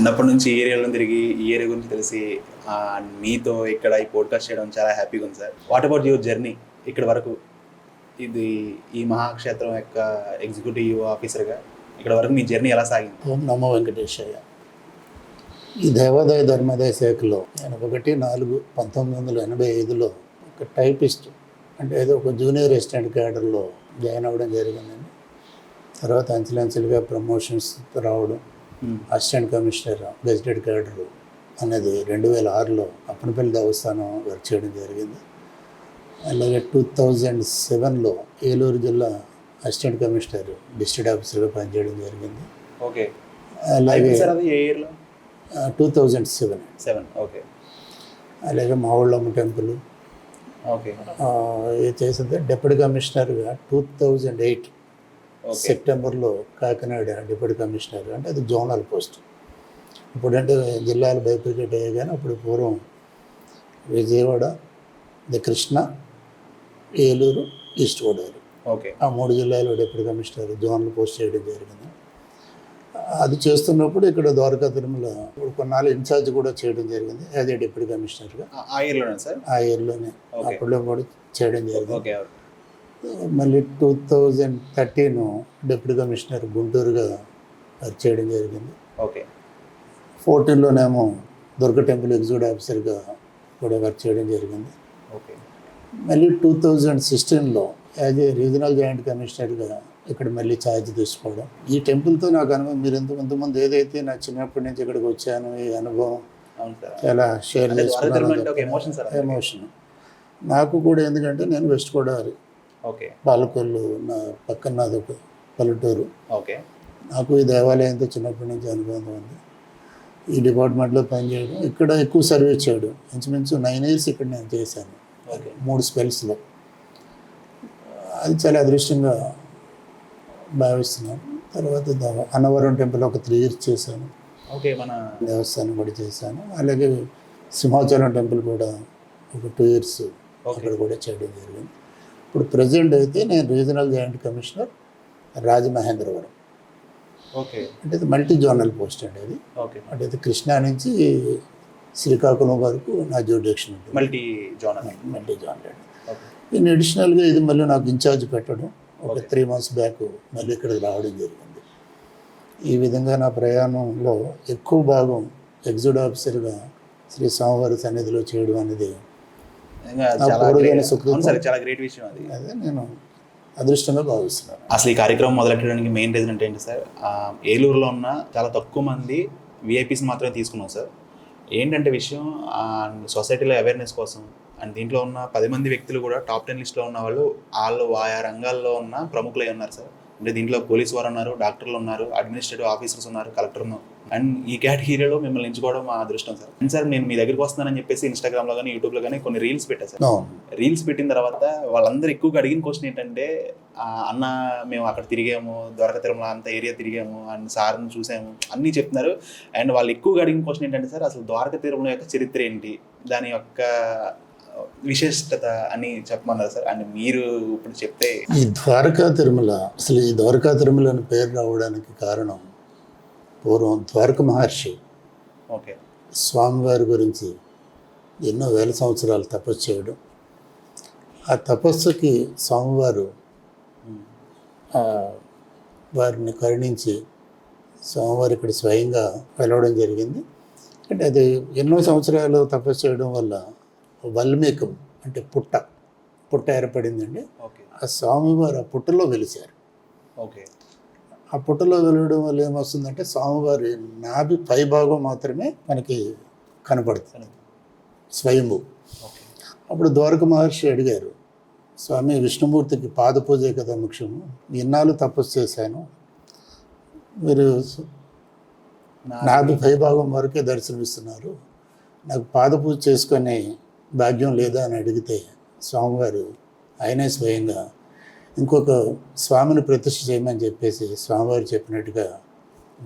చిన్నప్పటి నుంచి ఈ ఏరియాలో తిరిగి ఈ ఏరియా గురించి తెలిసి మీతో ఇక్కడ ఈ పోడ్కాస్ట్ చేయడం చాలా హ్యాపీగా ఉంది sir. What about your journey ఇక్కడ వరకు? ఇది ఈ మహాక్షేత్రం యొక్క ఎగ్జిక్యూటివ్ ఆఫీసర్గా ఇక్కడ వరకు మీ జర్నీ ఎలా సాగింది? ఓం నమో వెంకటేశయ్య. ఈ దేవాదాయ ధర్మాదాయ శాఖలో 81/4/1985లో ఒక టైపిస్ట్ అంటే ఏదో ఒక జూనియర్ అసిస్టెంట్ క్యాడర్లో జాయిన్ అవ్వడం జరిగిందండి. తర్వాత అంచెలంచెలుగా ప్రమోషన్స్ రావడం, అసిస్టెంట్ కమిషనర్ గెజిటెడ్ క్యాడర్ అనేది 2006లో అప్పనపల్లి దేవస్థానం వర్క్ చేయడం జరిగింది. అలాగే 2007లో ఏలూరు జిల్లా అసిస్టెంట్ కమిషనర్ డిస్ట్రిక్ట్ ఆఫీసర్గా పనిచేయడం జరిగింది. ఓకే. అలాగే 2007. 2007 ఓకే. అలాగే మావుళ్ళమ్మ టెంపుల్ ఓకే ఇది చేసింది. డిప్యూటీ కమిషనర్గా 2008 సెప్టెంబర్లో కాకినాడ డిప్యూటీ కమిషనర్, అంటే అది జోనల్ పోస్ట్. ఇప్పుడంటే జిల్లాలు బైఫర్కేట్ అయ్యాయి, కానీ అప్పుడు పూర్వం Vijayawada, the Krishna, Eluru, east Godavari, okay, ఆ 3 జిల్లాలో డిప్యూటీ కమిషనర్ జోనల్ పోస్ట్ చేయడం జరిగింది. అది చేస్తున్నప్పుడు ఇక్కడ ద్వారకా తిరుమల ఇప్పుడు కొన్నాళ్ళు ఇన్ఛార్జ్ కూడా చేయడం జరిగింది యాజ్ ఏ డిప్యూటీ కమిషనర్గా. ఆ ఇయర్లోనే సార్? ఆ ఇయర్లోనే అప్పుడే కూడా చేయడం జరిగింది. ఓకే. మళ్ళీ 2013 డిప్యూటీ కమిషనర్ గుంటూరుగా వర్క్ చేయడం జరిగింది. ఓకే. 14లోనేమో దుర్గ టెంపుల్ ఎగ్జిక్యూటివ్ ఆఫీసర్గా కూడా వర్క్ చేయడం జరిగింది. ఓకే. మళ్ళీ 2016లో యాజ్ ఏ రీజనల్ జాయింట్ కమిషనర్గా ఇక్కడ మళ్ళీ ఛార్జ్ తీసుకోవడం. ఈ టెంపుల్తో నాకు అనుభవం, మీరు ఇంతకుముందు ఏదైతే నా చిన్నప్పటి నుంచి ఇక్కడికి వచ్చాను, ఈ అనుభవం చాలా షేర్ చేసుకున్నాను. ఎమోషన్ నాకు కూడా, ఎందుకంటే నేను వెస్ట్ గోదావరి, ఓకే, పాలకొల్లు నా పక్కన నాది ఒక పల్లెటూరు. ఓకే. నాకు ఈ దేవాలయంతో చిన్నప్పటి నుంచి అనుభవం ఉంది. ఈ డిపార్ట్మెంట్లో పనిచేయడం, ఇక్కడ ఎక్కువ సర్వీస్ చేయడం, ఇంచుమించు 9 years ఇక్కడ నేను చేశాను. ఓకే. 3 spellsలో. అది చాలా అదృష్టంగా భావిస్తున్నాను. తర్వాత అన్నవరం టెంపుల్ ఒక 3 years చేశాను. ఓకే. మన దేవస్థానం కూడా చేశాను. అలాగే సింహాచలం టెంపుల్ కూడా ఒక 2 years అక్కడ కూడా చేయడం జరిగింది. ఇప్పుడు ప్రజెంట్ అయితే నేను regional joint commissioner Rajamahendravaram. Okay. అంటే ఇది మల్టీ జోనల్ పోస్ట్ అండి. అది ఓకే. అంటే ఇది కృష్ణా నుంచి శ్రీకాకుళం వరకు నా జ్యూరిడిక్షన్ ఉంటుంది. మల్టీ జోనల్ అండి. దీన్ని అడిషనల్గా ఇది మళ్ళీ నాకు ఇన్ఛార్జ్ పెట్టడం ఒక 3 months బ్యాక్ మళ్ళీ ఇక్కడికి రావడం జరిగింది. ఈ విధంగా నా ప్రయాణంలో ఎక్కువ భాగం ఎగ్జిక్యూటివ్ ఆఫీసర్గా శ్రీ స్వామివారి సన్నిధిలో చేయడం అనేది చాలా గ్రేట్ విషయం. అదే నేను అదృష్టంగా భావిస్తున్నాను. అసలు ఈ కార్యక్రమం మొదలెట్టడానికి మెయిన్ రీజన్ అంటే ఏంటి సార్? ఏలూరులో ఉన్న చాలా తక్కువ మంది విఐపీస్ మాత్రమే తీసుకున్నాం సార్. ఏంటంటే విషయం, సొసైటీలో అవేర్నెస్ కోసం, అండ్ దీంట్లో ఉన్న 10 మంది వ్యక్తులు కూడా టాప్ 10 లిస్ట్లో ఉన్న వాళ్ళు ఆయా రంగాల్లో ఉన్న ప్రముఖులై ఉన్నారు సార్. అంటే దీంట్లో పోలీసు వారు ఉన్నారు, డాక్టర్లు ఉన్నారు, అడ్మినిస్ట్రేటివ్ ఆఫీసర్స్ ఉన్నారు, కలెక్టర్ ఉన్నారు. అండ్ ఈ కేటగిరీలో మిమ్మల్ని ఎంచుకోవడం మా అదృష్టం సార్. అండ్ సార్, నేను మీ దగ్గరికి వస్తున్నానని చెప్పేసి ఇన్స్టాగ్రామ్లో కానీ యూట్యూబ్లో కానీ కొన్ని రీల్స్ పెట్టాను సార్. రీల్స్ పెట్టిన తర్వాత వాళ్ళందరూ ఎక్కువగా అడిగిన క్వశ్చన్ ఏంటంటే, అన్న మేము అక్కడ తిరిగాము, ద్వారకా తిరుమల అంత ఏరియా తిరిగాము, అండ్ సార్ని చూసాము అన్నీ చెప్తున్నారు. అండ్ వాళ్ళు ఎక్కువగా అడిగిన క్వశ్చన్ ఏంటంటే సార్, అసలు ద్వారకా తిరుమల యొక్క చరిత్ర ఏంటి, దాని యొక్క విశిష్టత అని చెప్పమన్నారు సార్. అండ్ మీరు ఇప్పుడు చెప్తే, ఈ ద్వారకా తిరుమల, అసలు ఈ ద్వారకా తిరుమల అని పేరు రావడానికి కారణం, పూర్వం ద్వారక మహర్షి ఓకే, స్వామివారి గురించి ఎన్నో వేల సంవత్సరాలు తపస్సు చేయడం, ఆ తపస్సుకి స్వామివారు వారిని కరుణించి స్వామివారు ఇక్కడ స్వయంగా వెలవడం జరిగింది. అంటే అది ఎన్నో సంవత్సరాలు తపస్సు చేయడం వల్ల వల్మీకం అంటే పుట్ట ఏర్పడిందండి. ఆ స్వామివారు ఆ పుట్టలో వెలిశారు. ఓకే. ఆ పుట్టలో వెలవడం వల్ల ఏమొస్తుందంటే, స్వామివారి నాభి పైభాగం మాత్రమే మనకి కనపడుతుంది, స్వయంభూ. అప్పుడు ద్వారక మహర్షి అడిగారు, స్వామి విష్ణుమూర్తికి పాద పూజే కదా ముఖ్యము, ఇన్నాళ్ళు తపస్సు చేశాను, మీరు నాభి పైభాగం వరకే దర్శనమిస్తున్నారు, నాకు పాద పూజ చేసుకునే భాగ్యం లేదా అని అడిగితే, స్వామివారు ఆయనే స్వయంగా ఇంకొక స్వామిని ప్రతిష్ఠ చేయమని చెప్పేసి స్వామివారు చెప్పినట్టుగా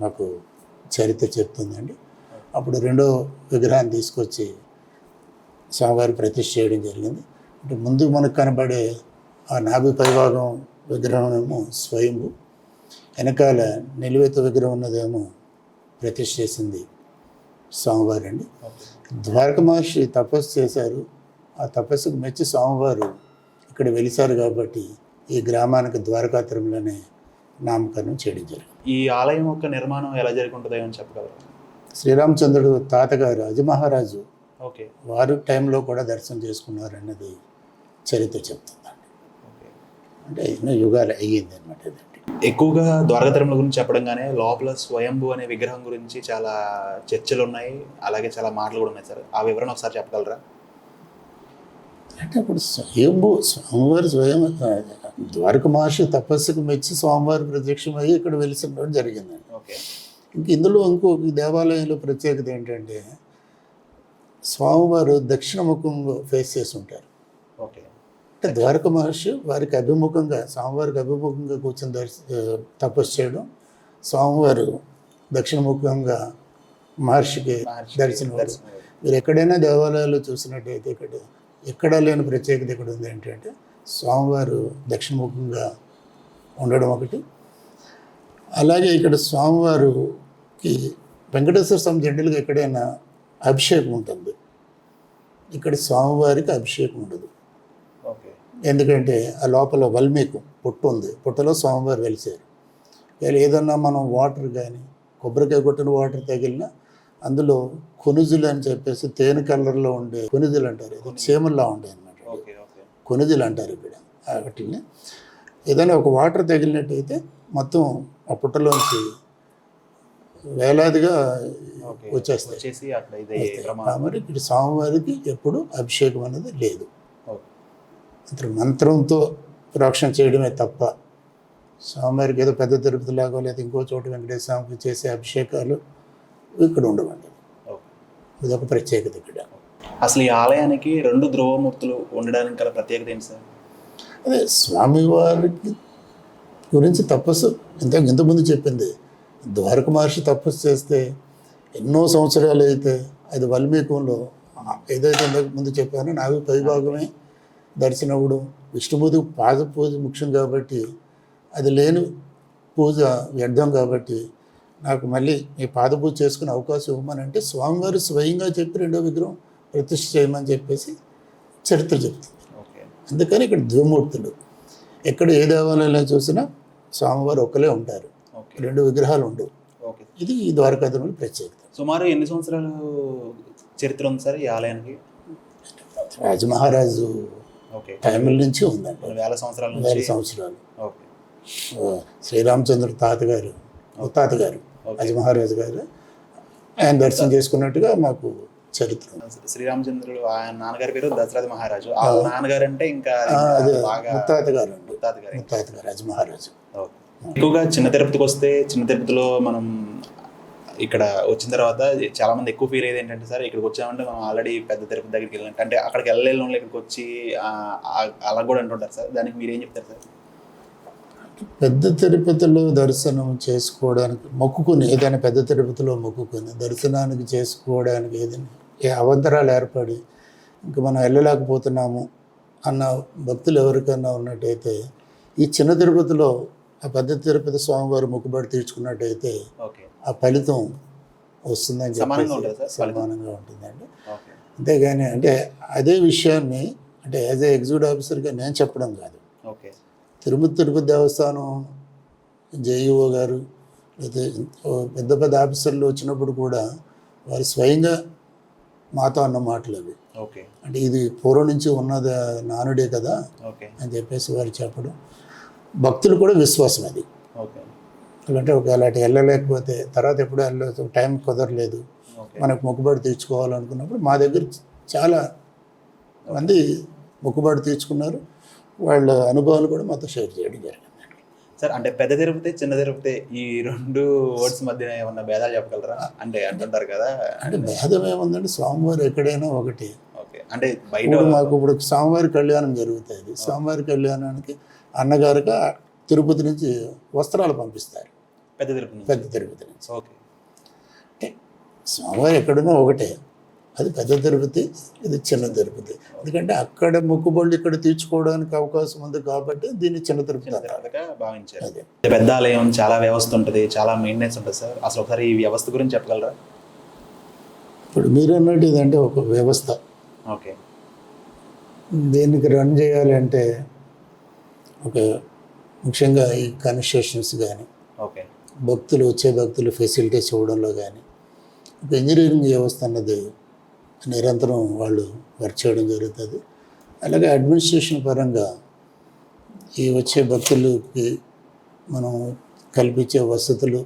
మాకు చరిత్ర చెప్తుందండి. అప్పుడు 2వ విగ్రహాన్ని తీసుకొచ్చి స్వామివారి ప్రతిష్ఠ చేయడం జరిగింది. అంటే ముందు మనకు కనబడే ఆ నాభి పైభాగం విగ్రహం ఏమో స్వయంభూ, వెనకాల నిలువెత్తు విగ్రహం ఉన్నదేమో ప్రతిష్ఠ చేసింది స్వామివారు అండి. ఓకే. ద్వారక మహర్షి తపస్సు చేశారు. ఆ తపస్సుకు మెచ్చి స్వామివారు ఇక్కడ వెలిశారు కాబట్టి ఈ గ్రామానికి ద్వారకా తిరుమలనే నామకరణం చేయడం జరిగింది. ఈ ఆలయం యొక్క నిర్మాణం ఎలా జరుగుతుంటుందో అని చెప్పగలరా? శ్రీరామచంద్రుడు తాతగారు అజమహారాజు ఓకే. వారి టైంలో కూడా దర్శనం చేసుకున్నారు అన్నది చరిత్ర చెప్తుందండి. ఓకే. అంటే ఎన్నో యుగాలు అయ్యింది అనమాట ఇదండి. ఎక్కువగా ద్వారకా తిరుమల గురించి చెప్పడంగానే లోపల స్వయంభూ అనే విగ్రహం గురించి చాలా చర్చలు ఉన్నాయి, అలాగే చాలా మాటలు కూడా ఉన్నాయి సార్. ఆ వివరణ ఒకసారి చెప్పగలరా? అంటే అప్పుడు స్వామివారి స్వయం ద్వారక మహర్షి తపస్సుకు మెచ్చి స్వామివారి ప్రత్యక్షమయ్యి ఇక్కడ వెలిసినడం జరిగిందండి. ఓకే. ఇంక ఇందులో ఇంకొక దేవాలయంలో ప్రత్యేకత ఏంటంటే స్వామివారు దక్షిణముఖంగా ఫేస్ చేసి ఉంటారు. ఓకే. అంటే ద్వారక మహర్షి వారికి అభిముఖంగా స్వామివారికి అభిముఖంగా కూర్చొని తపస్సు చేయడం, స్వామివారు దక్షిణముఖంగా మహర్షికి దర్శనం. మీరు ఎక్కడైనా దేవాలయాల్లో చూసినట్టయితే ఎక్కడా లేని ప్రత్యేకత ఇక్కడ ఉంది ఏంటంటే స్వామివారు దక్షిణముఖంగా ఉండడం ఒకటి. అలాగే ఇక్కడ స్వామివారికి వెంకటేశ్వర స్వామి జనరల్గా ఎక్కడైనా అభిషేకం ఉంటుంది, ఇక్కడ స్వామివారికి అభిషేకం ఉండదు. ఓకే. ఎందుకంటే ఆ లోపల వల్మీకు పుట్టు ఉంది, పుట్టలో స్వామివారు వెలిసారు. ఏదన్నా మనం వాటర్ కానీ కొబ్బరికాయ కొట్టిన వాటర్ తగిలినా అందులో కొనుజులు అని చెప్పేసి తేనె కలర్లో ఉండే కొనుజులు అంటారు, చీమల్లా ఉంటాయి అన్నమాట. ఓకే. ఓకే. కొనుజులు అంటారు ఇక్కడ వాటిని. ఏదైనా ఒక వాటర్ తగిలినట్టయితే మొత్తం ఆ పుట్టలోంచి వేలాదిగా వచ్చేస్తాయి. వచ్చేసి అక్కడ కాబట్టి ఇక్కడ స్వామివారికి ఎప్పుడు అభిషేకం అనేది లేదు. ఓకే. మంత్రంతో ప్రోక్షణ చేయడమే తప్ప స్వామివారికి ఏదో పెద్ద తిరుపతి లాగో లేదా ఇంకో చోట వెంకటేశ్వర స్వామికి చేసే అభిషేకాలు ఇక్కడ ఉండవండి. ఓకే. ఇదొక ప్రత్యేకత ఇక్కడ. అసలు ఈ ఆలయానికి 2 ధ్రువమూర్తులు ఉండడానికి గల ప్రత్యేకత ఏంటి సార్? అదే స్వామివారికి గురించి తపస్సు ఇంతకుముందు చెప్పింది. ద్వారక మహర్షి తపస్సు చేస్తే ఎన్నో సంవత్సరాలు అయితే అది వల్మీకంలో ఏదైతే ఇంతకు ముందు చెప్పానో నావి పైభాగమే దర్శనవుడు. విష్ణుమూర్తికి పాద పూజ ముఖ్యం కాబట్టి అది లేని పూజ వ్యర్థం కాబట్టి నాకు మళ్ళీ ఈ పాద పూజ చేసుకునే అవకాశం ఇవ్వమని అంటే స్వామివారు స్వయంగా చెప్పి 2వ విగ్రహం ప్రతిష్ఠ చేయమని చెప్పేసి చరిత్ర చెప్తుంది. ఓకే. అందుకని ఇక్కడ ద్విమూర్తులు ఎక్కడ ఏ దేవాలయంలో చూసినా స్వామివారు ఒక్కలే ఉంటారు, 2 విగ్రహాలు ఉండవు. ఓకే. ఇది ఈ ద్వారకా తిరుమల ప్రత్యేకత. సుమారు ఎన్ని సంవత్సరాలు చరిత్ర ఉంది సార్ ఈ ఆలయానికి? రాజమహారాజు ఓకే. టైంల నుంచి ఉందండి, వేల సంవత్సరాల 1000 సంవత్సరాలు. ఓకే. శ్రీరామచంద్ర తాతగారు రాజమహారాజు గారు ఆయన దర్శనం చేసుకున్నట్టుగా మాకు చరిత్ర. శ్రీరామచంద్రుడు ఆయన నాన్నగారి పేరు దశరథ మహారాజు. ఆ నాన్నగారు అంటే ఇంకా ముత్తాతగారు రాజమహారాజు. ఎక్కువగా చిన్న తిరుపతికి వస్తే చిన్న తిరుపతిలో మనం ఇక్కడ వచ్చిన తర్వాత చాలా మంది ఎక్కువ ఫీల్ అయ్యేది ఏంటంటే సార్ ఇక్కడికి వచ్చామంటే మనం ఆల్రెడీ పెద్ద తిరుపతి దగ్గరికి వెళ్ళినట్టు, అంటే అక్కడికి వెళ్ళలేని వాళ్ళు ఇక్కడికి వచ్చి అలా కూడా అంటుంటారు సార్. దానికి మీరు ఏం చెప్తారు సార్? పెద్ద తిరుపతిలో దర్శనం చేసుకోవడానికి మొక్కుకుని ఏదైనా పెద్ద తిరుపతిలో మొక్కుకుని దర్శనానికి చేసుకోవడానికి ఏదైనా ఏ అవంతరాలు ఏర్పడి ఇంక మనం వెళ్ళలేకపోతున్నాము అన్న భక్తులు ఎవరికైనా ఉన్నట్టయితే ఈ చిన్న తిరుపతిలో ఆ పెద్ద తిరుపతి స్వామివారు మొక్కుబడి తీర్చుకున్నట్టయితే ఆ ఫలితం వస్తుందని చెప్పి సమానంగా ఉంటుందండి. అంతేగాని అంటే అదే విషయాన్ని అంటే యాజ్ ఏ ఎగ్జిక్యూటివ్ ఆఫీసర్గా నేను చెప్పడం కాదు. తిరుపతి దేవస్థానం జేఈఓ గారు లేదా పెద్ద పెద్ద ఆఫీసర్లు వచ్చినప్పుడు కూడా వారు స్వయంగా మాతో అన్న మాటలు అవి. అంటే ఇది పూర్వం నుంచి ఉన్నది నానుడే కదా అని చెప్పేసి వారు చెప్పడం, భక్తులు కూడా విశ్వాసం అది. అంటే ఒకవేళ అటు వెళ్ళలేకపోతే తర్వాత ఎప్పుడు వెళ్ళలేదు, టైం కుదరలేదు, మనకు మొక్కుబడి తీర్చుకోవాలనుకున్నప్పుడు మా దగ్గర చాలా మంది మొక్కుబడి తీర్చుకున్నారు. వాళ్ళ అనుభవాలు కూడా మాతో షేర్ చేయడం జరిగింది సార్. అంటే పెద్ద తిరుపతి చిన్న తిరుపతి ఈ 2 వర్డ్స్ మధ్య ఏమన్నా భేదాలు చెప్పగలరా? అంటే అంటుంటారు కదా, అంటే భేదం ఏముందంటే స్వామివారు ఎక్కడైనా ఒకటి. అంటే బయట మాకు ఇప్పుడు స్వామివారి కళ్యాణం జరుగుతుంది. స్వామివారి కళ్యాణానికి అన్నగారుగా తిరుపతి నుంచి వస్త్రాలు పంపిస్తారు పెద్ద తిరుపతి నుంచి. అంటే స్వామివారు ఎక్కడున్నా ఒకటే, అది పెద్ద తిరుపతి, ఇది చిన్న తిరుపతి. ఎందుకంటే అక్కడ మొక్కుబళ్ళు ఇక్కడ తీర్చుకోవడానికి అవకాశం ఉంది కాబట్టి దీన్ని చిన్న తిరుపతి భావించారు. పెద్ద ఆలయం చాలా వ్యవస్థ ఉంటుంది, చాలా మెయింటెనెన్స్ ఉంటుంది సార్. అసలు ఒకసారి ఈ వ్యవస్థ గురించి చెప్పగలరా? ఇప్పుడు మీరు అన్నట్టు ఇదంటే ఒక వ్యవస్థ. ఓకే. దీనికి రన్ చేయాలంటే ఒక ముఖ్యంగా ఈ కన్స్ట్రక్షన్స్ కానీ, ఓకే. వచ్చే భక్తులు ఫెసిలిటీస్ ఇవ్వడంలో కానీ, ఒక ఇంజనీరింగ్ వ్యవస్థ అన్నది నిరంతరం వాళ్ళు వర్క్ చేయడం జరుగుతుంది. అలాగే అడ్మినిస్ట్రేషన్ పరంగా ఈ వచ్చే భక్తులకి మనం కల్పించే వసతులు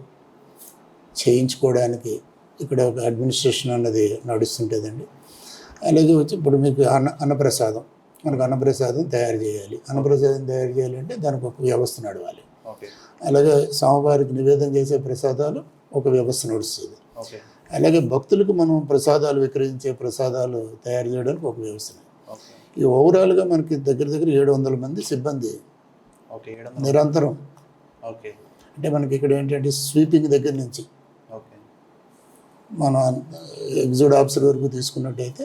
చేయించుకోవడానికి ఇక్కడ ఒక అడ్మినిస్ట్రేషన్ అన్నది నడుస్తుంటుందండి. అలాగే వచ్చి ఇప్పుడు మీకు అన్నప్రసాదం, మనకు అన్నప్రసాదం తయారు చేయాలి. అన్నప్రసాదం తయారు చేయాలంటే దానికి ఒక వ్యవస్థ నడవాలి. అలాగే స్వామివారికి నివేదన చేసే ప్రసాదాలు ఒక వ్యవస్థ నడుస్తుంది. అలాగే భక్తులకు మనం ప్రసాదాలు విక్రయించే ప్రసాదాలు తయారు చేయడానికి ఒక వ్యవస్థ. ఈ ఓవరాల్గా మనకి దగ్గర 700 మంది సిబ్బంది నిరంతరం. అంటే మనకి ఇక్కడ ఏంటంటే స్వీపింగ్ దగ్గర నుంచి మన ఎగ్జిక్యూటివ్ ఆఫీసర్ వరకు తీసుకున్నట్టయితే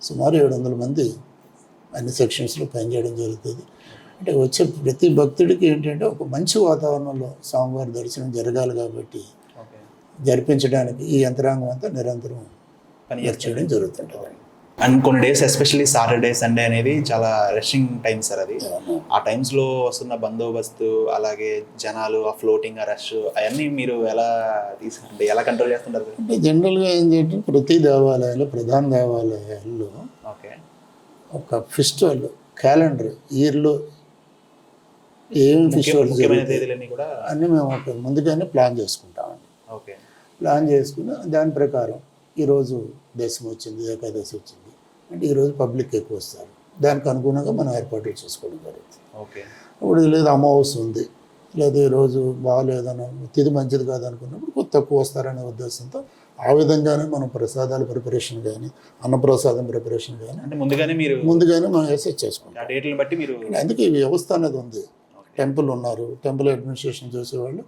సుమారు 700 మంది అన్ని సెక్షన్స్లో పనిచేయడం జరుగుతుంది. అంటే వచ్చే ప్రతి భక్తుడికి ఏంటంటే ఒక మంచి వాతావరణంలో స్వామివారి దర్శనం జరగాలి కాబట్టి జరిపించడానికి ఈ యంత్రాంగం అంతా నిరంతరం చేయడం జరుగుతుంటుంది. అండ్ కొన్ని డేస్ ఎస్పెషల్లీ సాటర్డే సండే అనేది చాలా రషింగ్ టైం సార్. అది ఆ టైమ్స్లో వస్తున్న బందోబస్తు, అలాగే జనాలు, ఆ ఫ్లోటింగ్, ఆ రష్, అవన్నీ మీరు ఎలా తీసుకుంటే ఎలా కంట్రోల్ చేస్తుంటారు? అంటే జనరల్గా ఏంటంటే ప్రతి దేవాలయాల్లో, ప్రధాన దేవాలయాల్లో ఒక ఫెస్టివల్ క్యాలెండర్ ఇయర్లో ఏమి ఫెస్టివల్స్ కూడా అన్నీ మేము ఒక ముందుగానే ప్లాన్ చేసుకుంటామండి. ప్లాన్ చేసుకుని దాని ప్రకారం ఈరోజు దశమి వచ్చింది, ఏకాదశి వచ్చింది అంటే ఈరోజు పబ్లిక్ ఎక్కువ వస్తారు, దానికి అనుగుణంగా మనం ఏర్పాట్లు చేసుకోవడం జరుగుతుంది. ఇప్పుడు లేదు అమావాస్య ఉంది, లేదా ఈరోజు బాగాలేదనో తిది మంచిది కాదనుకున్నప్పుడు తక్కువ వస్తారనే ఉద్దేశంతో ఆ విధంగానే మనం ప్రసాదాల ప్రిపరేషన్ కానీ, అన్నప్రసాదం ప్రిపరేషన్ కానీ అంటే ముందుగానే మనం ఎసెస్ చేసుకుంటాం. బట్టి మీరు అందుకే ఈ వ్యవస్థ అనేది ఉంది. టెంపుల్ ఉన్నారు, టెంపుల్ అడ్మినిస్ట్రేషన్ చేసేవాళ్ళు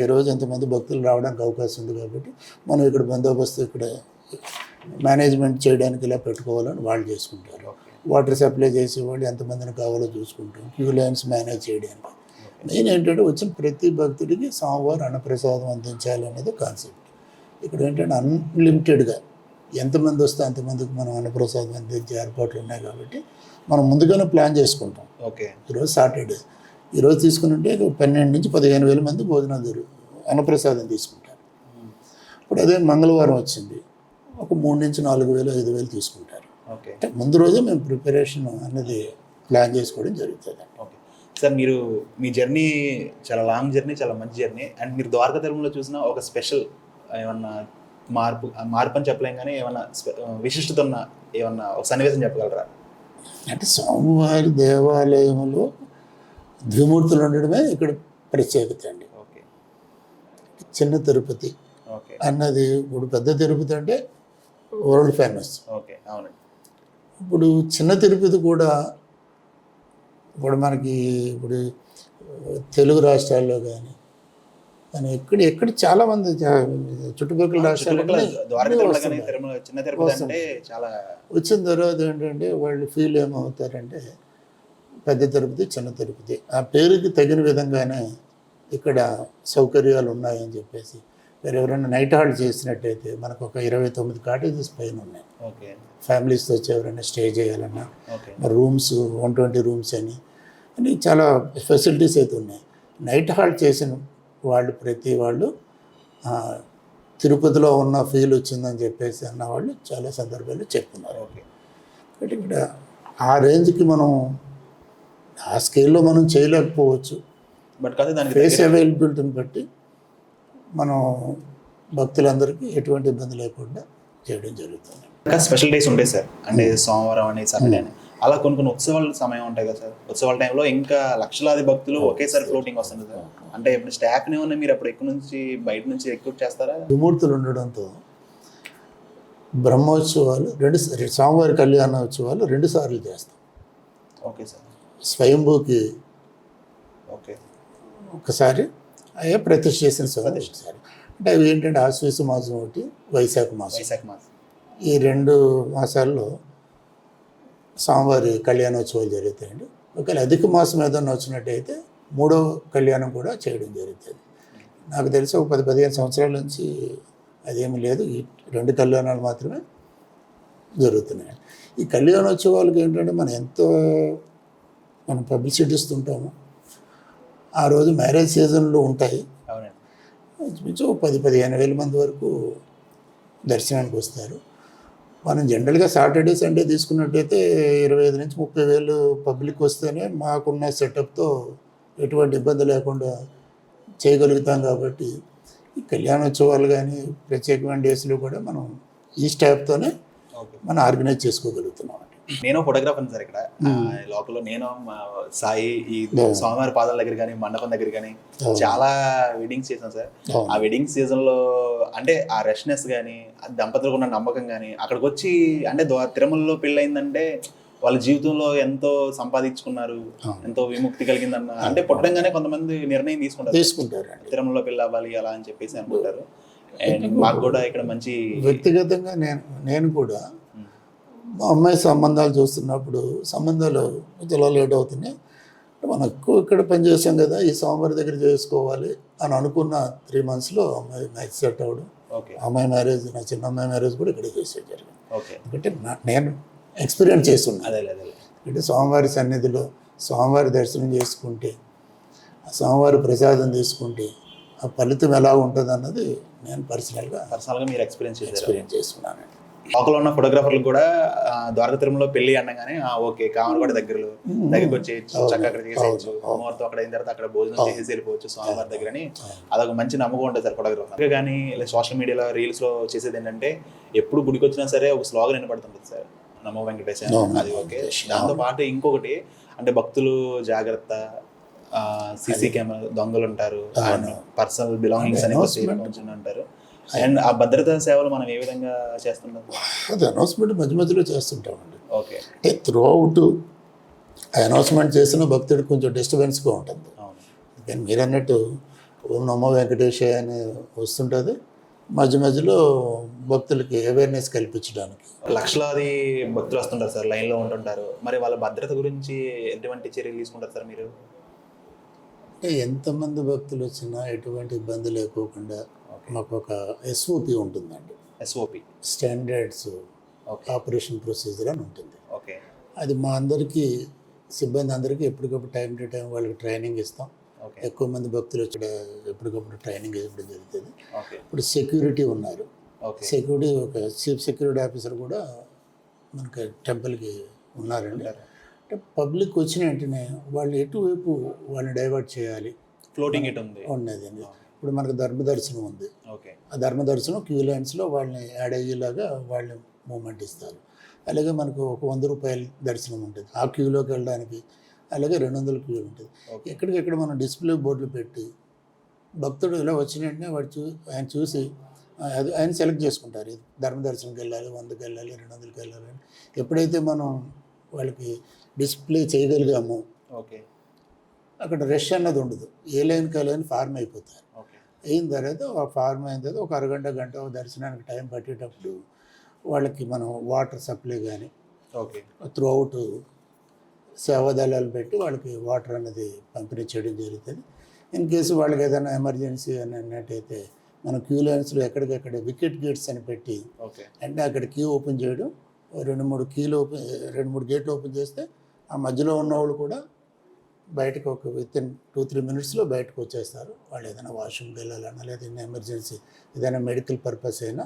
ఈరోజు ఎంతమంది భక్తులు రావడానికి అవకాశం ఉంది కాబట్టి మనం ఇక్కడ బందోబస్తు ఇక్కడ మేనేజ్మెంట్ చేయడానికి ఇలా పెట్టుకోవాలని వాళ్ళు చేసుకుంటారు. వాటర్ సప్లై చేసేవాళ్ళు ఎంతమందిని కావాలో చూసుకుంటాం. క్యూ లైన్స్ మేనేజ్ చేయడానికి మెయిన్ ఏంటంటే వచ్చిన ప్రతి భక్తుడికి స్వామివారి అన్నప్రసాదం అందించాలనేది కాన్సెప్ట్. ఇక్కడ ఏంటంటే అన్లిమిటెడ్గా ఎంతమంది వస్తే అంతమందికి మనం అన్నప్రసాదం అందించే ఏర్పాట్లు ఉన్నాయి కాబట్టి మనం ముందుగానే ప్లాన్ చేసుకుంటాం. ఈరోజు సాటర్డే, ఈరోజు తీసుకుని 12 నుంచి 15,000 మంది భోజనాలు అన్నప్రసాదం తీసుకుంటారు. ఇప్పుడు అదే మంగళవారం వచ్చింది, ఒక 3 నుంచి 4,000, 5,000 తీసుకుంటారు. అంటే ముందు రోజే మేము ప్రిపరేషన్ అనేది ప్లాన్ చేసుకోవడం జరుగుతుంది. సార్, మీరు మీ జర్నీ చాలా లాంగ్ జర్నీ, చాలా మంచి జర్నీ. అండ్ మీరు ద్వారకా తిరుమలలో చూసిన ఒక స్పెషల్ ఏమన్నా మార్పు అని చెప్పలేం కానీ ఏమన్నా విశిష్టత ఉన్న ఏమన్నా ఒక సన్నివేశం చెప్పగలరా? అంటే స్వామివారి దేవాలయంలో ద్విమూర్తులు ఉండడమే ఇక్కడ ప్రత్యేకత అండి. చిన్న తిరుపతి అన్నది ఇప్పుడు పెద్ద తిరుపతి అంటే వరల్డ్ ఫేమస్. ఇప్పుడు చిన్న తిరుపతి కూడా ఇప్పుడు మనకి ఇప్పుడు తెలుగు రాష్ట్రాల్లో కానీ ఎక్కడ చాలామంది చుట్టుపక్కల రాష్ట్రాల్లో వచ్చిన తర్వాత ఏంటంటే వాళ్ళు ఫీల్ ఏమవుతారంటే పెద్ద తిరుపతి, చిన్న తిరుపతి ఆ పేరుకి తగిన విధంగానే ఇక్కడ సౌకర్యాలు ఉన్నాయని చెప్పేసి వేరే ఎవరైనా నైట్ హాల్ట్ చేసినట్టయితే మనకు ఒక 29 కాటేజెస్ పైన ఉన్నాయి. ఫ్యామిలీస్తో వచ్చి ఎవరైనా స్టే చేయాలన్నా రూమ్స్ 120 రూమ్స్ అని చాలా ఫెసిలిటీస్ అయితే ఉన్నాయి. నైట్ హాల్ట్ చేసిన వాళ్ళు ప్రతి వాళ్ళు తిరుపతిలో ఉన్న ఫీల్ వచ్చిందని చెప్పేసి అన్నవాళ్ళు చాలా సందర్భాల్లో చెప్తున్నారు. కాబట్టి ఇక్కడ ఆ రేంజ్కి మనం ఆ స్కేల్లో మనం చేయలేకపోవచ్చు, బట్ ఫేస్ అవైలబిలిటీని బట్టి మనం భక్తులందరికీ ఎటువంటి ఇబ్బంది లేకుండా చేయడం జరుగుతుంది. స్పెషల్ డేస్ ఉంటాయి సార్, అంటే సోమవారం అని, సాటర్డే అని, అలా కొన్ని ఉత్సవాల సమయం ఉంటాయి కదా సార్. ఉత్సవాల టైంలో ఇంకా లక్షలాది భక్తులు ఒకేసారి ఫ్లోటింగ్ వస్తుంది సార్. అంటే ఇప్పుడు స్టాఫ్ని ఉన్న మీరు అప్పుడు ఎక్కువ నుంచి బయట నుంచి రిక్రూట్ చేస్తారా? విమూర్తులు ఉండడంతో బ్రహ్మోత్సవాలు స్వామివారి కళ్యాణోత్సవాలు 2 సార్లు చేస్తాం. Okay sir. స్వయంభూకి ఒకసారి అయ్యే ప్రతిష్ఠ చేసిన స్వామి ఒకసారి. అంటే అవి ఏంటంటే ఆశ్వీస మాసం ఒకటి, వైశాఖ మాసం. ఈ 2 మాసాల్లో స్వామివారి కళ్యాణోత్సవాలు జరుగుతాయండి. ఒకవేళ అధిక మాసం ఏదన్నా వచ్చినట్టయితే 3వ కళ్యాణం కూడా చేయడం జరుగుతుంది. నాకు తెలిసి ఒక 10-15 సంవత్సరాల నుంచి అదేమి లేదు, ఈ 2 కళ్యాణాలు మాత్రమే జరుగుతున్నాయి. ఈ కళ్యాణోత్సవాలకి ఏంటంటే మనం పబ్లిసిటీ ఇస్తుంటాము. ఆ రోజు మ్యారేజ్ సీజన్లో ఉంటాయి. అవునండి. ఇంచుమించు 10-15 వేల మంది వరకు దర్శనానికి వస్తారు. మనం జనరల్గా సాటర్డే సండే తీసుకున్నట్టయితే 25-30 వేలు పబ్లిక్ వస్తేనే మాకున్న సెటప్తో ఎటువంటి ఇబ్బంది లేకుండా చేయగలుగుతాం. కాబట్టి ఈ కళ్యాణోత్సవాలు కానీ ప్రత్యేకమైన డేస్లో కూడా మనం ఈ స్టాఫ్తోనే ఓకే. మనం ఆర్గనైజ్ చేసుకోగలుగుతున్నాం. నేను ఫోటోగ్రాఫర్ సార్ ఇక్కడ లోకల్లో. నేను మా సాయి ఈ స్వామివారి పాదాల దగ్గర కానీ మండపం దగ్గర కానీ చాలా వెడ్డింగ్స్ చేశాను సార్. ఆ వెడ్డింగ్ సీజన్లో అంటే ఆ రష్నెస్ కానీ ఆ దంపతులకు ఉన్న నమ్మకం కానీ అక్కడికి వచ్చి అంటే తిరుమలలో పెళ్ళయిందంటే వాళ్ళ జీవితంలో ఎంతో సంపాదించుకున్నారు, ఎంతో విముక్తి కలిగిందన్న అంటే పుట్టడంగానే కొంతమంది నిర్ణయం తీసుకుంటారు తిరుమలలో పెళ్ళి అవ్వాలి అలా అని చెప్పేసి అనుకుంటారు. అండ్ మాకు కూడా ఇక్కడ మంచి వ్యక్తిగతంగా నేను కూడా మా అమ్మాయి సంబంధాలు చూస్తున్నప్పుడు సంబంధాలు చాలా లేట్ అవుతున్నాయి. మనం ఎక్కువ ఇక్కడ పనిచేసాం కదా, ఈ సోమవారి దగ్గర చేసుకోవాలి అని అనుకున్న 3 monthsలో అమ్మాయి మ్యాచ్ సెట్ అవ్వడం. అమ్మాయి మ్యారేజ్, నా చిన్న అమ్మాయి మ్యారేజ్ కూడా ఇక్కడ చేసే జరిగింది. ఎందుకంటే నేను ఎక్స్పీరియన్స్ చేస్తున్నాను. అంటే స్వామివారి సన్నిధిలో స్వామివారి దర్శనం చేసుకుంటే, ఆ స్వామివారి ప్రసాదం తీసుకుంటే ఆ ఫలితం ఎలా ఉంటుంది అన్నది నేను పర్సనల్గా మీరు ఎక్స్పీరియన్స్ చేసుకున్నాను. లోకల్ ఉన్న ఫోటోగ్రాఫర్లు కూడా ద్వారక తిరుమలలో పెళ్లి అనగానే ఓకే కామన్గూడ దగ్గరికి వచ్చి చక్కగా అక్కడ చేసేయచ్చు, ముహూర్తం అక్కడ అయిన తర్వాత అక్కడ భోజనం చేసేసి వెళ్ళిపోవచ్చు స్వామివారి దగ్గర అని అదొక మంచి నమ్మకం ఉంటుంది సార్ ఫోటోగ్రాఫర్. కానీ ఇలా సోషల్ మీడియాలో రీల్స్లో చేసేది ఏంటంటే ఎప్పుడు గుడికి వచ్చినా సరే ఒక స్లోగన్ వినపడుతుంటుంది సార్, నమో వెంకటేశ. అది ఓకే. దాంతో పాటు ఇంకొకటి అంటే భక్తులు జాగ్రత్త, సీసీ కెమెరా, దొంగలు ఉంటారు, పర్సనల్ బిలాంగింగ్స్ అని అంటారు. అండ్ ఆ భద్రతా సేవలు మనం ఏ విధంగా చేస్తున్నాం? అది అనౌన్స్మెంట్ మధ్యలో చేస్తుంటామండి. ఓకే. అంటే త్రూ అవుట్ అనౌన్స్మెంట్ చేసిన భక్తుడికి కొంచెం డిస్టర్బెన్స్గా ఉంటుంది. కానీ మీరు అన్నట్టు ఓం నమో వెంకటేశ అని వస్తుంటుంది. మధ్యలో భక్తులకి అవేర్నెస్ కల్పించడానికి లక్షలాది భక్తులు వస్తుంటారు సార్, లైన్లో ఉంటుంటారు. మరి వాళ్ళ భద్రత గురించి ఎటువంటి చర్యలు తీసుకుంటారు సార్ మీరు? అంటే ఎంతమంది భక్తులు వచ్చినా ఎటువంటి ఇబ్బంది లేకోకుండా మాకు ఒక ఎస్ఓపి ఉంటుందండి. ఎస్ఓపి స్టాండర్డ్స్ ఆపరేషన్ ప్రొసీజర్ అని ఉంటుంది. ఓకే. అది మా అందరికీ సిబ్బంది అందరికీ ఎప్పటికప్పుడు టైం టు టైం వాళ్ళకి ట్రైనింగ్ ఇస్తాం. ఎక్కువ మంది భక్తులు వచ్చి ఎప్పటికప్పుడు ట్రైనింగ్ ఇవ్వడం జరుగుతుంది. ఇప్పుడు సెక్యూరిటీ ఉన్నారు. సెక్యూరిటీ ఒక చీఫ్ సెక్యూరిటీ ఆఫీసర్ కూడా మనకి టెంపుల్కి ఉన్నారండి. అంటే పబ్లిక్ వచ్చిన వెంటనే వాళ్ళు ఎటువైపు వాళ్ళని డైవర్ట్ చేయాలి, ఫ్లోటింగ్ ఎట్ ఉన్నదండి. ఇప్పుడు మనకు ధర్మదర్శనం ఉంది. ఆ ధర్మదర్శనం క్యూ లైన్స్లో వాళ్ళని యాడ్ అయ్యేలాగా వాళ్ళని మూమెంట్ ఇస్తారు. అలాగే మనకు ఒక 100 రూపాయల దర్శనం ఉంటుంది, ఆ క్యూలోకి వెళ్ళడానికి. అలాగే 200 క్యూ ఉంటుంది. ఎక్కడికెక్కడ మనం డిస్ప్లే బోర్డులు పెట్టి భక్తుడు ఇలా వచ్చిన వెంటనే ఆయన చూసి ఆయన సెలెక్ట్ చేసుకుంటారు. ఇది ధర్మదర్శనంకి వెళ్ళాలి, 100కి వెళ్ళాలి, 200కి వెళ్ళాలి అని. ఎప్పుడైతే మనం వాళ్ళకి డిస్ప్లే చేయగలిగామో అక్కడ రష్ అన్నది ఉండదు. ఏ లైన్కి వెళ్ళని ఫార్మ్ అయిపోతారు. అయిన తర్వాత ఆ ఫార్మ్ అయిన తర్వాత ఒక అరగంట గంట దర్శనానికి టైం పట్టేటప్పుడు వాళ్ళకి మనం వాటర్ సప్లై కానీ త్రూ అవుట్ సేవాదళాలు పెట్టి వాళ్ళకి వాటర్ అనేది పంపిణీ చేయడం జరుగుతుంది. ఇన్ కేసు వాళ్ళకి ఏదైనా ఎమర్జెన్సీ అని అన్నట్టయితే మన క్యూ లైన్స్లో ఎక్కడికక్కడ వికెట్ గేట్స్ అని పెట్టి అంటే అక్కడ క్యూ ఓపెన్ చేయడం, 2-3 గేట్లు ఓపెన్ చేస్తే ఆ మధ్యలో ఉన్న వాళ్ళు కూడా బయటకు ఒక వితిన్ 2-3 minutesలో బయటకు వచ్చేస్తారు. వాళ్ళు ఏదైనా వాష్రూమ్కి వెళ్ళాలన్నా లేదా ఎమర్జెన్సీ ఏదైనా మెడికల్ పర్పస్ అయినా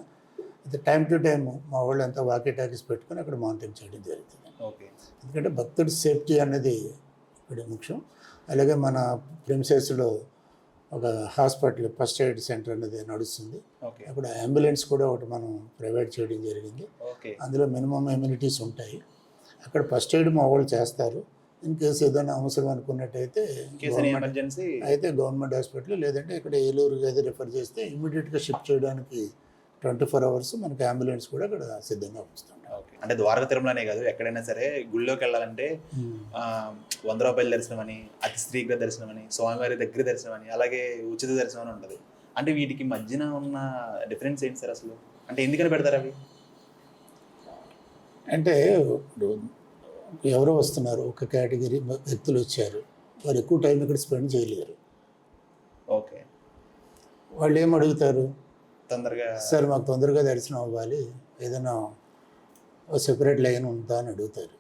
అయితే టైం టు టైం మా వాళ్ళు అంతా వాకీ టాకీస్ పెట్టుకొని అక్కడ మానిటరింగ్ చేయడం జరుగుతుంది. ఎందుకంటే భక్తుడి సేఫ్టీ అనేది ఇక్కడ ముఖ్యం. అలాగే మన ప్రిమిసెస్లో ఒక హాస్పిటల్ ఫస్ట్ ఎయిడ్ సెంటర్ అనేది నడుస్తుంది. అక్కడ అంబులెన్స్ కూడా ఒకటి మనం ప్రొవైడ్ చేయడం జరిగింది. అందులో మినిమం ఎమ్యూనిటీస్ ఉంటాయి. అక్కడ ఫస్ట్ ఎయిడ్ మా వాళ్ళు చేస్తారు. ఇన్ కేసు ఏదైనా అవసరం అనుకున్నట్టయితే అయితే గవర్నమెంట్ హాస్పిటల్ లేదంటే ఇక్కడ ఏలూరు ఏదో రిఫర్ చేస్తే ఇమీడియట్గా షిఫ్ట్ చేయడానికి 24 hours మనకి అంబులెన్స్ కూడా అక్కడ సిద్ధంగా ఉంచుతాం. అంటే ద్వారక తిరుమలనే కాదు, ఎక్కడైనా సరే గుళ్ళోకి వెళ్ళాలంటే 100 రూపాయల దర్శనం అని, అతి శీఘ్ర దర్శనం అని, స్వామివారి దగ్గర దర్శనం అని, అలాగే ఉచిత దర్శనం అని ఉంటుంది. అంటే వీటికి మధ్యన ఉన్న డిఫరెన్స్ ఏంటి సార్ అసలు? అంటే ఎందుకని పెడతారు అవి? అంటే ఇప్పుడు ఎవరో వస్తున్నారు, ఒక కేటగిరీ వ్యక్తులు వచ్చారు, వారు ఎక్కువ టైం ఇక్కడ స్పెండ్ చేయలేరు. ఓకే. వాళ్ళు ఏం అడుగుతారు? తొందరగా సార్ మాకు తొందరగా దర్శనం అవ్వాలి, ఏదైనా ఒక సెపరేట్ లైన్ ఉందా అని అడుగుతారు.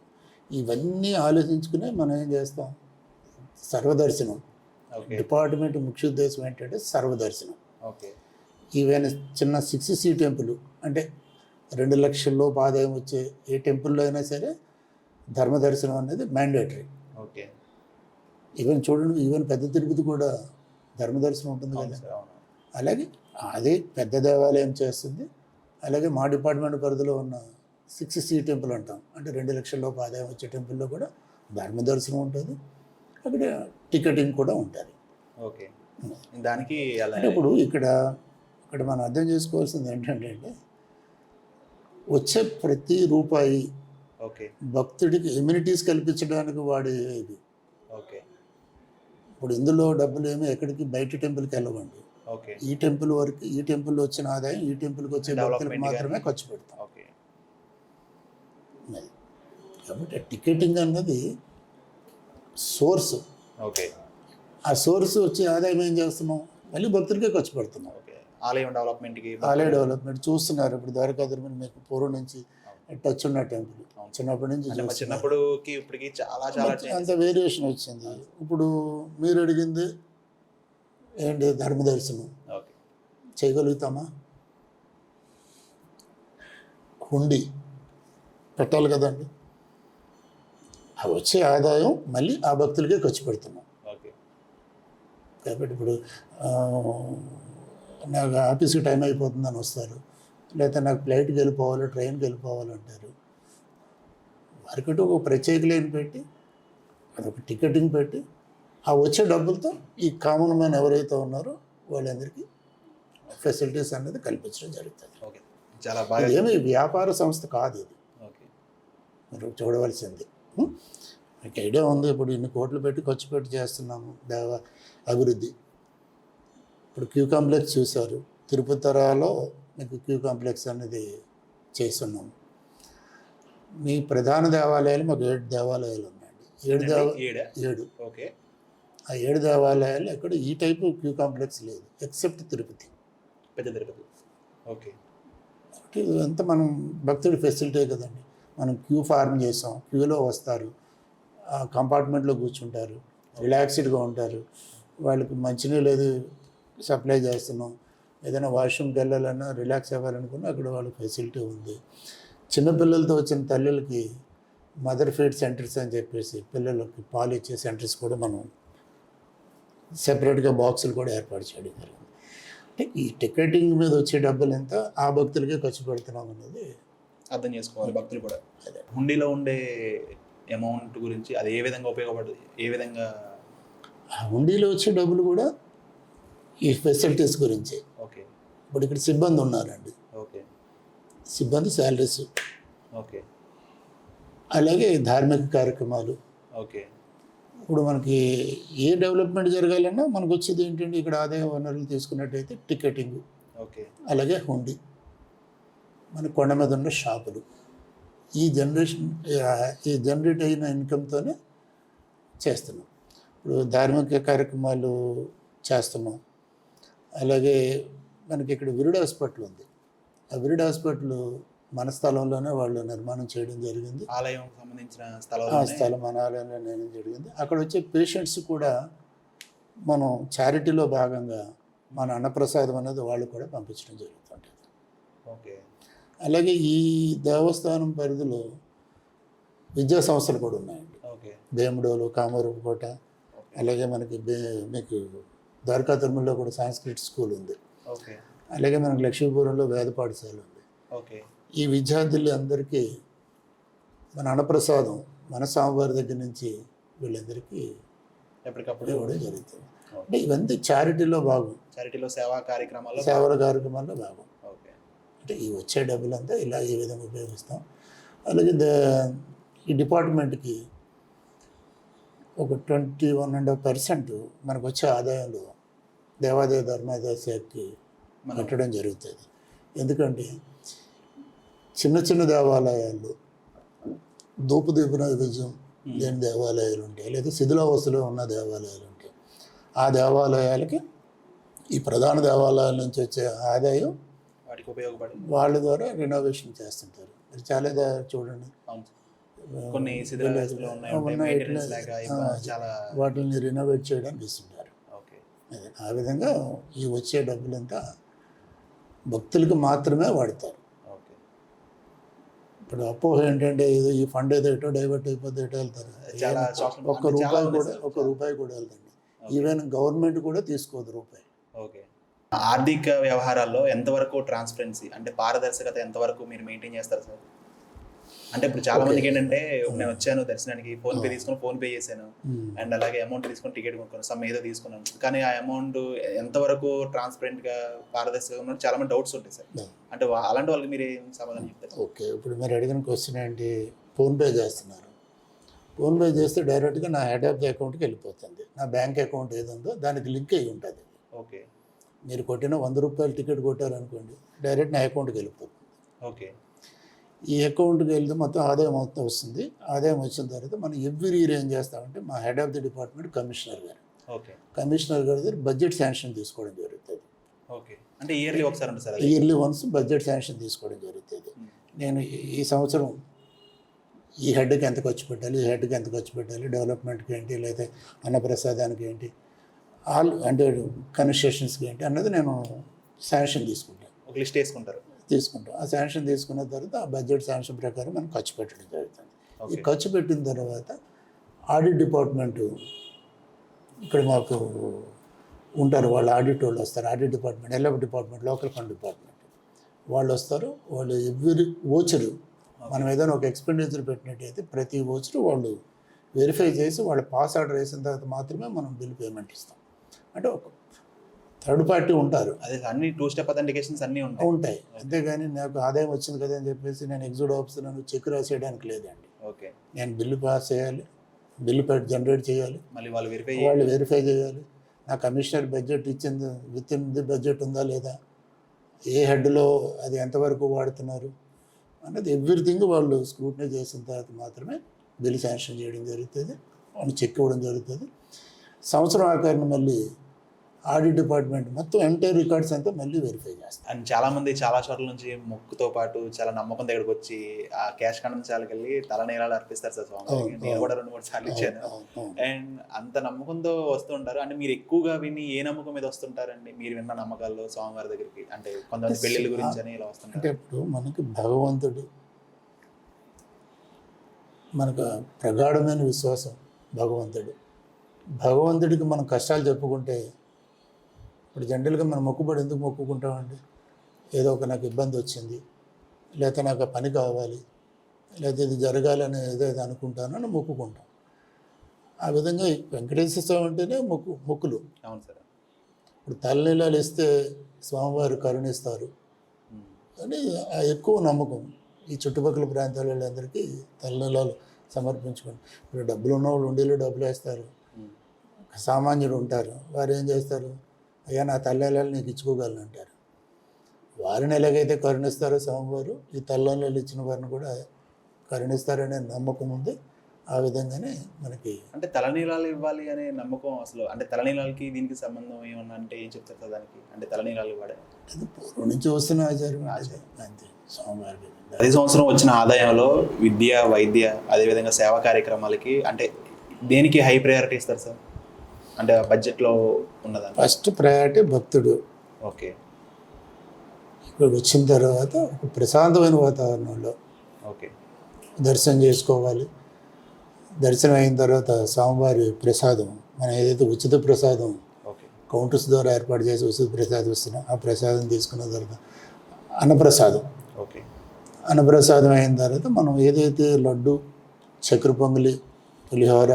ఇవన్నీ ఆలోచించుకునే మనం ఏం చేస్తాం, సర్వదర్శనం. ఓకే డిపార్ట్మెంట్ ముఖ్య ఉద్దేశం ఏంటంటే సర్వదర్శనం. ఓకే ఈవెన్ చిన్న 6C టెంపుల్ అంటే 2 లక్షల్లో ఆదాయం వచ్చే ఏ టెంపుల్లో అయినా సరే ధర్మదర్శనం అనేది మ్యాండేటరీ. ఓకే ఈవెన్ చూడండి, ఈవెన్ పెద్ద తిరుపతి కూడా ధర్మదర్శనం ఉంటుంది అవును కదా. సార్ అవును అలాగే అదే పెద్ద దేవాలయం చేస్తుంది. అలాగే మా డిపార్ట్మెంట్ పరిధిలో ఉన్న 6C టెంపుల్ అంటాం, అంటే 2 లక్షల్లో ఆదాయం వచ్చే టెంపుల్లో కూడా ధర్మదర్శనం ఉంటుంది. అక్కడ టికెటింగ్ కూడా ఉంటుంది. ఓకే దానికి అలా అంటే ఇప్పుడు ఇక్కడ మనం అర్థం చేసుకోవాల్సింది ఏంటంటే వచ్చే ప్రతి రూపాయి ఓకే భక్తుడికి ఎమ్యూనిటీస్ కల్పించడానికి వాడేది. ఓకే ఇప్పుడు ఇందులో డబ్బులు ఏమీ ఎక్కడికి బయట టెంపుల్కి వెళ్ళవండి. ఓకే ఈ టెంపుల్ వరకు, ఈ టెంపుల్లో వచ్చిన ఆదాయం ఈ టెంపుల్కి వచ్చే భక్తులకు డెవలప్మెంట్ మాత్రమే కానీ- ఖర్చు పెడతాం. ఓకే అది. కాబట్టి టికెటింగ్ అన్నది సోర్స్. ఓకే ఆ సోర్స్ వచ్చే ఆదాయం ఏం చేస్తున్నాం, మళ్ళీ భక్తులకే ఖర్చు పెడుతున్నాం. ఓకే ఆలయం డెవలప్మెంట్కి ఆలయ డెవలప్మెంట్ చూస్తున్నారు. ఇప్పుడు ద్వారకాధర్మని మీకు పూర్వం నుంచి టచ్ ఉన్న టెంపుల్, చిన్నప్పటి నుంచి అంటే మా చూస్తున్నారు. చిన్నప్పుడుకి ఇప్పటికి చాలా చాలా అంత వేరియేషన్ వచ్చింది. ఇప్పుడు మీరు అడిగింది ఏంటి, ధర్మదర్శనం ఓకే చేయగలుగుతామా? హుండీ పెట్టాలి కదండి. ఆ వచ్చే ఆదాయం మళ్ళీ ఆ భక్తులకే ఖర్చు పెడుతున్నాం. ఓకే కాబట్టి ఇప్పుడు నాకు ఆఫీస్కి టైం అయిపోతుందని వస్తారు, లేకపోతే నాకు ఫ్లైట్కి వెళ్ళిపోవాలి, ట్రైన్కి వెళ్ళిపోవాలంటారు. వారికంటూ ఒక ప్రత్యేక లైన్ పెట్టి అదొక టికెటింగ్ పెట్టి ఆ వచ్చే డబ్బులతో ఈ కామన్ మ్యాన్ ఎవరైతే ఉన్నారో వాళ్ళందరికీ ఫెసిలిటీస్ అనేది కల్పించడం జరుగుతుంది. ఓకే చాలా బాగా ఇదేమి వ్యాపార సంస్థ కాదు, ఇది ఓకే మీరు చూడవలసింది. మీకు ఐడియా ఉంది, ఇప్పుడు ఇన్ని కోట్లు పెట్టి ఖర్చు పెట్టి చేస్తున్నాము అభివృద్ధి. ఇప్పుడు క్యూ కాంప్లెక్స్ చూశారు, తిరుపతిలో మీకు క్యూ కాంప్లెక్స్ అనేది చేస్తున్నాము. మీ ప్రధాన దేవాలయాలు మాకు 7 దేవాలయాలు ఉన్నాయండి. 7 ఓకే ఆ 7 దేవాలయాలు ఎక్కడ ఈ టైపు క్యూ కాంప్లెక్స్ లేదు, ఎక్సెప్ట్ తిరుపతి. పెద్ద తిరుపతి ఓకే కాబట్టి ఇదంతా మనం భక్తుడి ఫెసిలిటీ కదండి. మనం క్యూ ఫార్మ్ చేసాం, క్యూలో వస్తారు, ఆ కంపార్ట్మెంట్లో కూర్చుంటారు, రిలాక్స్డ్గా ఉంటారు. వాళ్ళకి మంచినీళ్ళు ఏది సప్లై చేస్తున్నాం, ఏదైనా వాష్రూమ్కి వెళ్ళాలన్నా రిలాక్స్ అవ్వాలనుకున్నా అక్కడ వాళ్ళకి ఫెసిలిటీ ఉంది. చిన్నపిల్లలతో వచ్చిన తల్లులకి మదర్ ఫీడ్ సెంటర్స్ అని చెప్పేసి పిల్లలకి పాలు ఇచ్చే సెంటర్స్ కూడా మనం సెపరేట్గా బాక్సులు కూడా ఏర్పాటు చేయడం జరిగింది. అంటే ఈ టికెటింగ్ మీద వచ్చే డబ్బులు ఎంత ఆ భక్తులకే ఖర్చు పెడుతున్నాం అనేది అర్థం చేసుకోవాలి భక్తులు కూడా. అదే. హుండీలో ఉండే అమౌంట్ గురించి అది ఏ విధంగా ఉపయోగపడుతుంది, ఏ విధంగా ఆ హుండీలో వచ్చే డబ్బులు కూడా ఈ ఫెసిలిటీస్ గురించి. ఓకే ఇప్పుడు ఇక్కడ సిబ్బంది ఉన్నారండి, ఓకే సిబ్బంది శాలరీస్, ఓకే అలాగే ధార్మిక కార్యక్రమాలు. ఓకే ఇప్పుడు మనకి ఏ డెవలప్మెంట్ జరగాలన్నా మనకు వచ్చేది ఏంటంటే ఇక్కడ ఆదాయ వనరులు తీసుకున్నట్టయితే టికెటింగ్, ఓకే అలాగే హుండీ, మన కొండ మీద ఉన్న షాపులు. ఈ జనరేట్ అయిన ఇన్కమ్తోనే చేస్తున్నాం. ఇప్పుడు ధార్మిక కార్యక్రమాలు చేస్తున్నాం. అలాగే మనకి ఇక్కడ విరుడు హాస్పిటల్ ఉంది. ఆ విరుడు హాస్పిటల్ మన స్థలంలోనే వాళ్ళు నిర్మాణం చేయడం జరిగింది. ఆలయం సంబంధించిన ఆ స్థలం స్థలం మన ఆలయంలో నిర్మాణం జరిగింది. అక్కడ వచ్చే పేషెంట్స్ కూడా మనం చారిటీలో భాగంగా మన అన్నప్రసాదం అనేది వాళ్ళు కూడా పంపించడం జరుగుతుంటుంది. ఓకే అలాగే ఈ దేవస్థానం పరిధిలో విద్యా సంస్థలు కూడా ఉన్నాయండి. ఓకే భీముడోలు, కామరూపుకోట, అలాగే మనకి మీకు ద్వారకా తిరుమలలో కూడా సంస్కృత స్కూల్ ఉంది. ఓకే అలాగే మనకి లక్ష్మీపురంలో వేద పాఠశాల ఉంది. ఓకే ఈ విద్యార్థులు అందరికీ మన అన్నప్రసాదం మన స్వామివారి దగ్గర నుంచి వీళ్ళందరికీ ఎప్పటికప్పుడు ఇవ్వడం జరుగుతుంది. అంటే ఇవన్నీ చారిటీలో భాగం, చారిటీలో సేవా కార్యక్రమాల్లో సేవల కార్యక్రమాల్లో భాగం. ఓకే అంటే ఈ వచ్చే డబ్బులంతా ఇలా ఈ విధంగా ఉపయోగిస్తాం. అలాగే ఈ డిపార్ట్మెంట్కి ఒక 21.5% మనకు వచ్చే ఆదాయంలో దేవాదాయ ధర్మాదాయ శాఖకి కట్టడం జరుగుతుంది. ఎందుకంటే చిన్న చిన్న దేవాలయాలు ధూపదీప నైవేద్యం లేని దేవాలయాలు ఉంటాయి, లేదా శిథిలావస్థలో ఉన్న దేవాలయాలు ఉంటాయి. ఆ దేవాలయాలకి ఈ ప్రధాన దేవాలయాల నుంచి వచ్చే ఆదాయం వాటికి ఉపయోగపడింది. వాళ్ళ ద్వారా రెనోవేషన్ చేస్తుంటారు. ఇప్పుడు చాలా చూడండి అవును సార్. కొన్ని శిథిలావస్థలో ఉన్నాయి, మెయింటెనెన్స్ లేక చాలా. వాటిని రినోవేట్ చేయడానికి ఇస్తుంటారు. ఓకే. అది ఆ విధంగా ఈ వచ్చే డబ్బులంతా భక్తులకు మాత్రమే వాడతారు. ఓకే. ఇప్పుడు అపోహ ఏంటంటే ఏదో ఈ ఫండ్ ఏదో ఎటో డైవర్ట్ అయిపోతే ఎటో వెళ్తారు. చాలా ఒక్క రూపాయి కూడా వెళ్తుంది. ఈవెన్ గవర్నమెంట్ కూడా తీసుకోదు రూపాయి. ఓకే. ఆర్థిక వ్యవహారాల్లో ఎంతవరకు ట్రాన్స్పరెన్సీ అంటే పారదర్శకత ఎంతవరకు మీరు మెయింటైన్ చేస్తారు సార్? అంటే ఇప్పుడు చాలా మందికి ఏంటంటే నేను వచ్చాను దర్శనానికి, ఫోన్పే తీసుకుని ఫోన్పే చేశాను, అండ్ అలాగే అమౌంట్ తీసుకొని టికెట్ కొనుక్కోను, సమ్ ఏదో తీసుకున్నాను, కానీ ఆ అమౌంట్ ఎంతవరకు ట్రాన్స్పరెంట్గా పారదర్శకంగా ఉన్నట్టు చాలా మంది డౌట్స్ ఉంటాయి సార్. అంటే అలాంటి వాళ్ళకి మీరు ఏం సమాధానం చెప్తారు? ఓకే, ఇప్పుడు మీరు అడిగిన క్వశ్చన్ ఏంటి, ఫోన్పే చేస్తున్నారు, ఫోన్పే చేస్తే డైరెక్ట్గా నా హెడ్ ఆఫ్ ది అకౌంట్కి వెళ్ళిపోతుంది. నా బ్యాంక్ అకౌంట్ ఏది ఉందో దానికి లింక్ అయ్యి ఉంటుంది. ఓకే. మీరు కొట్టిన 100 రూపాయలు టికెట్ కొట్టారనుకోండి, డైరెక్ట్ నా అకౌంట్కి వెళ్ళిపోతుంది. ఓకే. ఈ అకౌంట్కి వెళ్తే మొత్తం ఆదాయం మొత్తం వస్తుంది. ఆదాయం వచ్చిన తర్వాత మనం ఎవ్రీ ఇయర్ ఏం చేస్తామంటే మా head of the department commissioner గారు, ఓకే, కమిషనర్ గారి దగ్గర బడ్జెట్ శాంక్షన్ తీసుకోవడం జరుగుతుంది. ఓకే. అంటే ఇయర్లీ ఒకసారి ఉంటుంది sir? Yearly once budget sanction తీసుకోవడం జరుగుతుంది. నేను ఈ సంవత్సరం ఈ హెడ్కి ఎంత ఖర్చు పెట్టాలి, ఈ హెడ్కి ఎంత ఖర్చు పెట్టాలి, డెవలప్మెంట్కి ఏంటి, లేదా అన్నప్రసాదానికి ఏంటి, ఆల్ అంటే కన్స్ట్రక్షన్స్కి ఏంటి అన్నది నేను శాంక్షన్ తీసుకుంటాను. ఒక లిస్ట్ వేసుకుంటారు? తీసుకుంటాం. ఆ శాంక్షన్ తీసుకున్న తర్వాత ఆ బడ్జెట్ శాంక్షన్ ప్రకారం మనం ఖర్చు పెట్టడం జరుగుతుంది. ఈ ఖర్చు పెట్టిన తర్వాత ఆడిట్ డిపార్ట్మెంటు ఇక్కడ మాకు ఉంటారు, వాళ్ళు ఆడిట్ వాళ్ళు వస్తారు. Audit department, LF department, local fund department వాళ్ళు వస్తారు. వాళ్ళు ఎవ్రీ ఓచరు మనం ఏదైనా ఒక ఎక్స్పెండిచర్ పెట్టినట్టయితే ప్రతి ఓచరు వాళ్ళు వెరిఫై చేసి వాళ్ళు పాస్ ఆర్డర్ వేసిన తర్వాత మాత్రమే మనం బిల్ పేమెంట్ ఇస్తాం. అంటే ఒక థర్డ్ పార్టీ ఉంటారు. అదే అన్ని 2 స్టెప్ అథెంటికేషన్స్ అన్నీ ఉంటాయి. అంతేగాని నాకు ఆదాయం వచ్చింది కదా అని చెప్పేసి నేను ఎగ్జిక్యూటివ్ ఆఫీసర్ చెక్ రాసేయడానికి లేదండి. ఓకే. నేను బిల్లు పాస్ చేయాలి, బిల్లు జనరేట్ చేయాలి, మళ్ళీ వాళ్ళు వెరిఫై చేయాలి. నా కమిషనర్ బడ్జెట్ ఇచ్చింది విత్ ఇన్ ది బడ్జెట్ ఉందా లేదా, ఏ హెడ్లో అది ఎంతవరకు వాడుతున్నారు అన్నది ఎవ్రీథింగ్ వాళ్ళు స్క్రూటినీ చేసిన తర్వాత మాత్రమే బిల్ శాంక్షన్ చేయడం జరుగుతుంది, వాళ్ళు చెక్ ఇవ్వడం జరుగుతుంది. సంవత్సరం ఆఖరిన మళ్ళీ ఆడిట్ డిపార్ట్మెంట్ మొత్తం ఎంటైర్ రికార్డ్స్ అంతా మళ్ళీ వెరిఫై చేస్తారు. అండ్ చాలా మంది చాలా చోట్ల నుంచి మొక్కుతో పాటు చాలా నమ్మకం దగ్గరకు వచ్చి ఆ క్యాష్ కండంశాలకు వెళ్ళి తలనీలాలు అర్పిస్తారు సార్ స్వామి. నేను కూడా 2-3 సార్లు ఇచ్చాను. అండ్ అంత నమ్మకంతో వస్తుంటారు. అంటే మీరు ఎక్కువగా విని ఏ నమ్మకం మీద వస్తుంటారండి? మీరు విన్న నమ్మకాల్లో స్వామివారి దగ్గరికి అంటే కొంతమంది పెళ్ళిళ్ళ గురించి అని ఇలా వస్తుంటారు. అంటే ఇప్పుడు మనకి భగవంతుడు, మనకు ప్రగాఢమైన విశ్వాసం భగవంతుడికి మనం కష్టాలు చెప్పుకుంటే, ఇప్పుడు జనరల్గా మనం మొక్కుబడి ఎందుకు మొక్కుకుంటామండి? ఏదో ఒక నాకు ఇబ్బంది వచ్చింది, లేకపోతే నాకు ఆ పని కావాలి, లేకపోతే ఇది జరగాలని ఏదైతే అనుకుంటానని మొక్కుకుంటాం. ఆ విధంగా వెంకటేశ్వర స్వామి అంటేనే మొక్కులు. అవును సార్. ఇప్పుడు తలనీలాలు ఇస్తే స్వామివారు కరుణిస్తారు అని ఎక్కువ నమ్మకం. ఈ చుట్టుపక్కల ప్రాంతాల వాళ్ళందరికీ తలనీలాలు సమర్పించుకోండి. ఇప్పుడు డబ్బులు ఉన్న వాళ్ళు ఉండేలో డబ్బులు వేస్తారు, సామాన్యుడు ఉంటారు, వారు ఏం చేస్తారు, అయ్యా నా తల్లిలాలు నీకు ఇచ్చుకోగలను అంటారు. వారిని ఎలాగైతే కరుణిస్తారో స్వామివారు ఈ తల్లిలాలు ఇచ్చిన వారిని కూడా కరుణిస్తారనే నమ్మకం ఉంది. ఆ విధంగానే మనకి అంటే తలనీలాలు ఇవ్వాలి అనే నమ్మకం అసలు అంటే తలనీలాలకి దీనికి సంబంధం ఏమన్నా అంటే ఏం చెప్తారు సార్ దానికి? అంటే తలనీలాలు ఇవ్వడం అది పూర్వం నుంచి వస్తున్న ఆచారం అంతే స్వామివారికి. ప్రతి సంవత్సరం వచ్చిన ఆదాయంలో విద్య, వైద్య, అదేవిధంగా సేవా కార్యక్రమాలకి అంటే దేనికి హై ప్రయారిటీ ఇస్తారు సార్? అంటే బడ్జెట్లో ఉన్నదా? ఫస్ట్ ప్రయారిటీ భక్తుడు. ఓకే. ఇక్కడ వచ్చిన తర్వాత ఒక ప్రశాంతమైన వాతావరణంలో ఓకే దర్శనం చేసుకోవాలి. దర్శనం అయిన తర్వాత స్వామివారి ప్రసాదం, మనం ఏదైతే ఉచిత ప్రసాదం కౌంటర్స్ ద్వారా ఏర్పాటు చేసి ఉచిత ప్రసాదం ఇస్తున్నాం, ఆ ప్రసాదం తీసుకున్న తర్వాత అన్నప్రసాదం. ఓకే. అన్నప్రసాదం అయిన తర్వాత మనం ఏదైతే లడ్డు, చక్కెర పొంగలి, పులిహోర,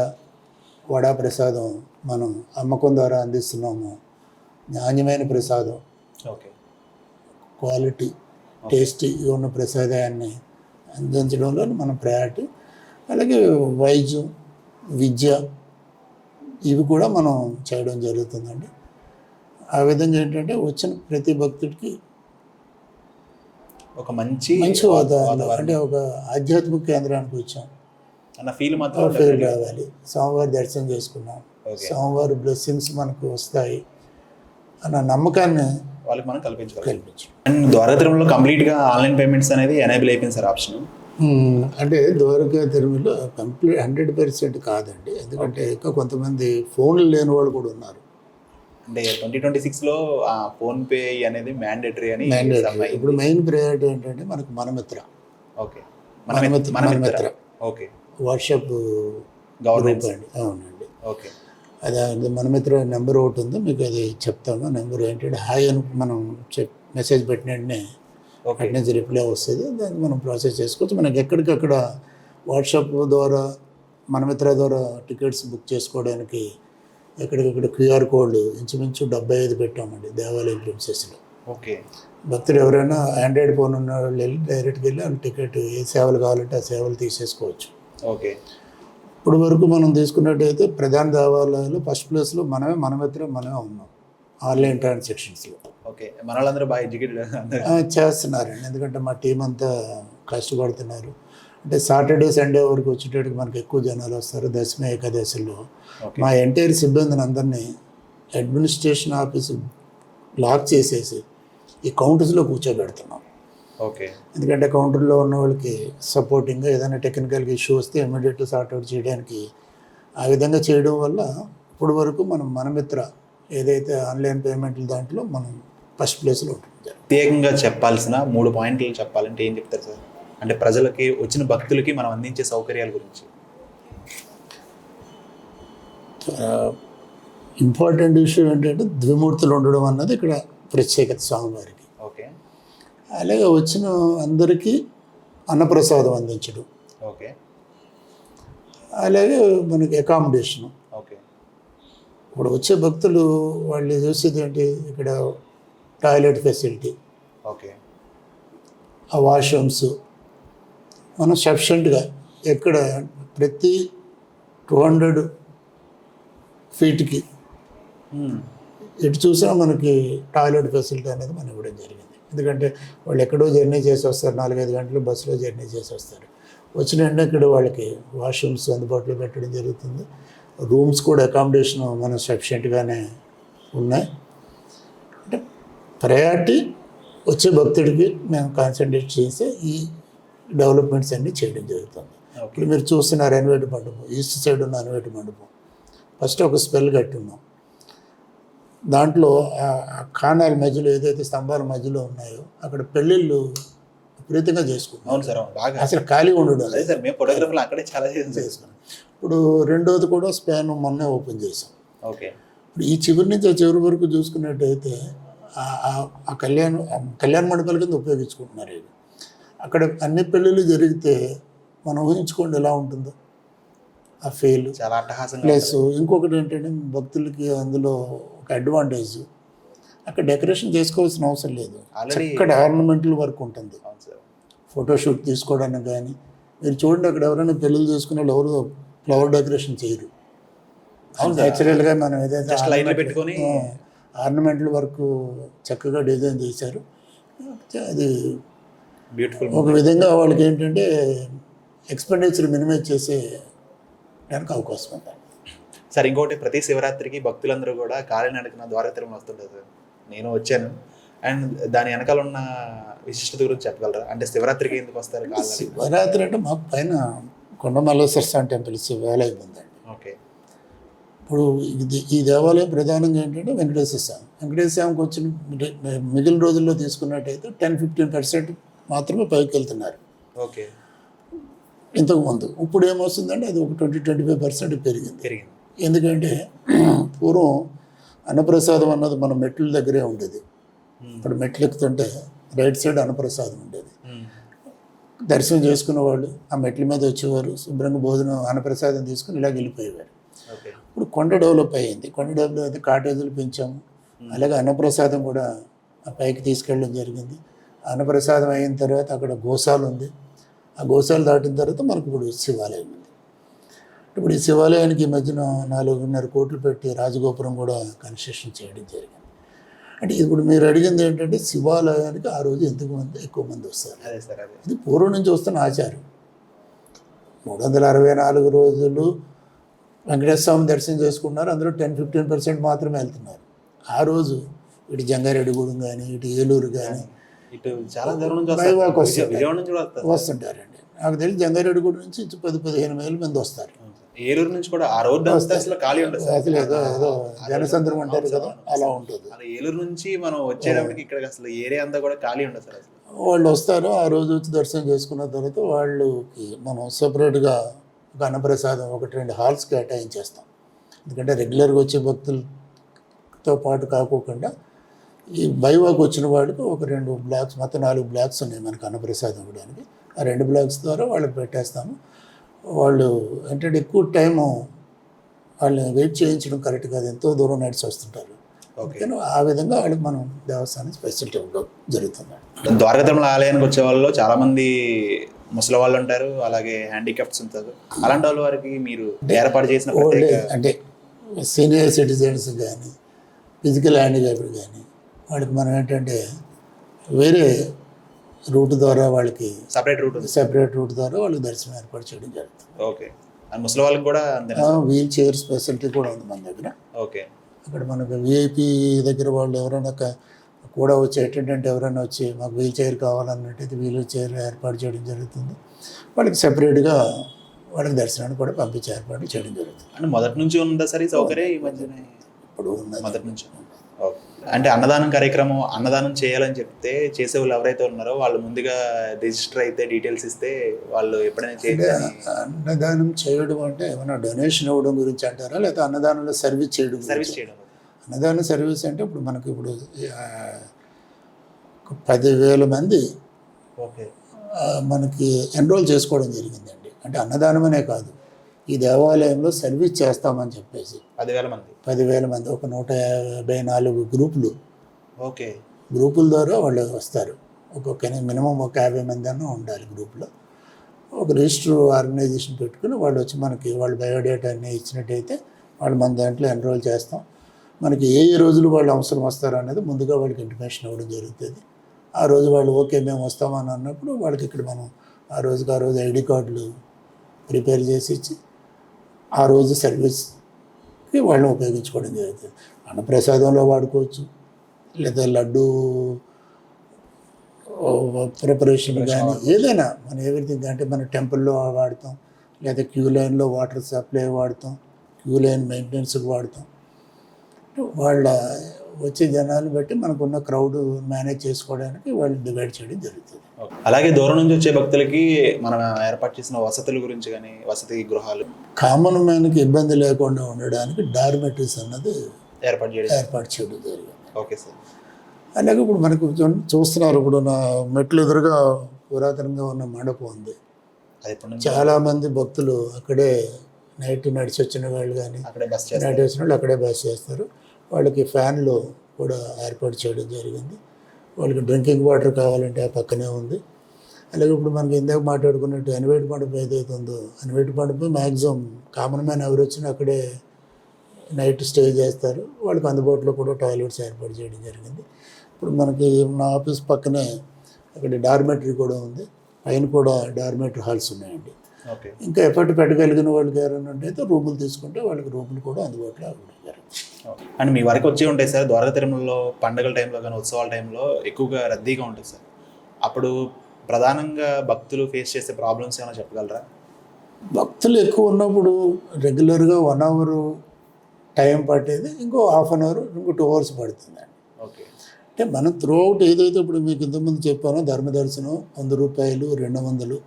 వడా ప్రసాదం మనం అమ్మకం ద్వారా అందిస్తున్నాము, నాణ్యమైన ప్రసాదం, ఓకే, క్వాలిటీ, టేస్టీ ఉన్న ప్రసాదాన్ని అందించడంలో మనం ప్రయారిటీ. అలాగే వైద్యం, విద్య ఇవి కూడా మనం చేయడం జరుగుతుందండి. ఆ విధంగా ఏంటంటే వచ్చిన ప్రతి భక్తుడికి ఒక మంచి వాతావరణం, అంటే ఒక ఆధ్యాత్మిక కేంద్రానికి వచ్చాం అన్న ఫీల్ మాత్రం ఫీల్ రావాలి. స్వామివారి దర్శనం చేసుకున్నాం, స్వామివారి బ్లెస్సింగ్స్ మనకు వస్తాయి అన్న నమ్మకాన్ని వాళ్ళకి మనం కల్పించగలం. కల్పించు. అండ్ ద్వారకా తిరుమలలో కంప్లీట్గా ఆన్లైన్ పేమెంట్స్ అనేది ఎనేబుల్ అయిపోయింది సార్ ఆప్షన్. అంటే ద్వారకా తిరుమల కంప్లీట్ 100% కాదండి. ఎందుకంటే ఇంకా కొంతమంది ఫోన్లు లేని వాళ్ళు కూడా ఉన్నారు. అంటే 2026లో ఫోన్పే అనేది మ్యాండేటరీ అని మ్యాండేటరీ. ఇప్పుడు మెయిన్ ప్రయారిటీ ఏంటంటే మనకు Mana Mitra. Okay, Mana Mitra okay, WhatsApp government అండి. అవునండి. ఓకే, అది మనమిత్ర నెంబర్ ఒకటి ఉంది, మీకు అది చెప్తాము. నెంబర్ ఏంటంటే హాయ్ అని మనం మెసేజ్ పెట్టిన వెంటనే ఓకే, అటు నుంచి రిప్లై వస్తుంది. దాన్ని మనం ప్రాసెస్ చేసుకోవచ్చు. మనకి ఎక్కడికక్కడ వాట్సాప్ ద్వారా మనమిత్ర ద్వారా టికెట్స్ బుక్ చేసుకోవడానికి ఎక్కడికక్కడ క్యూఆర్ కోడ్ ఇంచుమించు 75 పెట్టామండి దేవాలయం ప్రిన్సెస్లో. ఓకే. భక్తులు ఎవరైనా ఆండ్రాయిడ్ ఫోన్ ఉన్న వాళ్ళు వెళ్ళి డైరెక్ట్గా వెళ్ళి వాళ్ళ టికెట్ ఏ సేవలు కావాలంటే ఆ సేవలు తీసేసుకోవచ్చు. ఓకే. ఇప్పుడు వరకు మనం తీసుకున్నట్టయితే ప్రధాన దేవాలయాలు ఫస్ట్ ప్లేస్లో మనమిత్ర మనమే ఉన్నాం ఆన్లైన్ ట్రాన్సాక్షన్స్లో. ఓకే, మన వాళ్ళందరూ బాగా ఎడ్యుకేటెడ్ చేస్తున్నారండి. ఎందుకంటే మా టీం అంతా కష్టపడుతున్నారు. అంటే సాటర్డే సండే వరకు వచ్చేటట్టుకు మనకి ఎక్కువ జనాలు వస్తారు. దశమి ఏకాదశిలో మా ఎంటైర్ సిబ్బందిని అందరినీ అడ్మినిస్ట్రేషన్ ఆఫీసు లాక్ చేసేసి ఈ కౌంటర్స్లో కూర్చోబెడుతున్నాం. ఓకే. ఎందుకంటే కౌంటర్లో ఉన్న వాళ్ళకి సపోర్టింగ్గా ఏదైనా టెక్నికల్గా ఇష్యూ వస్తే ఇమీడియట్గా సార్ట్అవుట్ చేయడానికి ఆ విధంగా చేయడం వల్ల ఇప్పుడు వరకు మనం మనమిత్ర ఏదైతే ఆన్లైన్ పేమెంట్ల దాంట్లో మనం ఫస్ట్ ప్లేస్లో ఉంటుంది. ప్రత్యేకంగా చెప్పాల్సిన 3 పాయింట్లు చెప్పాలంటే ఏం చెప్తారు సార్? అంటే ప్రజలకి వచ్చిన భక్తులకి మనం అందించే సౌకర్యాల గురించి. ఇంపార్టెంట్ విషయం ఏంటంటే ద్విమూర్తులు ఉండడం అన్నది ఇక్కడ ప్రత్యేకత స్వామివారికి. ఓకే. అలాగే వచ్చిన అందరికీ అన్నప్రసాదం అందించడం. ఓకే. అలాగే మనకి అకామిడేషను. ఓకే. ఇప్పుడు వచ్చే భక్తులు వాళ్ళు చూసేది ఏంటి, ఇక్కడ టాయిలెట్ ఫెసిలిటీ, ఓకే, ఆ వాష్రూమ్స్ మనం సఫిషియెంట్గా ఎక్కడ ప్రతి 200 ఫీట్కి ఎటు చూసినా మనకి టాయిలెట్ ఫెసిలిటీ అనేది మనం ఇవ్వడం జరిగింది. ఎందుకంటే వాళ్ళు ఎక్కడో జర్నీ చేసి వస్తారు, 4-5 గంటలు బస్సులో జర్నీ చేసి వస్తారు. వచ్చిన వెంటనే ఇక్కడ వాళ్ళకి వాష్రూమ్స్ అందుబాటులో పెట్టడం జరుగుతుంది. రూమ్స్ కూడా అకామిడేషన్ మనం సఫిషియెంట్గానే ఉన్నాయి. అంటే ప్రయారిటీ వచ్చే భక్తుడికి మేము కాన్సన్ట్రేట్ చేసి ఈ డెవలప్మెంట్స్ అన్నీ చేయడం జరుగుతుంది. ఇప్పుడు మీరు చూస్తున్నారు అన్వేటి మండపం, ఈస్ట్ సైడ్ ఉన్న అన్వేటి మండపం ఫస్ట్ ఒక స్పెల్ కట్టున్నాం. దాంట్లో ఆ కాణాల మధ్యలో ఏదైతే స్తంభాల మధ్యలో ఉన్నాయో అక్కడ పెళ్ళిళ్ళు విపరీతంగా చేసుకున్నాం. అవును సార్, బాగా అసలు ఖాళీ ఉండడం అదే సార్, మేము ఫోటోగ్రఫర్లు అక్కడే చాలా చేసుకున్నాం. ఇప్పుడు రెండోది కూడా స్పాన్ మొన్నే ఓపెన్ చేసాం. ఓకే. ఇప్పుడు ఈ చివరి నుంచి ఆ చివరి వరకు చూసుకున్నట్టయితే ఆ కళ్యాణ మండపాల కింద ఉపయోగించుకుంటున్నారు. ఇవి అక్కడ అన్ని పెళ్ళిళ్ళు జరిగితే మనం ఊహించుకోండి ఎలా ఉంటుందో ఆ ఫీల్. చాలా అట్టహాసంగా. ప్లస్ ఇంకొకటి ఏంటంటే భక్తులకి అందులో ఒక అడ్వాంటేజ్, అక్కడ డెకరేషన్ చేసుకోవాల్సిన అవసరం లేదు. అక్కడ ఆర్నమెంటల్ వర్క్ ఉంటుంది. ఫోటోషూట్ తీసుకోవడానికి కానీ మీరు చూడండి, అక్కడ ఎవరైనా పెళ్ళిళ్ళు చేసుకునే వాళ్ళు ఎవరు ఫ్లవర్ డెకరేషన్ చేయరు. న్యాచురల్గా మనం ఏదైతే పెట్టుకొని ఆర్నమెంటల్ వర్క్ చక్కగా డిజైన్ చేశారు. అది బ్యూటిఫుల్. ఒక విధంగా వాళ్ళకి ఏంటంటే ఎక్స్పెండిచర్ మినిమైజ్ చేసే దానికి అవకాశం ఉంది సార్. ఇంకోటి, ప్రతి శివరాత్రికి భక్తులందరూ కూడా కాలినడకన ద్వారకా తిరుమల వస్తుంటారు సార్. నేను వచ్చాను. అండ్ దాని వెనకాల ఉన్న విశిష్టత గురించి చెప్పగలరా? అంటే శివరాత్రికి ఎందుకు వస్తారు? శివరాత్రి అంటే మాకు పైన కొండమల్లేశ్వర స్వామి టెంపుల్ శివాలయం ఉందండి. ఓకే. ఇప్పుడు ఈ దేవాలయం ప్రధానంగా ఏంటంటే వెంకటేశ్వర స్వామికి వచ్చిన మిగిలిన రోజుల్లో తీసుకున్నట్టయితే 10-15% మాత్రమే పైకి వెళ్తున్నారు. ఓకే. ఇంతకుముందు ఇప్పుడు ఏమొస్తుందంటే అది ఒక 20-25% పెరిగింది. ఎందుకంటే పూర్వం అన్నప్రసాదం అన్నది మన మెట్ల దగ్గరే ఉండేది. ఇప్పుడు మెట్లు ఎక్కుతుంటే రైట్ సైడ్ అన్నప్రసాదం ఉండేది. దర్శనం చేసుకున్న వాళ్ళు ఆ మెట్ల మీద వచ్చేవారు, శుభ్రంగా భోజనం అన్నప్రసాదం తీసుకుని ఇలా వెళ్ళిపోయేవారు. ఇప్పుడు కొండ డెవలప్ అయ్యింది. కొండ డెవలప్ అయితే కాటేజీలు పెంచాము. అలాగే అన్నప్రసాదం కూడా ఆ పైకి తీసుకెళ్ళడం జరిగింది. అన్నప్రసాదం అయిన తర్వాత అక్కడ గోశాల ఉంది. ఆ గోశాల దాటిన తర్వాత మనకు ఇప్పుడు శివాలయం ఉంది. ఇప్పుడు ఈ శివాలయానికి ఈ మధ్యన 4.5 కోట్లు పెట్టి రాజగోపురం కూడా కన్స్ట్రక్షన్ చేయడం జరిగింది. అంటే ఇప్పుడు మీరు అడిగింది ఏంటంటే శివాలయానికి ఆ రోజు ఎక్కువ మంది వస్తారు. ఇది పూర్వం నుంచి వస్తున్న ఆచారం. 364 రోజులు వెంకటేశ్వర స్వామి దర్శనం చేసుకుంటున్నారు. అందులో 10-15% మాత్రమే వెళ్తున్నారు. ఆ రోజు ఇటు జంగారెడ్డిగూడెం కానీ ఇటు ఏలూరు కానీ ఇటు చాలా దూరం నుంచి బైవాక్ వస్తారు. వస్తారు. విజయవాడ నుంచి కూడా వస్తారు. వస్తుంటారండి. నాకు తెలిసి జంగారెడ్డిగూడెం నుంచి 10-15 వేల మంది వస్తారు. ఏలూరు నుంచి కూడా ఆ రోడ్డు అంతా అసలు ఖాళీ ఉంటుంది సార్. అసలు ఏదో జనసంద్రం అంటారు కదా, అలా ఉంటుంది. అలా ఏలూరు నుంచి మనం వచ్చేటప్పటికి ఇక్కడ అసలు ఏరియా అంతా కూడా ఖాళీ ఉండదు సార్ అసలు. వాళ్ళు వస్తారు, ఆ రోజు వచ్చి దర్శనం చేసుకున్న తర్వాత వాళ్ళకి మనం సపరేట్గా ఒక అన్నప్రసాదం 1-2 హాల్స్ కేటాయించేస్తాం. ఎందుకంటే రెగ్యులర్గా వచ్చే భక్తులతో పాటు కాకోకుండా ఈ బైవాక్ వచ్చిన వాళ్ళకి ఒక 2 బ్లాక్స్, మొత్తం 4 బ్లాక్స్ ఉన్నాయి మనకు అన్నప్రసాదం ఇవ్వడానికి. ఆ 2 బ్లాక్స్ ద్వారా వాళ్ళకి పెట్టేస్తాము. వాళ్ళు ఏంటంటే ఎక్కువ టైము వాళ్ళని వెయిట్ చేయించడం కరెక్ట్ కాదు, ఎంతో దూరం నడిచి వస్తుంటారు. అందుకని ఆ విధంగా వాళ్ళకి మనం దేవస్థానం ఫెసిలిటీ ఇవ్వడం జరుగుతుంది. ద్వారకా తిరుమల ఆలయానికి వచ్చే వాళ్ళు చాలా మంది ముసలి వాళ్ళు ఉంటారు, అలాగే హ్యాండిక్యాప్స్ ఉంటారు. అలాంటి వాళ్ళ వారికి మీరు ఏర్పాటు చేసిన అంటే సీనియర్ సిటిజన్స్ కానీ ఫిజికల్ హ్యాండిక్యాప్డ్ కానీ వాళ్ళకి మనం ఏంటంటే వేరే రూట్ ద్వారా వాళ్ళకి సెపరేట్ రూట్ ద్వారా వాళ్ళకి దర్శనం ఏర్పాటు చేయడం జరుగుతుంది. ఓకే. ముసలి వాళ్ళకి కూడా వీల్ చైర్స్ ఫెసిలిటీ కూడా ఉంది మన దగ్గర. ఓకే. అక్కడ మనకు విఐపి దగ్గర వాళ్ళు ఎవరైనా కూడా వచ్చి అటెండెంట్ ఎవరైనా వచ్చి మాకు వీల్ చైర్ కావాలన్నట్టయితే వీల్ చైర్ ఏర్పాటు చేయడం జరుగుతుంది. వాళ్ళకి సెపరేట్గా వాళ్ళకి దర్శనాన్ని కూడా పంపించే ఏర్పాటు చేయడం జరుగుతుంది. అంటే మొదటి నుంచి ఉందా సరే సౌకర్యం? ఈ మధ్యనే ఇప్పుడు మొదటి నుంచి. అంటే అన్నదానం కార్యక్రమం అన్నదానం చేయాలని చెప్తే చేసే వాళ్ళు ఎవరైతే ఉన్నారో వాళ్ళు ముందుగా రిజిస్టర్ అయితే డీటెయిల్స్ ఇస్తే వాళ్ళు ఎప్పుడైనా చేయడం. అన్నదానం చేయడం అంటే ఏమైనా డొనేషన్ ఇవ్వడం గురించి అంటారా, లేకపోతే అన్నదానంలో సర్వీస్ చేయడం? అన్నదానం సర్వీస్ అంటే ఇప్పుడు మనకి 10,000 మంది మనకి ఎన్రోల్ చేసుకోవడం జరిగిందండి. అంటే అన్నదానం అనే కాదు, ఈ దేవాలయంలో సర్వీస్ చేస్తామని చెప్పేసి 10,000 మంది ఒక 154 గ్రూపులు. ఓకే. గ్రూపుల ద్వారా వాళ్ళు వస్తారు. ఒక్కొక్క మినిమం ఒక 50 మంది అన్న ఉండాలి గ్రూప్లో. ఒక రిజిస్టర్ ఆర్గనైజేషన్ పెట్టుకుని వాళ్ళు వచ్చి మనకి వాళ్ళ బయోడేటా అన్నీ ఇచ్చినట్టయితే వాళ్ళు మన దాంట్లో ఎన్రోల్ చేస్తాం. మనకి ఏ రోజులు వాళ్ళు అవసరం వస్తారు అనేది ముందుగా వాళ్ళకి ఇంటిమేషన్ ఇవ్వడం జరుగుతుంది. ఆ రోజు వాళ్ళు ఓకే మేము వస్తామని అన్నప్పుడు వాళ్ళకి ఇక్కడ మనం ఆ రోజు ఐడి కార్డులు ప్రిపేర్ చేసి ఇచ్చి ఆ రోజు సర్వీస్కి వాళ్ళని ఉపయోగించుకోవడం జరుగుతుంది. అన్నప్రసాదంలో వాడుకోవచ్చు, లేదా లడ్డు ప్రిపరేషన్ కానీ ఏదైనా మన ఎవ్రీథింగ్. అంటే మన టెంపుల్లో వాడతాం, లేదా క్యూ లైన్లో వాటర్ సప్లై వాడతాం, క్యూ లైన్ మెయింటెనెన్స్కి వాడతాం. వాళ్ళ వచ్చే జనాలు బట్టి మనకున్న క్రౌడ్ మేనేజ్ చేసుకోవడానికి వాళ్ళు డివైడ్ చేయడం జరుగుతుంది. అలాగే దూరం నుంచి వచ్చే భక్తులకి మనం ఏర్పాటు చేసిన వసతుల గురించి కానీ వసతి గృహాలు కామన్ మ్యాన్కి ఇబ్బంది లేకుండా ఉండడానికి డార్మెటరీస్ అన్నది ఏర్పాటు చేయడం జరిగింది. Okay sir. అలాగే ఇప్పుడు మనకు చూస్తున్నారు, ఇప్పుడు నా మెట్లు ఎదురుగా పురాతనంగా ఉన్న మండపం ఉంది. చాలామంది భక్తులు అక్కడే నైట్ నడిచి వచ్చిన వాళ్ళు కానీ నైట్ వచ్చిన వాళ్ళు అక్కడే బస్ చేస్తారు. వాళ్ళకి ఫ్యాన్లు కూడా ఏర్పాటు చేయడం జరిగింది. వాళ్ళకి డ్రింకింగ్ వాటర్ కావాలంటే ఆ పక్కనే ఉంది. అలాగే ఇప్పుడు మనకి ఇందాక మాట్లాడుకున్నట్టు అనివేటి మండపం ఏదైతే ఉందో, అనివేటి మండపం మ్యాక్సిమం కామన్ మ్యాన్ ఎవరు వచ్చినా అక్కడే నైట్ స్టే చేస్తారు. వాళ్ళకి అందుబాటులో కూడా టాయిలెట్స్ ఏర్పాటు చేయడం జరిగింది. ఇప్పుడు మనకి నా ఆఫీస్ పక్కనే అక్కడ డార్మెటరీ కూడా ఉంది, పైన కూడా డార్మెటరీ హాల్స్ ఉన్నాయండి. ఇంకా ఎఫర్ట్ పెట్టగలిగిన వాళ్ళకి ఎవరైనా అయితే రూములు తీసుకుంటే వాళ్ళకి రూములు కూడా అందుబాటులో ఉంటారు. అండ్ మీ వరకు వచ్చి ఉంటాయి సార్, ద్వారకా తిరుమలలో పండుగల టైంలో కానీ ఉత్సవాల టైంలో ఎక్కువగా రద్దీగా ఉంటుంది సార్. అప్పుడు ప్రధానంగా భక్తులు ఫేస్ చేసే ప్రాబ్లమ్స్ ఏమైనా చెప్పగలరా? భక్తులు ఎక్కువ ఉన్నప్పుడు రెగ్యులర్గా 1 అవర్ టైం పట్టేది ఇంకో ½ అవర్, ఇంకో 2 hours పడుతుందండి. ఓకే. అంటే మనం త్రూఅవుట్ ఏదైతే ఇప్పుడు మీకు ఇంతకుముందు చెప్పానో ధర్మదర్శనం 100 రూపాయలు 200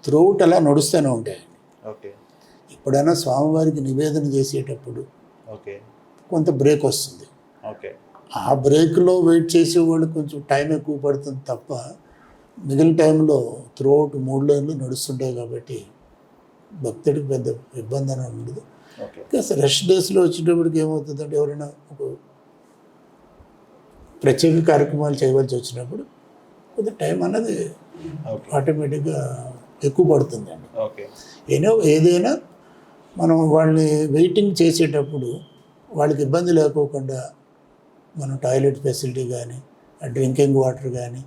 త్రూఅవుట్ అలా నడుస్తూనే ఉంటాయండి. ఓకే. ఎప్పుడైనా స్వామివారికి నివేదన చేసేటప్పుడు ఓకే కొంత బ్రేక్ వస్తుంది. ఓకే. ఆ బ్రేక్లో వెయిట్ చేసే వాళ్ళు కొంచెం టైం ఎక్కువ పడుతుంది తప్ప మిగిలిన టైంలో త్రూఅవుట్ 3 లైన్లు నడుస్తుంటాయి కాబట్టి భక్తుడికి పెద్ద ఇబ్బంది అని ఉండదు. రష్ డేస్లో వచ్చేటప్పటికి ఏమవుతుందంటే ఎవరైనా ఒక ప్రత్యేక కార్యక్రమాలు చేయవలసి వచ్చినప్పుడు కొంత టైం అన్నది ఆటోమేటిక్గా ఎక్కువ పడుతుందండి. ఏదైనా మనం వాళ్ళని వెయిటింగ్ చేసేటప్పుడు వాళ్ళకి ఇబ్బంది లేకోకుండా మనం టాయిలెట్ ఫెసిలిటీ కానీ డ్రింకింగ్ వాటర్ కానీ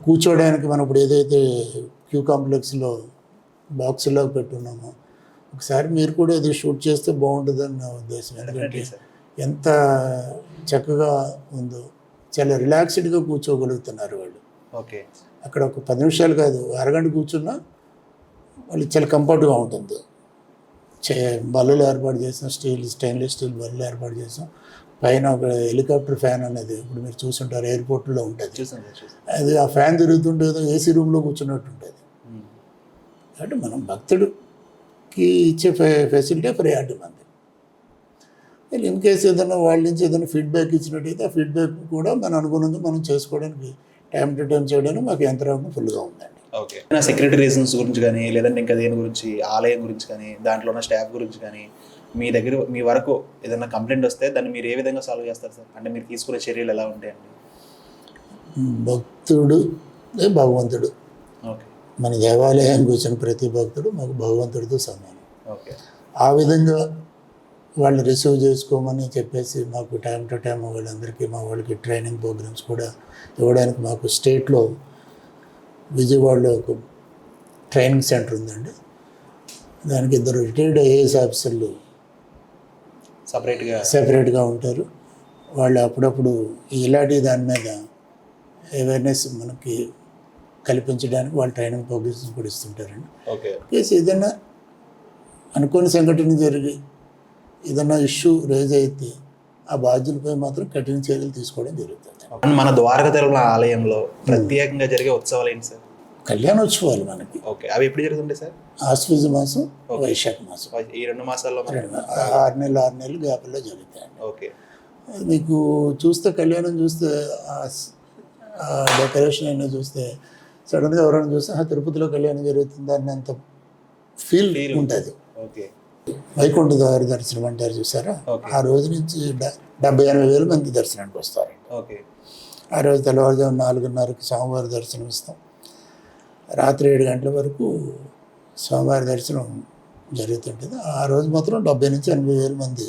కూర్చోవడానికి మనం ఇప్పుడు ఏదైతే క్యూ కాంప్లెక్స్లో బాక్సుల్లో పెట్టున్నామో ఒకసారి మీరు కూడా ఇది షూట్ చేస్తే బాగుంటుందని నా ఉద్దేశం. ఎందుకంటే ఎంత చక్కగా ఉందో, చాలా రిలాక్స్డ్గా కూర్చోగలుగుతున్నారు వాళ్ళు. ఓకే. అక్కడ ఒక 10 నిమిషాలు కాదు, అరగంట కూర్చున్నా వాళ్ళు చాలా కంఫర్ట్గా ఉంటుంది. బల్లలు ఏర్పాటు చేసాం, స్టెయిన్లెస్ స్టీల్ బల్లలు ఏర్పాటు చేసాం. పైన ఒక హెలికాప్టర్ ఫ్యాన్ అనేది ఇప్పుడు మీరు చూసుంటారు, ఎయిర్పోర్ట్లో ఉంటుంది. చూసాను. అది ఆ ఫ్యాన్ తిరుగుతుంటే ఏదో ఏసీ రూమ్లో కూర్చున్నట్టు ఉంటుంది. కాబట్టి మనం భక్తుడికి ఇచ్చే ఫెసిలిటీ ప్రయారిటీ మంది. ఇన్ కేసు ఏదైనా వాళ్ళ నుంచి ఏదైనా ఫీడ్బ్యాక్ ఇచ్చినట్టయితే ఆ ఫీడ్బ్యాక్ కూడా మన అనుగుణంగా మనం చేసుకోవడానికి, టైం టు టైం చేయడానికి మాకు యంత్రాంగం ఫుల్గా ఉందండి. ఓకే. నా సెక్యూరిటీ రీజన్స్ గురించి కానీ, లేదంటే ఇంకా దేని గురించి, ఆలయం గురించి కానీ, దాంట్లో ఉన్న స్టాఫ్ గురించి కానీ, మీ వరకు ఏదైనా కంప్లైంట్ వస్తే దాన్ని మీరు ఏ విధంగా సాల్వ్ చేస్తారు సార్? అంటే మీరు తీసుకునే చర్యలు ఎలా ఉంటాయండి? భక్తుడు భగవంతుడు. ఓకే. మన దేవాలయానికి వచ్చిన ప్రతి భక్తుడు మాకు భగవంతుడితో సమానం. ఓకే. ఆ విధంగా వాళ్ళని రిసీవ్ చేసుకోమని చెప్పేసి మాకు టైం టు టైం వాళ్ళందరికీ, మా వాళ్ళకి ట్రైనింగ్ ప్రోగ్రామ్స్ కూడా ఇవ్వడానికి మాకు స్టేట్లో విజయవాడలో ఒక ట్రైనింగ్ సెంటర్ ఉందండి. దానికి 2 రిటైర్డ్ ఐఏఎస్ ఆఫీసర్లు సెపరేట్గా ఉంటారు. వాళ్ళు అప్పుడప్పుడు ఇలాంటి దాని మీద అవేర్నెస్ మనకి కల్పించడానికి వాళ్ళు ట్రైనింగ్ ప్రోగ్రామ్స్ కూడా ఇస్తుంటారండి. ఓకే. కేసు ఏదైనా అనుకోని సంఘటన జరిగి ఏదైనా ఇష్యూ రేజ్ అయితే ఆ బాధ్యులపై మాత్రం కఠిన చర్యలు తీసుకోవడం జరుగుతుంది. మన ద్వారకా తిరుమల ఆలయంలో ప్రత్యేకంగా జరిగే ఉత్సవాలు ఏంటి సార్? కళ్యాణోత్సవాలు మనకి. ఓకే. అవి ఎప్పుడు జరుగుతుంటాయి సార్? ఆశ్వీజ మాసం, వైశాఖ మాసం, ఈ 2 మాసాల్లో 6 నెలలు గ్యాప్లో జరుగుతాయండి. ఓకే. మీకు చూస్తే కళ్యాణం చూస్తే ఆ డెకరేషన్ అయినా చూస్తే సడన్గా ఎవరైనా చూస్తే తిరుపతిలో కళ్యాణం జరుగుతుంది అన్నంత ఫీల్ ఉంటుంది. ఓకే. వైకుంఠ ద్వార దర్శనం అంటారు చూసారా, ఆ రోజు నుంచి 70,000-80,000 మంది దర్శనానికి వస్తారు. ఓకే. ఆ రోజు తెల్లవారుజాము 4:30కి స్వామివారి దర్శనం ఇస్తాం. రాత్రి 7 గంటల వరకు స్వామివారి దర్శనం జరుగుతుంటుంది. ఆ రోజు మాత్రం 70,000-80,000 మంది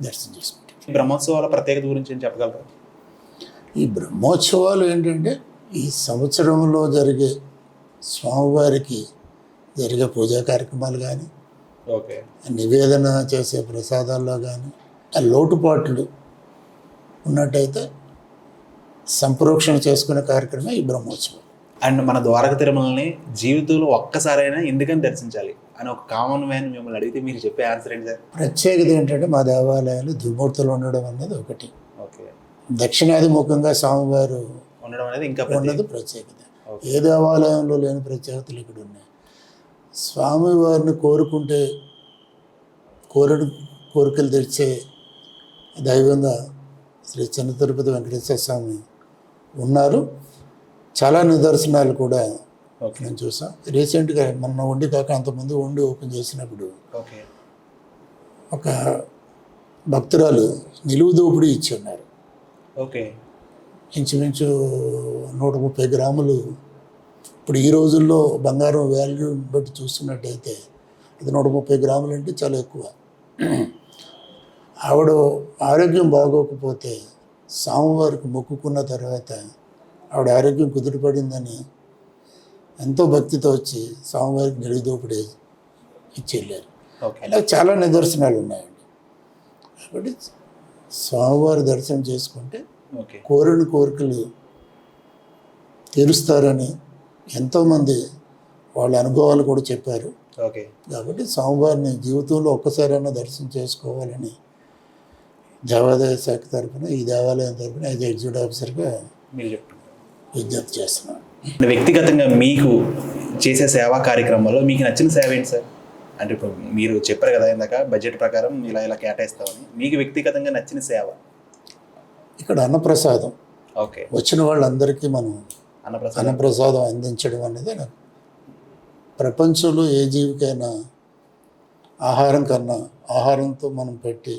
దర్శనం చేసుకుంటారు. బ్రహ్మోత్సవాల ప్రత్యేకత గురించి ఏం చెప్పగలరా? ఈ బ్రహ్మోత్సవాలు ఏంటంటే ఈ సంవత్సరంలో జరిగే స్వామివారికి జరిగే పూజా కార్యక్రమాలు కానీ, ఓకే, నివేదన చేసే ప్రసాదాల్లో కానీ ఆ లోటుపాట్లు ఉన్నట్టయితే సంప్రోక్షణ చేసుకునే కార్యక్రమం ఈ బ్రహ్మోత్సవం. అండ్ మన ద్వారకా తిరుమలని జీవితంలో ఒక్కసారైనా ఎందుకని దర్శించాలి అని ఒక కామన్ మ్యాన్ మిమ్మల్ని అడిగితే మీరు చెప్పే ఆన్సర్ ఏంటి సార్? ప్రత్యేకత ఏంటంటే మా దేవాలయాలు త్రిమూర్తులు ఉండడం అనేది ఒకటి. ఓకే. దక్షిణాది ముఖంగా స్వామివారు ఉండడం అనేది ఇంకా ఉన్నది ప్రత్యేకత. ఏ దేవాలయంలో లేని ప్రత్యేకతలు ఇక్కడ ఉన్నాయి. స్వామివారిని కోరుకుంటే కోరికలు తెచ్చే దైవంగా శ్రీ చిన్న తిరుపతి వెంకటేశ్వర స్వామి ఉన్నారు. చాలా నిదర్శనాలు కూడా నేను చూసాం. రీసెంట్గా మొన్న ఉండి కాక అంతకుముందు ఉండి ఓపెన్ చేసినప్పుడు ఒక భక్తురాలు నిలువు దోపిడీ ఇచ్చి ఉన్నారు. ఓకే. ఇంచుమించు 130 గ్రాములు. ఇప్పుడు ఈ రోజుల్లో బంగారం వాల్యూ బట్టి చూస్తున్నట్టయితే అది 130 గ్రాములు అంటే చాలా ఎక్కువ. ఆవిడ ఆరోగ్యం బాగోకపోతే స్వామివారికి మొక్కుకున్న తర్వాత ఆవిడ ఆరోగ్యం కుదుటపడిందని ఎంతో భక్తితో వచ్చి స్వామివారికి నిలుదోపిడి ఇచ్చి వెళ్ళారు. ఇలా చాలా నిదర్శనాలు ఉన్నాయండి. కాబట్టి స్వామివారి దర్శనం చేసుకుంటే కోరిన కోరికలు తీరుస్తారని ఎంతోమంది వాళ్ళ అనుభవాలు కూడా చెప్పారు. ఓకే. కాబట్టి స్వామివారిని జీవితంలో ఒక్కసారైనా దర్శనం చేసుకోవాలని దేవాదాయ శాఖ తరఫున, ఈ దేవాలయం తరఫున యాజ్ ఎగ్జిక్యూటివ్ ఆఫీసర్గా మీరు చెప్తున్నారు విజ్ఞప్తి చేస్తున్నాను. వ్యక్తిగతంగా మీకు చేసే సేవా కార్యక్రమాల్లో మీకు నచ్చిన సేవ ఏంటి సార్? అంటే ఇప్పుడు మీరు చెప్పారు కదా ఇందాక బడ్జెట్ ప్రకారం ఇలా కేటాయిస్తామని, మీకు వ్యక్తిగతంగా నచ్చిన సేవ? ఇక్కడ అన్నప్రసాదం. ఓకే. వచ్చిన వాళ్ళందరికీ మనం అన్నప్రసాదం అందించడం అనేది నాకు ప్రపంచంలో ఏ జీవికైనా ఆహారం కన్నా, ఆహారంతో మనం పెట్టి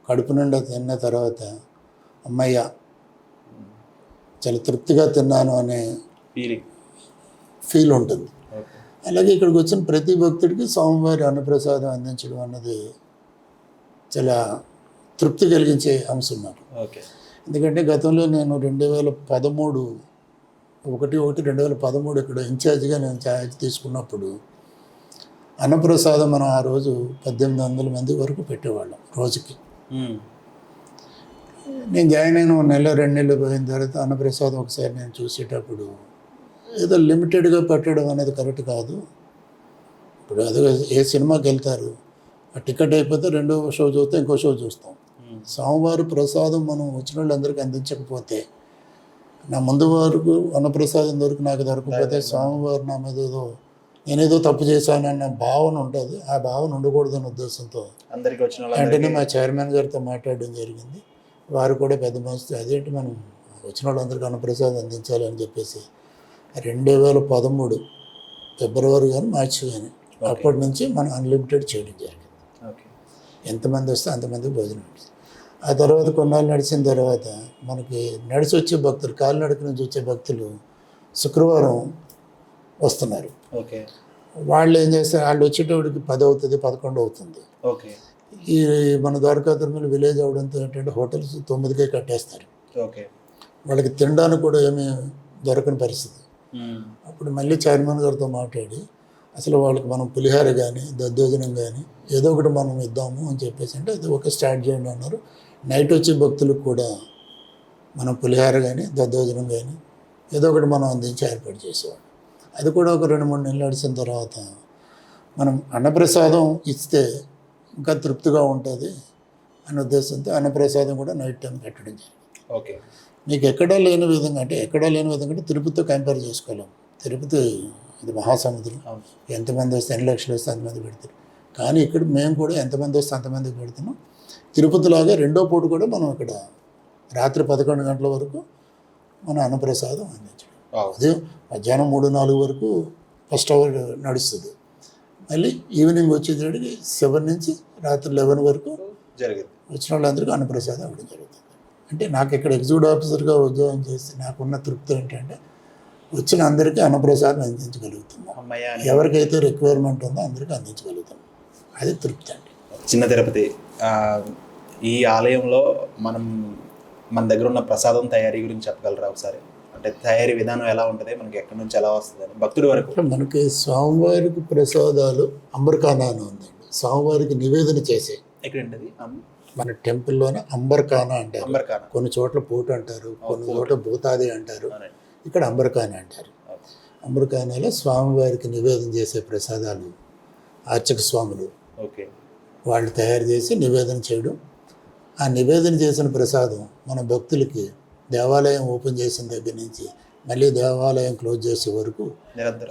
కడుపు నిండా తిన్న తర్వాత అమ్మయ్య చాలా తృప్తిగా తిన్నాను అనే ఫీల్ ఉంటుంది. అలాగే ఇక్కడికి వచ్చిన ప్రతి భక్తుడికి స్వామివారి అన్నప్రసాదం అందించడం అన్నది చాలా తృప్తి కలిగించే అంశం నాకు. ఎందుకంటే గతంలో నేను 2013 ఇక్కడ ఇన్ఛార్జిగా నేను ఛార్జ్ తీసుకున్నప్పుడు అన్నప్రసాదం మనం ఆ రోజు 1800 మంది వరకు పెట్టేవాళ్ళం రోజుకి. నేను జాయిన్ అయిన 1 నెల 2 నెలలు పోయిన తర్వాత అన్నప్రసాదం ఒకసారి నేను చూసేటప్పుడు ఏదో లిమిటెడ్గా పెట్టడం అనేది కరెక్ట్ కాదు. ఇప్పుడు అదే ఏ సినిమాకి వెళ్తారు, ఆ టికెట్ అయిపోతే రెండో షో చూస్తే ఇంకో షో చూస్తాం. స్వామివారి ప్రసాదం మనం వచ్చిన వాళ్ళందరికీ అందించకపోతే, నా ముందు వరకు అన్నప్రసాదం వరకు నాకు దొరకకపోతే స్వామివారు నా మీద ఏదో నేనేదో తప్పు చేశానన్న భావన ఉంటుంది. ఆ భావన ఉండకూడదన్న ఉద్దేశంతో అందరికి వచ్చిన వెంటనే మా చైర్మన్ గారితో మాట్లాడడం జరిగింది. వారు కూడా పెద్ద మనసు అదేంటి మనం వచ్చిన వాళ్ళందరికీ అన్నప్రసాదం అందించాలి అని చెప్పేసి 2013 ఫిబ్రవరి కానీ మార్చి కానీ అప్పటి నుంచి మనం అన్లిమిటెడ్ చేయడం జరిగింది. ఎంతమంది వస్తే అంతమంది భోజనం. ఆ తర్వాత కొన్నాళ్ళు నడిచిన తర్వాత మనకి నడిచి వచ్చే భక్తులు, కాలినడక నుంచి వచ్చే భక్తులు శుక్రవారం వస్తున్నారు. ఓకే, వాళ్ళు ఏం చేస్తారు, వాళ్ళు వచ్చేటప్పటికి 10 అవుతుంది, 11 అవుతుంది. ఓకే, ఈ మన ద్వారకా తిరుమల విలేజ్ అవడంతో ఏంటంటే హోటల్స్ 9కే కట్టేస్తారు. ఓకే, వాళ్ళకి తినడానికి కూడా ఏమీ దొరకని పరిస్థితి. అప్పుడు మళ్ళీ చైర్మన్ గారితో మాట్లాడి అసలు వాళ్ళకి మనం పులిహార కానీ దద్దోజనం కానీ ఏదో ఒకటి మనం ఇద్దాము అని చెప్పేసి అంటే అది ఒక స్టార్ట్ చేయండి అన్నారు. నైట్ వచ్చే భక్తులకు కూడా మనం పులిహార కానీ దద్దోజనం కానీ ఏదో ఒకటి మనం అందించి ఏర్పాటు చేసేవాళ్ళం. అది కూడా ఒక 2-3 నెలలు నడిచిన తర్వాత మనం అన్నప్రసాదం ఇస్తే ఇంకా తృప్తిగా ఉంటుంది అనే ఉద్దేశంతో అన్నప్రసాదం కూడా నైట్ టైం పెట్టడం జరిగింది. ఓకే, మీకు ఎక్కడా లేని విధంగా అంటే తిరుపతితో కంపేర్ చేసుకోలేం. తిరుపతి ఇది మహాసముద్రం, ఎంతమంది వస్తే 2 లక్షలు వస్తే అంతమంది పెడతారు. కానీ ఇక్కడ మేము కూడా ఎంతమంది వస్తే అంతమందికి పెడుతున్నాం. తిరుపతిలాగా రెండో పూట కూడా మనం ఇక్కడ రాత్రి 11 గంటల వరకు మన అన్నప్రసాదం అందించడం. అదే మధ్యాహ్నం 3-4 వరకు ఫస్ట్ అవర్ నడుస్తుంది. మళ్ళీ ఈవినింగ్ వచ్చేటప్పటికి 7 నుంచి రాత్రి 11 వరకు జరిగింది. వచ్చిన వాళ్ళందరికీ అన్నప్రసాదం అవ్వడం జరుగుతుంది. అంటే నాకు ఇక్కడ ఎగ్జిక్యూటివ్ ఆఫీసర్గా ఉద్యోగం చేసి నాకున్న తృప్తి ఏంటంటే వచ్చిన అందరికీ అన్నప్రసాదం అందించగలుగుతున్నాం. ఎవరికైతే రిక్వైర్మెంట్ ఉందో అందరికీ అందించగలుగుతాం. అది తృప్తి అండి. చిన్న తిరుపతి ఈ ఆలయంలో మన దగ్గర ఉన్న ప్రసాదం తయారీ గురించి చెప్పగలరా ఒకసారి? అంటే తయారీ విధానం ఎలా ఉంటుంది, మనకి ఎక్కడి నుంచి ఎలా వస్తుంది భక్తుడి వరకు? మనకి స్వామివారికి ప్రసాదాలు అంబర్కానా అని ఉందండి. స్వామివారికి నివేదన చేసే ఎక్కడండి మన టెంపుల్లోనే అంబర్కానా అంటారు. అంబర్కానా కొన్ని చోట్ల పోటు అంటారు, కొన్ని చోట్ల భూతాది అంటారు, ఇక్కడ అంబర్కానా అంటారు. అంబర్కానాలో స్వామివారికి నివేదన చేసే ప్రసాదాలు అర్చక స్వాములు ఓకే వాళ్ళు తయారు చేసి నివేదన చేయడం. ఆ నివేదన చేసిన ప్రసాదం మన భక్తులకి దేవాలయం ఓపెన్ చేసిన దగ్గర నుంచి మళ్ళీ దేవాలయం క్లోజ్ చేసే వరకు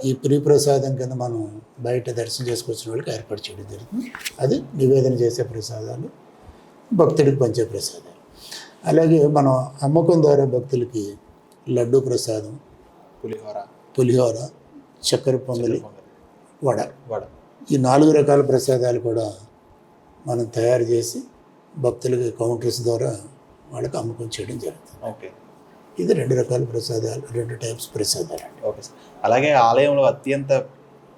ఈ ప్రీ ప్రసాదం కింద మనం బయట దర్శనం చేసుకొచ్చిన వాళ్ళకి ఏర్పాటు చేయడం జరుగుతుంది. అది నివేదన చేసే ప్రసాదాలు, భక్తుడికి పంచే ప్రసాదాలు. అలాగే మనం అమ్మకం ద్వారా భక్తులకి లడ్డు ప్రసాదం, పులిహోర, చక్కెర పొంగలి, వడ ఈ 4 రకాల ప్రసాదాలు కూడా మనం తయారు చేసి భక్తులకి కౌంటర్స్ ద్వారా వాళ్ళకి అమ్మకం చేయడం జరుగుతుంది. ఓకే, ఇది 2 రకాల ప్రసాదాలు, 2 టైప్స్ ప్రసాదాలు అండి. Okay sir. అలాగే ఆలయంలో అత్యంత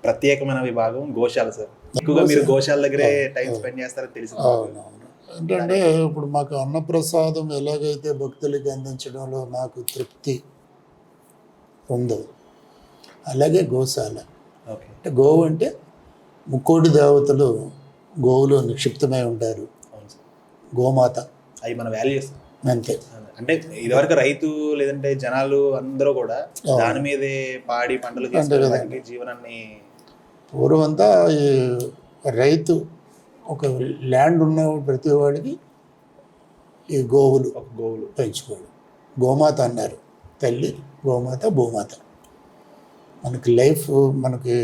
ప్రత్యేకమైన విభాగం గోశాల సార్. ఎక్కువగా మీరు గోశాల దగ్గరే టైం స్పెండ్ చేస్తారని తెలిసింది. అవునవును. ఏంటంటే ఇప్పుడు మాకు అన్నప్రసాదం ఎలాగైతే భక్తులకి అందించడంలో నాకు తృప్తి ఉందో అలాగే గోశాల ఓకే, అంటే గోవు అంటే ముక్కోటి దేవతలు గోవులో నిక్షిప్తమై ఉంటారు. గోమాత అవి మన వాల్యూస్ అంతే. అంటే ఇదివరకు రైతు లేదంటే జనాలు అందరూ కూడా దాని మీదే పాడి పంటలు చేసుకోవడానికి జీవనాన్ని పూర్వంతా ఈ రైతు ఒక ల్యాండ్ ఉన్న ప్రతి వాడికి ఈ గోవులు పెంచుకోవడం. గోమాత అన్నారు. తల్లి గోమాత, భూమాత. మనకి లైఫ్ మనకి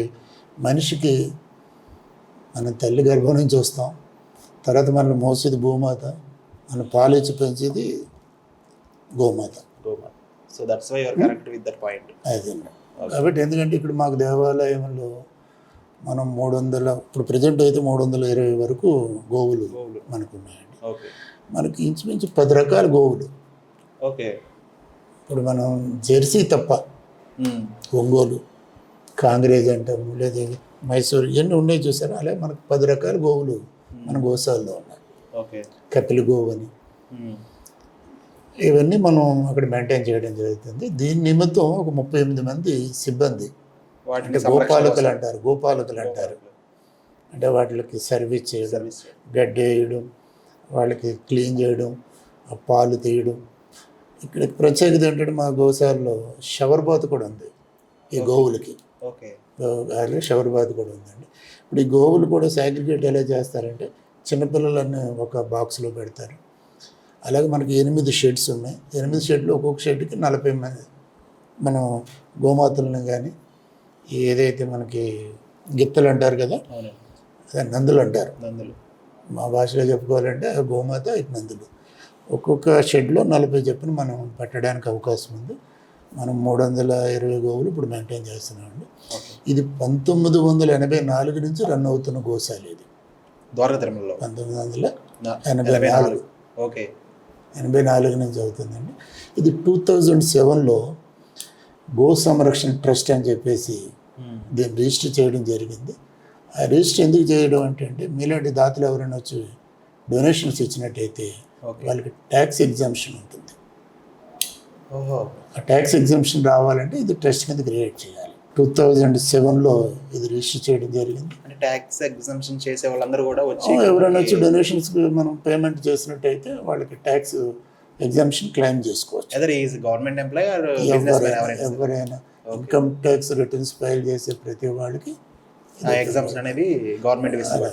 మనిషికి మనం తల్లి గర్భం నుంచి వస్తాం, తర్వాత మనల్ని మోసేది భూమాత, మనం పాలిచ్చి పెంచేది గోమాత. So that's why you are correct with that point. అదే కాబట్టి ఎందుకంటే ఇక్కడ మాకు దేవాలయంలో మనం 300 ఇప్పుడు ప్రజెంట్ అయితే 320 వరకు గోవులు మనకు ఉన్నాయండి. మనకి ఇంచుమించు 10 రకాల గోవులు. ఓకే, ఇప్పుడు మనం జెర్సీ తప్ప ఒంగోలు, కాంగ్రేజ్ అంటాము, లేదా మైసూరు ఇవన్నీ ఉన్నాయి చూసారా, అలాగే మనకు 10 రకాల గోవులు మన గోశాలలో ఉన్నాయి. కపిలి గోవు అని ఇవన్నీ మనం అక్కడ మెయింటైన్ చేయడం జరుగుతుంది. దీని నిమిత్తం ఒక 38 మంది సిబ్బంది అంటే గోపాలకులు అంటారు. అంటే వాటికి సర్వీస్ చేయడం, గడ్డి వేయడం, వాళ్ళకి క్లీన్ చేయడం, ఆ పాలు తీయడం. ఇక్కడ ప్రత్యేకత ఏంటంటే మా గోశాలలో షవర్ బాత్ కూడా ఉంది ఈ గోవులకి. ఓకే. షవర్ బాత్ కూడా ఉందండి. ఇప్పుడు ఈ గోవులు కూడా సాగ్రిగేట్ ఎలా చేస్తారంటే చిన్నపిల్లలన్నీ ఒక బాక్స్లో పెడతారు. అలాగే మనకి 8 షెడ్స్ ఉన్నాయి. 8 షెడ్లు ఒక్కొక్క షెడ్కి 40 మంది మనం గోమాతలను కానీ ఏదైతే మనకి గిత్తలు అంటారు కదా, అవునండి. అదే నందులు అంటారు నందులు. మా భాషలో చెప్పుకోవాలంటే గోమాత ఇటు నందులు. ఒక్కొక్క షెడ్లో 40 చొప్పున మనం పెట్టడానికి అవకాశం ఉంది. మనం 320 గోవులు ఇప్పుడు మెయింటైన్ చేస్తున్నామండి. ఓకే. ఇది 1984 నుంచి రన్ అవుతున్న గోశాల ఇది. ద్వారకా తిరుమలలో 1984 ఓకే. 84 నుంచి అవుతుందండి. ఇది 2007లో గో సంరక్షణ ట్రస్ట్ అని చెప్పేసి దీన్ని రిజిస్టర్ చేయడం జరిగింది. ఆ రిజిస్టర్ ఎందుకు చేయడం అంటే మీలాంటి దాతలు ఎవరైనా వచ్చి డొనేషన్స్ ఇచ్చినట్టయితే ఓకే. వాళ్ళకి ట్యాక్స్ ఎగ్జామ్షన్ ఉంటుంది. ఓహో. ఆ ట్యాక్స్ ఎగ్జామ్షన్ రావాలంటే ఇది ట్రస్ట్ కింద క్రియేట్ చేయాలి. 2007లో ఇది రిజిస్టర్ చేయడం జరిగింది. అంటే ట్యాక్స్ ఎగ్జామ్షన్ చేసే వాళ్ళందరూ కూడా వచ్చి ఎవరైనా వచ్చి డొనేషన్స్కి మనం పేమెంట్ చేసినట్టయితే వాళ్ళకి ట్యాక్స్ ఎగ్జామ్షన్ క్లెయిమ్ చేసుకోవచ్చు. Either is government employee or businessman ఎవరైనా ఎవరైనా ఇన్కమ్ ట్యాక్స్ రిటర్న్స్ ఫైల్ చేసే ప్రతి వాళ్ళకి ఆ ఎగ్జామ్షన్ అనేది గవర్నమెంట్ ఇస్తారు.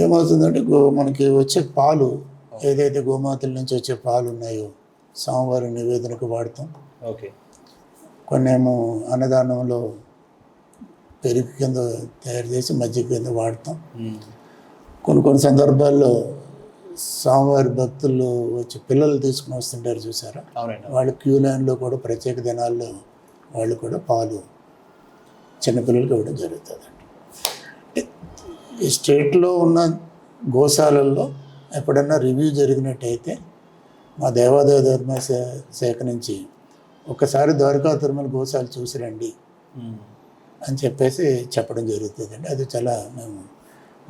ఏమవుతుందంటే మనకి వచ్చే పాలు ఏదైతే గోమాతల నుంచి వచ్చే పాలు ఉన్నాయో స్వామివారి నివేదనకు వాడతాం. ఓకే. కొన్ని ఏమో అన్నదానంలో పెరుగు కింద తయారు చేసి మజ్జిగ కింద వాడతాం. కొన్ని సందర్భాల్లో స్వామివారి భక్తులు వచ్చి పిల్లలు తీసుకుని వస్తుంటారు చూసారా, అవునండి. వాళ్ళు క్యూ లైన్లో కూడా ప్రత్యేక దినాల్లో వాళ్ళు కూడా పాలు చిన్నపిల్లలకి ఇవ్వడం జరుగుతుందండి. ఈ స్టేట్లో ఉన్న గోశాలల్లో ఎప్పుడన్నా రివ్యూ జరిగినట్టయితే మా దేవాదాయ ధర్మ శాఖ నుంచి ఒకసారి ద్వారకా తిరుమల గోశాల చూసి రండి అని చెప్పేసి చెప్పడం జరుగుతుందండి. అది చాలా మేము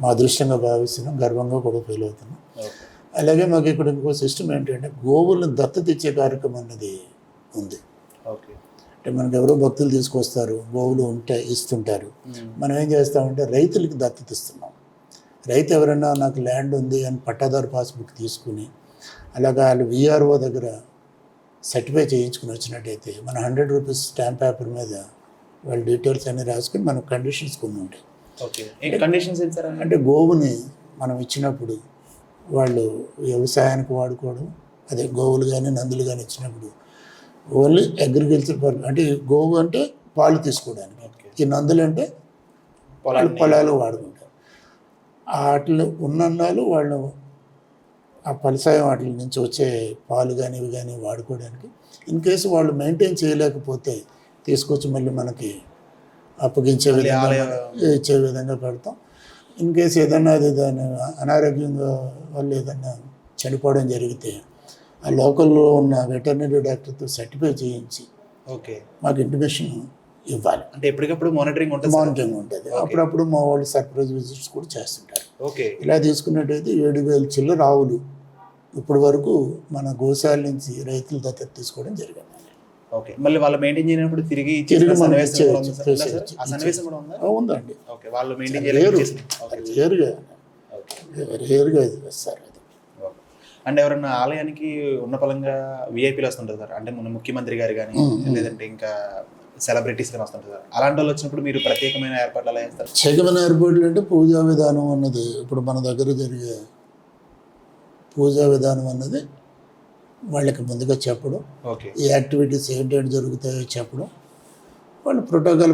మా అదృష్టంగా భావిస్తున్నాం, గర్వంగా కూడా ఫీల్ అవుతున్నాం. అలాగే మాకు ఇక్కడ ఇంకో సిస్టమ్ ఏంటంటే గోవులను దత్తత ఇచ్చే కార్యక్రమం అనేది ఉంది. ఓకే. అంటే మనకు ఎవరో భక్తులు తీసుకొస్తారు, గోవులు ఇస్తుంటారు. మనం ఏం చేస్తామంటే రైతులకి దత్తత ఇస్తున్నాం. రైతు ఎవరైనా నాకు ల్యాండ్ ఉంది అని పట్టాదారు పాస్బుక్ తీసుకుని అలాగా వాళ్ళు విఆర్ఓ దగ్గర సర్టిఫై చేయించుకుని వచ్చినట్టయితే మన 100 రూపీస్ స్టాంప్ పేపర్ మీద వాళ్ళ డీటెయిల్స్ అన్నీ రాసుకుని మనకు కండిషన్స్ కొన్ని ఉంటాయి. ఓకే. కండిషన్స్ ఏంటి సార్? అంటే గోవుని మనం ఇచ్చినప్పుడు వాళ్ళు వ్యవసాయానికి వాడుకోవడం, అదే గోవులు కానీ నందులు కానీ ఇచ్చినప్పుడు ఓన్లీ అగ్రికల్చర్ పర్పస్, అంటే గోవు అంటే పాలు తీసుకోవడానికి, ఈ నందులు అంటే పొలాలు వాడుకుంటారు. వాటిలో ఉన్నన్నాళ్ళు వాళ్ళు ఆ ఫలసాయం వాటి నుంచి వచ్చే పాలు కానీ ఇవి కానీ వాడుకోవడానికి. ఇన్ కేసు వాళ్ళు మెయింటైన్ చేయలేకపోతే తీసుకొచ్చి మళ్ళీ మనకి అప్పగించే విధంగా ఇచ్చే విధంగా పెడతాం. ఇన్ కేసు ఏదైనా అది దాని అనారోగ్యంగా వాళ్ళు ఏదైనా చనిపోవడం జరిగితే ఆ లోకల్లో ఉన్న వెటర్నరీ డాక్టర్తో సర్టిఫై చేయించి ఓకే మాకు ఇంటిమేషన్ ఇవ్వాలి. అంటే ఎప్పటికప్పుడు మానిటరింగ్ ఉంటుంది. అప్పుడప్పుడు మా వాళ్ళు సర్ప్రైజ్ విజిట్స్ కూడా చేస్తుంటారు. ఓకే. ఇలా తీసుకున్నట్టయితే 7,000 చిల్లర ఆవులు ఇప్పటి వరకు మన గోశాల నుంచి రైతుల దత్తత తీసుకోవడం జరిగింది. ఓకే. మళ్ళీ వాళ్ళు మెయింటైన్ చేయనప్పుడు తిరిగి ఉందండి. ఓకే. వాళ్ళు మెయింటైన్ రేరుగా సార్. అది అంటే ఎవరన్నా ఆలయానికి ఉన్న పలంగా విఐపీలు వస్తుంటారు సార్, అంటే మన ముఖ్యమంత్రి గారు కానీ లేదంటే ఇంకా సెలబ్రిటీస్ కానీ వస్తుంటారు సార్, అలాంటి వాళ్ళు వచ్చినప్పుడు మీరు ప్రత్యేకమైన ఏర్పాట్లు అలా చేస్తారు? ప్రత్యేకమైన ఏర్పాట్లు అంటే పూజా విధానం అన్నది ఇప్పుడు మన దగ్గర జరిగే పూజా విధానం అన్నది వాళ్ళకి ముందుగా చెప్పడం, ఈ యాక్టివిటీస్ ఏంటంటే జరుగుతాయో చెప్పడం, వాళ్ళు ప్రోటోకాల్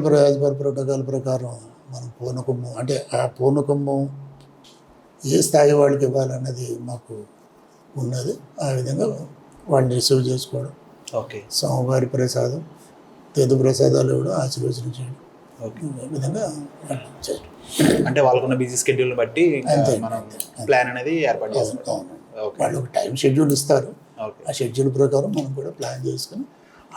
ప్రకారం మనం పూనకము అంటే ఆ పూనకము ఏ స్థాయి వాళ్ళకి ఇవ్వాలన్నది మాకు ఉన్నది. ఆ విధంగా వాళ్ళని రిసీవ్ చేసుకోవడం, ఓకే, స్వామివారి ప్రసాదం తీర్థ ప్రసాదాలు ఇవ్వడం, ఆశీర్వచనం చేయడం, ఈ విధంగా చేయడం. అంటే వాళ్ళకున్న బిజీ షెడ్యూల్ బట్టి మనం ప్లాన్ అనేది ఏర్పాటు చేస్తాం. వాళ్ళు ఒక టైం షెడ్యూల్ ఇస్తారు, ఆ షెడ్యూల్ ప్రకారం మనం కూడా ప్లాన్ చేసుకుని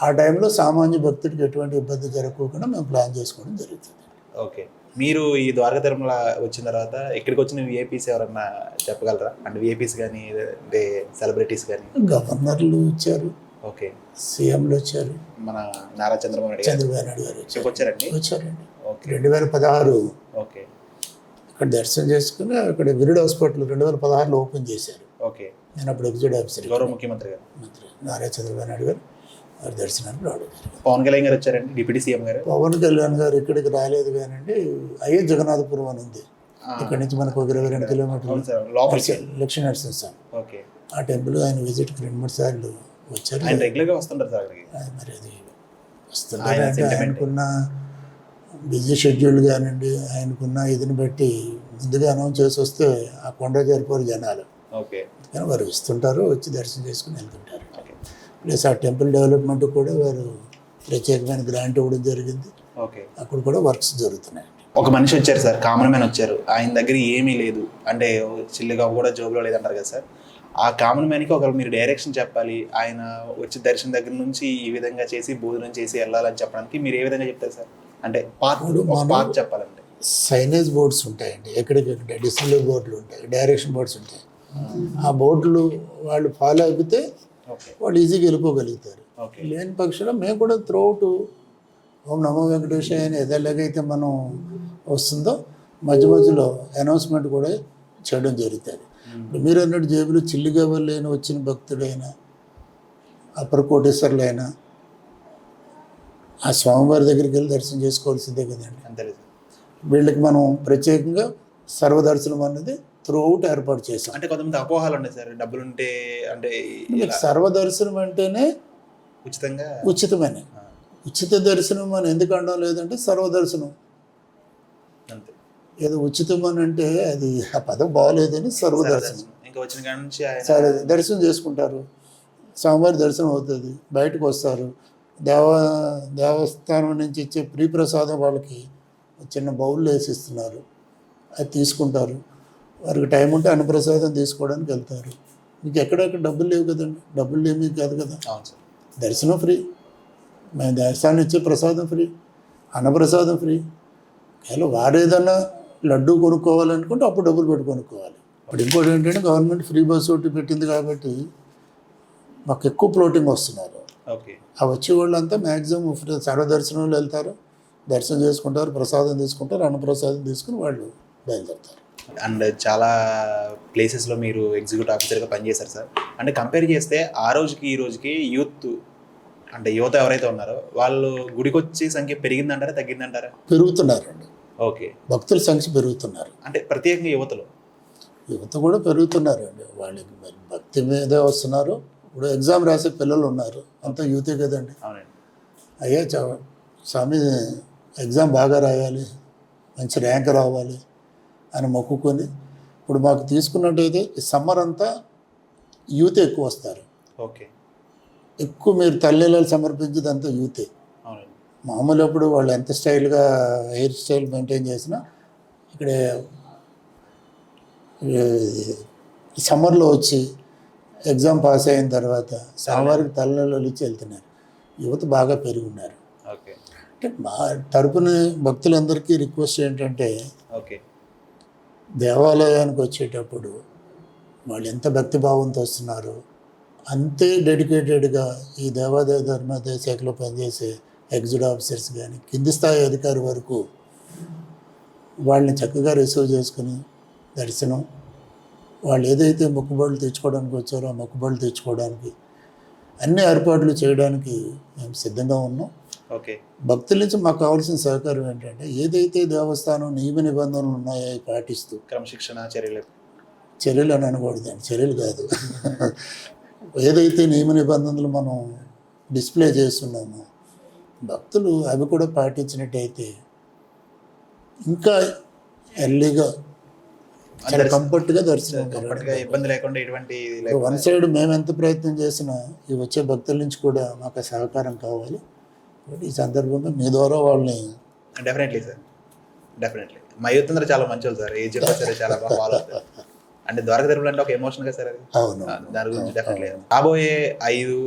ఆ టైంలో సామాన్య భక్తుడికి ఎటువంటి ఇబ్బంది జరగకుండా మేము ప్లాన్ చేసుకోవడం జరుగుతుంది. ఓకే. మీరు ఈ ద్వారకా తిరుమల వచ్చిన తర్వాత ఇక్కడికి వచ్చిన విఐపీస్ ఎవరన్నా చెప్పగలరా? అంటే విఐపీస్ కానీ అంటే సెలబ్రిటీస్ కానీ? గవర్నర్లు వచ్చారు, ఓకే, సీఎంలు వచ్చారు, మన నారా చంద్రబాబు నాయుడు గారు వచ్చారండి. 2016 ఓకే అక్కడ దర్శనం చేసుకుని అక్కడ విరుడ్ హాస్పిటల్ 2016లో ఓపెన్ చేశారు. ఓకే. నేను అప్పుడు ఎగ్జిక్యూటివ్ ఆఫీసర్ గౌరవ ముఖ్యమంత్రి గారు మంత్రి నారా చంద్రబాబు నాయుడు గారు వారి దర్శనానికి రావడం జరిగింది. పవన్ కళ్యాణ్ గారు వచ్చారండి, డిప్యూటీ సీఎం గారు. పవన్ కళ్యాణ్ గారు ఇక్కడికి రాలేదు కానండి, అయ్యే జగన్నాథపురం అని ఉంది, ఇక్కడ నుంచి మనకు ఒక 22 కిలోమీటర్లు అవును సార్, లోపలికి. లక్ష్మీ నరసింహస్వామి ఓకే. ఆ టెంపుల్ ఆయన విజిట్కి 2-3 సార్లు వచ్చారు. ఆయన రెగ్యులర్గా వస్తుంటారు సార్ అక్కడికి. మరి అది వస్తుంటారు అంటే ఆయనకున్న బిజీ షెడ్యూల్ కానివ్వండి, ఆయనకున్న ఇదిని బట్టి ముందుగా అనౌన్స్ చేసి వస్తే ఆ కొండ జరిపోరు జనాలు. ఓకే. కానీ వారు వస్తుంటారు, వచ్చి దర్శనం చేసుకుని వెళ్తుంటారు. ఓకే. ప్లస్ ఆ టెంపుల్ డెవలప్మెంట్ కూడా వారు ప్రత్యేకమైన గ్రాంట్ ఇవ్వడం జరిగింది. ఓకే. అక్కడ కూడా వర్క్స్ జరుగుతున్నాయి. ఒక మనిషి వచ్చారు సార్, కామన్ మ్యాన్ వచ్చారు, ఆయన దగ్గర ఏమీ లేదు అంటే చిల్లిగా కూడా జోబులో లేదంటారు కదా సార్. ఆ కామన్ మ్యాన్కి ఒక మీరు డైరెక్షన్ చెప్పాలి, ఆయన వచ్చి దర్శనం దగ్గర నుంచి ఈ విధంగా చేసి భోజనం చేసి వెళ్ళాలని చెప్పడానికి మీరు ఏ విధంగా చెప్తారు సార్? అంటే పార్ట్ చెప్పాలంటే సైనేజ్ బోర్డ్స్ ఉంటాయండి, ఎక్కడికెక్కడ డిస్ప్లే బోర్డులు ఉంటాయి, డైరెక్షన్ బోర్డ్స్ ఉంటాయి. ఆ బోర్డులు వాళ్ళు ఫాలో అయిపోతే వాళ్ళు ఈజీగా వెళ్ళిపోగలుగుతారు. లేని పక్షంలో మేము కూడా త్రూఅవుట్ ఓం నమో వెంకటేశ్వర అని ఎలాగైతే మనం వస్తుందో మధ్య మధ్యలో అనౌన్స్మెంట్ కూడా చేయడం జరుగుతుంది. ఇప్పుడు మీరు అన్నట్టు జేబులు చిల్లిగా లేని వచ్చిన భక్తుడైనా అప్పర్ కోటేశ్వర్లైనా ఆ స్వామివారి దగ్గరికి వెళ్ళి దర్శనం చేసుకోవాల్సిందే కదండి. అంతే. వీళ్ళకి మనం ప్రత్యేకంగా సర్వదర్శనం అనేది త్రూఅవుట్ ఏర్పాటు చేసాం. అంటే కొంతమంది అపోహాలు ఉన్నాయి సార్, డబ్బులుంటే అంటే సర్వదర్శనం అంటేనే ఉచితమని. ఉచిత దర్శనం అని ఎందుకు అనడం లేదంటే సర్వదర్శనం అంతే. ఏదో ఉచితం అని అంటే అది ఆ పదం బాగోలేదని సర్వదర్శనం. ఇంకా వచ్చిన కాడ నుంచి సరే దర్శనం చేసుకుంటారు, స్వామివారి దర్శనం అవుతుంది, బయటకు వస్తారు. దేవస్థానం నుంచి ఇచ్చే ప్రీ ప్రసాదం వాళ్ళకి చిన్న బౌల్లో వేసి ఇస్తున్నారు, అది తీసుకుంటారు. వారికి టైం ఉంటే అన్నప్రసాదం తీసుకోవడానికి వెళ్తారు. మీకు ఎక్కడెక్కడ డబ్బులు లేవు కదండి, డబ్బులు లేవు మీకు కాదు కదా. దర్శనం ఫ్రీ, మేము దేవస్థానం ఇచ్చే ప్రసాదం ఫ్రీ, అన్నప్రసాదం ఫ్రీ. కేవలం వారు ఏదన్నా లడ్డు కొనుక్కోవాలనుకుంటే అప్పుడు డబ్బులు పెట్టి కొనుక్కోవాలి. ఇప్పుడు ఇంకోటి ఏంటంటే గవర్నమెంట్ ఫ్రీ బస్ ఒకటి పెట్టింది కాబట్టి మాకు ఎక్కువ ఫ్లోటింగ్ వస్తున్నారు. ఓకే. ఆ వచ్చే వాళ్ళంతా మ్యాక్సిమం సర్వదర్శనంలో వెళ్తారు, దర్శనం చేసుకుంటారు, ప్రసాదం తీసుకుంటారు, అన్నప్రసాదం తీసుకుని వాళ్ళు బయలుదేరుతారు. అండ్ చాలా ప్లేసెస్లో మీరు ఎగ్జిక్యూటివ్ ఆఫీసర్గా పనిచేశారు సార్. అంటే కంపేర్ చేస్తే ఆ రోజుకి ఈ రోజుకి యువత ఎవరైతే ఉన్నారో వాళ్ళు గుడికి వచ్చే సంఖ్య పెరిగిందంటారా తగ్గిందంటారా? పెరుగుతున్నారండి. ఓకే. భక్తుల సంఖ్య పెరుగుతున్నారు. అంటే ప్రత్యేకంగా యువత కూడా పెరుగుతున్నారండి. వాళ్ళకి మరి భక్తి మీదే వస్తున్నారు. ఇప్పుడు ఎగ్జామ్ రాసే పిల్లలు ఉన్నారు, అంతా యూతే కదండి. అవునండి. అయ్యా స్వామి ఎగ్జామ్ బాగా రాయాలి, మంచి ర్యాంక్ రావాలి అని మొక్కుకొని ఇప్పుడు మాకు తీసుకున్నట్టయితే సమ్మర్ అంతా యూతే ఎక్కువ వస్తారు. ఓకే. ఎక్కువ మీరు తల్లిళ్ళు సమర్పించేది అంతా యూతే. మామూలు అప్పుడు వాళ్ళు ఎంత స్టైల్గా హెయిర్ స్టైల్ మెయింటైన్ చేసినా ఇక్కడ సమ్మర్లో వచ్చి ఎగ్జామ్ పాస్ అయిన తర్వాత స్వామివారికి తల్లిళ్ళు ఇచ్చి వెళ్తున్నారు. యువత బాగా పెరిగి ఉన్నారు. అంటే మా తరపున భక్తులందరికీ రిక్వెస్ట్ ఏంటంటే దేవాలయానికి వచ్చేటప్పుడు వాళ్ళు ఎంత భక్తిభావంతో వస్తున్నారు అంతే డెడికేటెడ్గా ఈ దేవాదాయ ధర్మాదాయ శాఖలో పనిచేసే ఎగ్జిక్యూటివ్ ఆఫీసర్స్ కానీ కింది స్థాయి అధికారి వరకు వాళ్ళని చక్కగా రిసీవ్ చేసుకుని దర్శనం, వాళ్ళు ఏదైతే మొక్కుబడులు తెచ్చుకోవడానికి వచ్చారో ఆ మొక్కుబడులు తెచ్చుకోవడానికి అన్ని ఏర్పాట్లు చేయడానికి మేము సిద్ధంగా ఉన్నాం. ఓకే. భక్తుల నుంచి మాకు కావాల్సిన సహకారం ఏంటంటే ఏదైతే దేవస్థానం నియమ నిబంధనలు ఉన్నాయో పాటిస్తూ క్రమశిక్షణ చర్యలు అని అనకూడదండి, చర్యలు కాదు, ఏదైతే నియమ నిబంధనలు మనం డిస్ప్లే చేస్తున్నామో భక్తులు అవి కూడా పాటించినట్టయితే ఇంకా ఎర్లీగా చాలా కంఫర్ట్గా దర్శనం, ఇబ్బంది లేకుండా ఎటువంటి. వన్ సైడ్ మేము ఎంత ప్రయత్నం చేసినా ఈ వచ్చే భక్తుల నుంచి కూడా మాకు సహకారం కావాలి. ఈ సందర్భంగా మీ ద్వారా వాళ్ళని డెఫినెట్లీ మా యూత్ అందరూ చాలా మంచి వాళ్ళు సార్, ఏ చెప్పా సరే చాలా బాగా ఫాలో అవుతారు. అంటే ద్వారక తిరుమల అంటే ఒక ఎమోషన్గా సార్ అది. అవును, దాని గురించి డెఫినెట్లీ రాబోయే 5,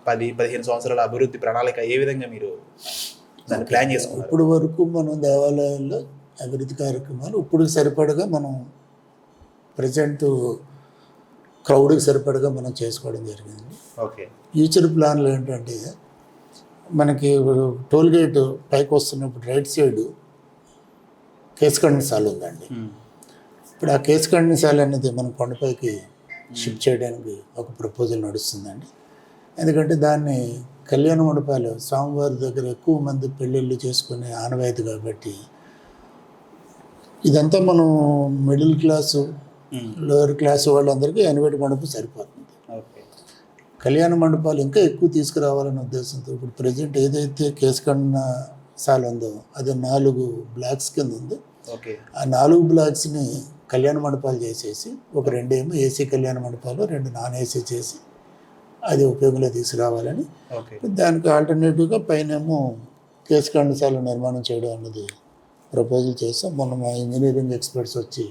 10, 15 సంవత్సరాల అభివృద్ధి ప్రణాళిక ఏ విధంగా మీరు దాన్ని ప్లాన్ చేసుకున్నారు? ఇప్పుడు వరకు మనం దేవాలయాల్లో అభివృద్ధి కార్యక్రమాలు ఇప్పుడు సరిపడగా మనం ప్రజెంట్ క్రౌడ్కి సరిపడగా మనం చేసుకోవడం జరిగింది. ఓకే. ఫ్యూచర్ ప్లాన్లు ఏంటంటే మనకి టోల్ గేట్ పైకి వస్తున్నప్పుడు రైట్ సైడ్ కేసు కండసాల ఉందండి. ఇప్పుడు ఆ కేసు కండసాల అనేది మనం కొండపైకి షిఫ్ట్ చేయడానికి ఒక ప్రపోజల్ నడుస్తుందండి. ఎందుకంటే దాన్ని కళ్యాణ మండపాలు స్వామివారి దగ్గర ఎక్కువ మంది పెళ్ళిళ్ళు చేసుకునే ఆనవాయితీ కాబట్టి ఇదంతా మనం మిడిల్ క్లాసు లోయర్ క్లాస్ వాళ్ళందరికీ ఎనివేటి మండపం సరిపోతుంది. ఓకే. కళ్యాణ మండపాలు ఇంకా ఎక్కువ తీసుకురావాలనే ఉద్దేశంతో ఇప్పుడు ప్రజెంట్ ఏదైతే కేసుకన్న సాల్ ఉందో అది 4 బ్లాక్స్ కింద ఉంది. ఓకే. ఆ 4 బ్లాక్స్ని కళ్యాణ మండపాలు చేసేసి ఒక 2 ఏమో ఏసీ కళ్యాణ మండపాలు 2 నాన్ ఏసీ చేసి అది ఉపయోగంలో తీసుకురావాలని, ఓకే. దానికి ఆల్టర్నేటివ్గా పైనేమో కేసుకండశాల నిర్మాణం చేయడం అన్నది ప్రపోజల్ చేస్తాం. మొన్న మా ఇంజనీరింగ్ ఎక్స్పర్ట్స్ వచ్చి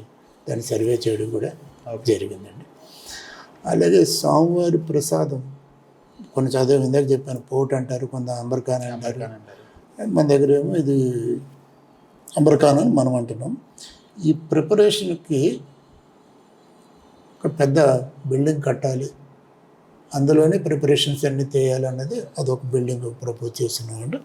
దాన్ని సర్వే చేయడం కూడా జరిగిందండి. అలాగే స్వామివారి ప్రసాదం కొన్ని చదివి ఇందాక చెప్పాను, పోట్ అంటారు, కొంత అంబర్ఖాన్ అంటారు. మన దగ్గర ఏమో ఇది అంబర్ఖాన్ అని మనం అంటున్నాం. ఈ ప్రిపరేషన్కి ఒక పెద్ద బిల్డింగ్ కట్టాలి, అందులోనే ప్రిపరేషన్స్ అన్నీ చేయాలన్నది అదొక బిల్డింగ్ ప్రపోజ్ చేస్తున్నామండి.